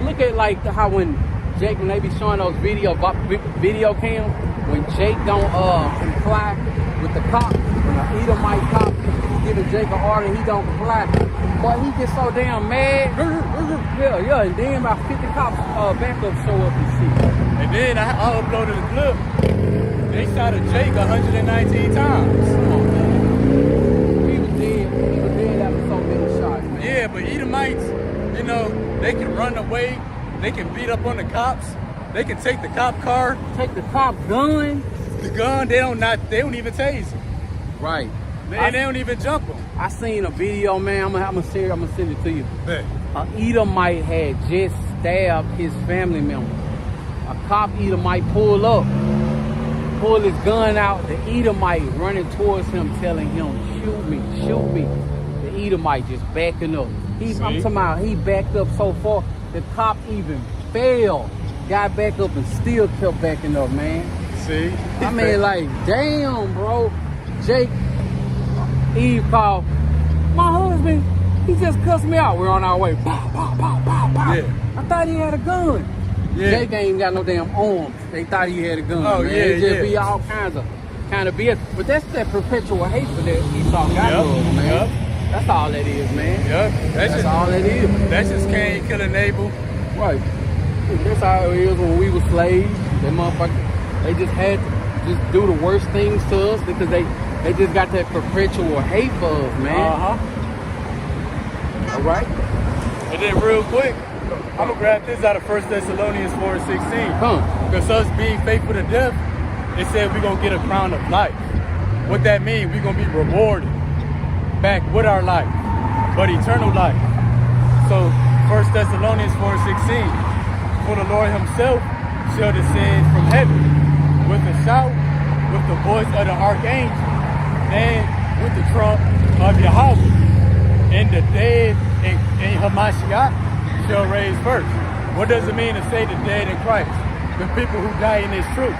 look at like how when Jake, when they be showing those video cam, when Jake don't comply with the cop, when an Edomite cop giving Jake an order and he don't comply, boy, he gets so damn mad. Yeah, and then about 50 cops backup show up and shit. And then I uploaded a clip. They shot at Jake 119 times. Come on, man. He was dead after so many shots, man. Yeah, but Edomites, they can run away. They can beat up on the cops. They can take the cop car. Take the cop gun. The gun, they don't even tase them. Right. They don't even jump them. I seen a video, man. I'm gonna send it to you. Bet. An Edomite had just stabbed his family member. A cop Edomite pull his gun out. The Edomite running towards him, telling him, "Shoot me." The Edomite just backing up. I'm talking about he backed up so far. The cop even fell, got back up and still kept backing up, man. See? I mean, like, damn, bro. Jake, Eve called, my husband, he just cussed me out. We're on our way. Pow, pow, pow, pow, pow. Yeah. I thought he had a gun. Yeah. Jake ain't got no damn arms. They thought he had a gun, Oh, man. yeah, It just yeah. be all kinds of BS. But that's that perpetual hatred that Esau got for us, man. Yep. That's all that is, man. Yep. That's all that is. That's just Cain killing Abel. Right. That's how it is when we were slaves. That motherfucker, they just had to just do the worst things to us because they just got that perpetual hate for us, man. All right. And then real quick, I'm going to grab this out of 1 Thessalonians 4:16. Because us being faithful to death, it said we're going to get a crown of life. What that means, we're going to be rewarded back with our life, but eternal life. So 1 Thessalonians 4:16, for the Lord himself shall descend from heaven with a shout, with the voice of the archangel, and with the trump of Yahweh. And the dead in Hamashiach shall raise first. What does it mean to say the dead in Christ? The people who die in this truth.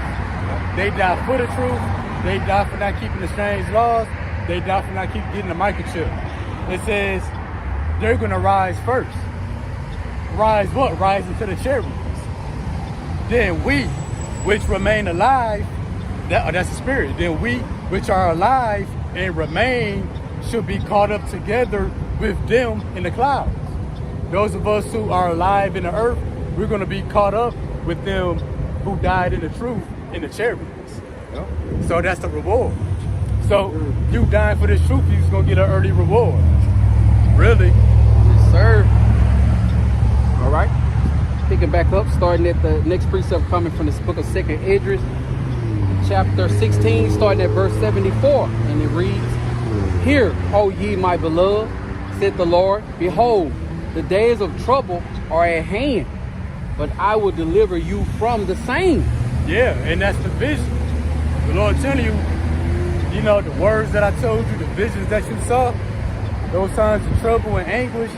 They die for the truth. They die for not keeping the strange laws. They die for not getting the microchip. It says, they're going to rise first. Rise what? Rise into the chariots. Then we, which remain alive, that's the spirit. Then we, which are alive and remain, should be caught up together with them in the clouds. Those of us who are alive in the earth, we're going to be caught up with them who died in the truth in the chariots. Yep. So that's the reward. So you dying for this truth, you're going to get an early reward. Really? Yes, sir. All right. Picking back up, starting at the next precept coming from this book of 2nd Esdras, chapter 16, starting at verse 74. And it reads, "Hear, O ye my beloved, said the Lord, behold, the days of trouble are at hand, but I will deliver you from the same." Yeah, and that's the vision. The Lord telling you, you know, the words that I told you, the visions that you saw, those times of trouble and anguish,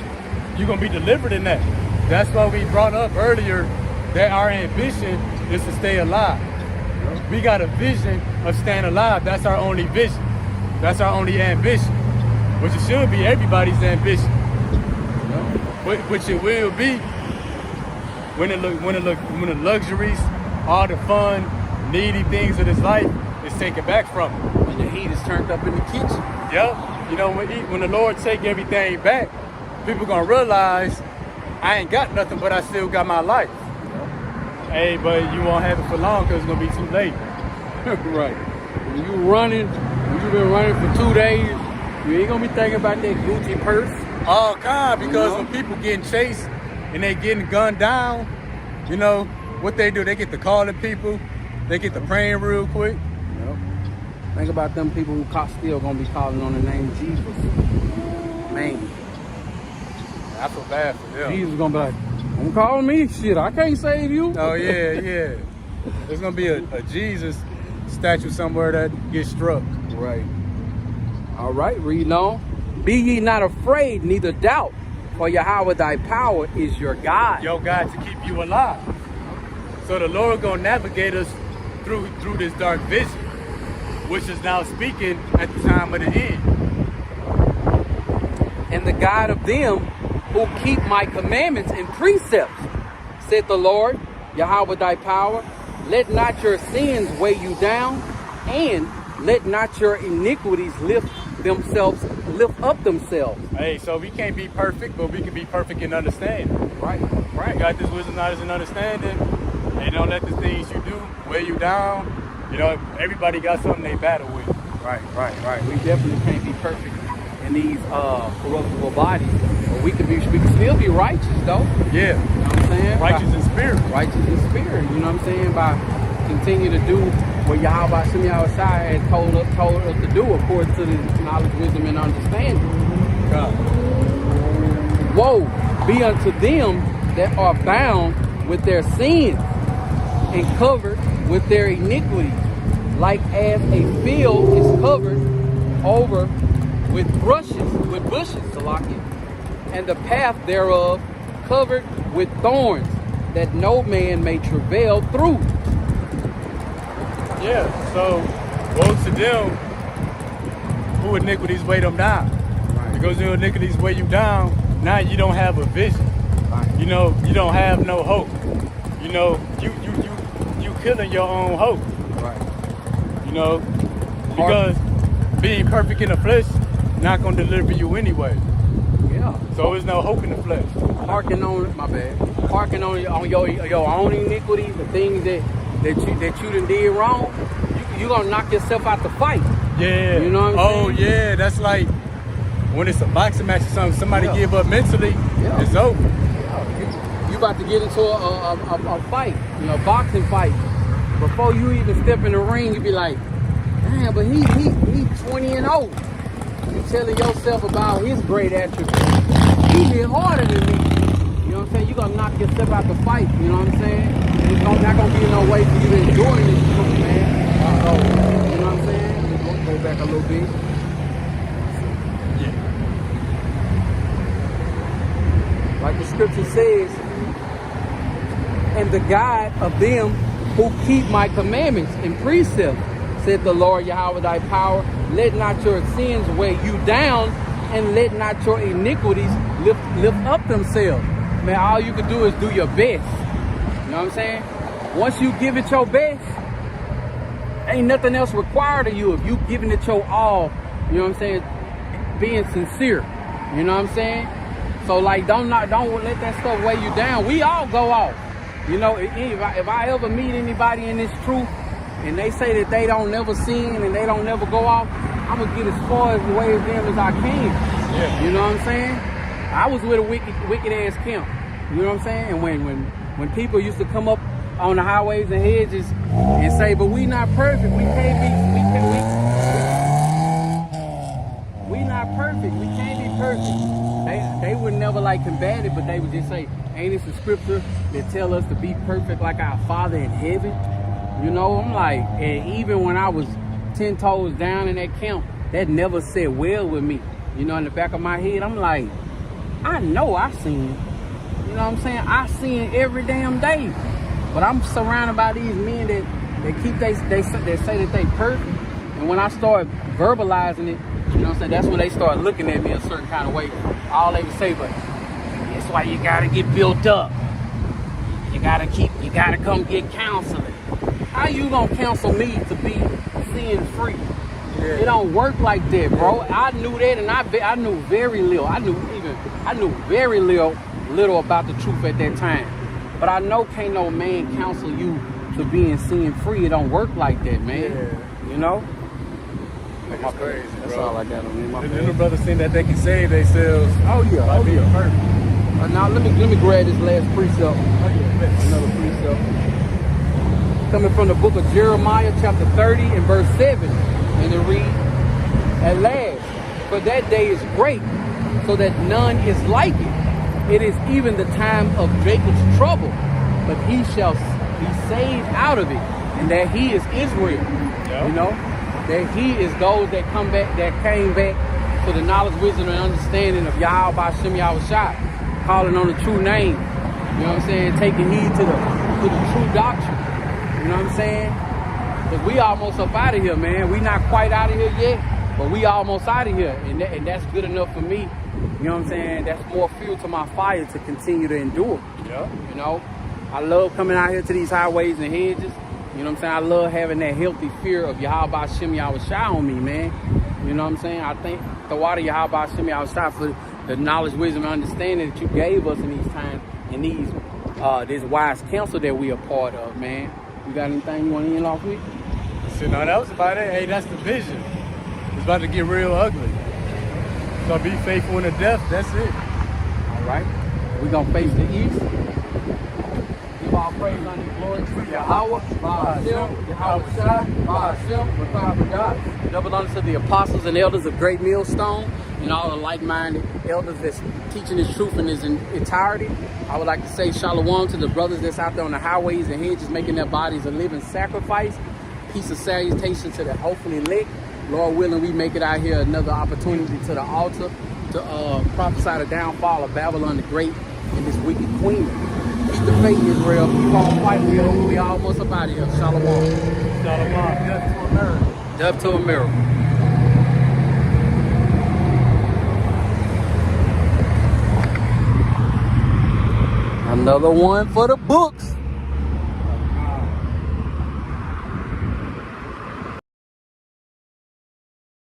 you're going to be delivered in that. That's why we brought up earlier that our ambition is to stay alive. We got a vision of staying alive. That's our only vision. That's our only ambition, which it should be everybody's ambition. Which it will be when the luxuries, all the fun, needy things of this life is taken back from them. And the heat is turned up in the kitchen. Yep. You know, when the Lord take everything back, people gonna realize I ain't got nothing, but I still got my life. Hey, but you won't have it for long because it's gonna be too late. Right. When you've been running for 2 days, you ain't gonna be thinking about that Gucci purse. Oh God, because when people getting chased and they getting gunned down, you know, what they do, they get to calling people, they get to praying real quick. Yep. Think about them people who still gonna be calling on the name of Jesus. Man. I feel bad for them. Jesus gonna be like, don't call me, shit, I can't save you. Oh yeah. There's gonna be a Jesus statue somewhere that gets struck. Right. All right, reading on. "Be ye not afraid, neither doubt, for Yahweh thy power is your God." Your God to keep you alive. So the Lord gonna navigate us through this dark vision, which is now speaking at the time of the end. "And the God of them who keep my commandments and precepts, said the Lord, Yahweh thy power, let not your sins weigh you down, and let not your iniquities lift up themselves." Hey, so we can't be perfect, but we can be perfect in understanding. Right. You got this wisdom, knowledge, and understanding. And don't let the things you do weigh you down. You know, everybody got something they battle with. Right. We definitely can't be perfect in these corruptible bodies, but we can still be righteous though. Yeah. You know what I'm saying? Righteous in spirit. Righteous in spirit. You know what I'm saying? By continue to do what Yahweh Shemi Awasai has told us to do according to the knowledge, wisdom, and understanding. God. "Woe be unto them that are bound with their sins and covered with their iniquities, like as a field is covered over with bushes, Salaki, and the path thereof covered with thorns, that no man may travail through." Yeah, so woe to them who iniquities weigh them down. Right. Because your iniquities weigh you down, now you don't have a vision. Right. You know, you don't have no hope. You know, you killing your own hope. Right. You know, because being perfect in the flesh not gonna deliver you anyway. Yeah. So there's no hope in the flesh. Harking on your own iniquities, the things that you done did wrong, you gonna knock yourself out the fight. Yeah. You know what I'm saying? Yeah, that's like when it's a boxing match or something, somebody give up mentally, it's over. You about to get into a fight, you know, boxing fight. Before you even step in the ring, you be like, damn, but he 20-0. You telling yourself about his great attributes. He hit harder than me. You know what I'm saying? You're gonna knock yourself out the fight, you know what I'm saying? It's not gonna be no way for you to enjoy this shit, man. You know what I'm saying? Just gonna go back a little bit. Yeah. Like the scripture says, "And the God of them who keep my commandments and precepts, said the Lord Yahweh thy power, let not your sins weigh you down, and let not your iniquities lift up themselves. Man, all you can do is do your best. You know what I'm saying? Once you give it your best, ain't nothing else required of you. If you giving it your all, you know what I'm saying, being sincere. You know what I'm saying? So like, don't let that stuff weigh you down. We all go off. You know, if I ever meet anybody in this truth and they say that they don't never sin and they don't never go off, I'm gonna get as far away as them as I can. Yeah. You know what I'm saying? I was with a wicked ass camp. You know what I'm saying? And when people used to come up on the highways and hedges and say, but we not perfect, we not perfect, we can't be perfect. They would never like combat it, but they would just say, ain't this a scripture that tell us to be perfect like our Father in heaven? You know, I'm like, and even when I was 10 toes down in that camp, that never said well with me. You know, in the back of my head, I'm like, I know I sin. You know what I'm saying? I sin every damn day. But I'm surrounded by these men that say that they perfect. And when I start verbalizing it, you know what I'm saying, that's when they start looking at me a certain kind of way. All they would say, but that's why you gotta get built up. You gotta come get counseling. How you gonna counsel me to be sin free? Yeah. It don't work like that, bro. I knew that, and I knew very little. I knew very little about the truth at that time. But I know can't no man counsel you to being sin free. It don't work like that, man. Yeah. You know? That's crazy, bro. That's all I got on me. The little brothers think that they can save themselves. Oh yeah, by being perfect. Now let me grab this last precept. Another precept. Coming from the book of Jeremiah, chapter 30 and verse 7. And it reads, at last, for that day is great, so that none is like it. It is even the time of Jacob's trouble, but he shall be saved out of it. And that he is Israel. Yep. You know, that he is those that came back for the knowledge, wisdom, and understanding of Yahweh Ba'Shem Yahushua, calling on the true name. You know what I'm saying? Taking heed to the true doctrine. You know what I'm saying? Because we almost up out of here, man. We not quite out of here yet, but we almost out of here. And that's good enough for me. You know what I'm saying? That's more fuel to my fire to continue to endure. Yeah. You know? I love coming out here to these highways and hedges. You know what I'm saying? I love having that healthy fear of Yahweh Ba'Shem Yahushua on me, man. You know what I'm saying? I thank the water Yahweh Ba'Shem Yahushua for the knowledge, wisdom, and understanding that you gave us in these times and this wise counsel that we are part of, man. You got anything you want to end off with? So no, that was about it. Hey, that's the vision. It's about to get real ugly. So be faithful in the death. That's it. All right. We're going to face the east. Give all praise, honor, and glory to Yahweh, Ba'Shem, Yahweh Shai, Ba'Shem, Ba'Shem, God. Double honor to the apostles and elders of Great Millstone and all the like-minded elders that's teaching this truth in its entirety. I would like to say shalom to the brothers that's out there on the highways and hedges making their bodies a living sacrifice. Peace of salutation to the hopefully elect. Lord willing, we make it out here another opportunity to the altar to prophesy the downfall of Babylon the Great and this wicked queen. Keep the faith, Israel. Keep on fighting. We almost up out of here. Shalom. Shalom. Death to America. Death to America. Another one for the books.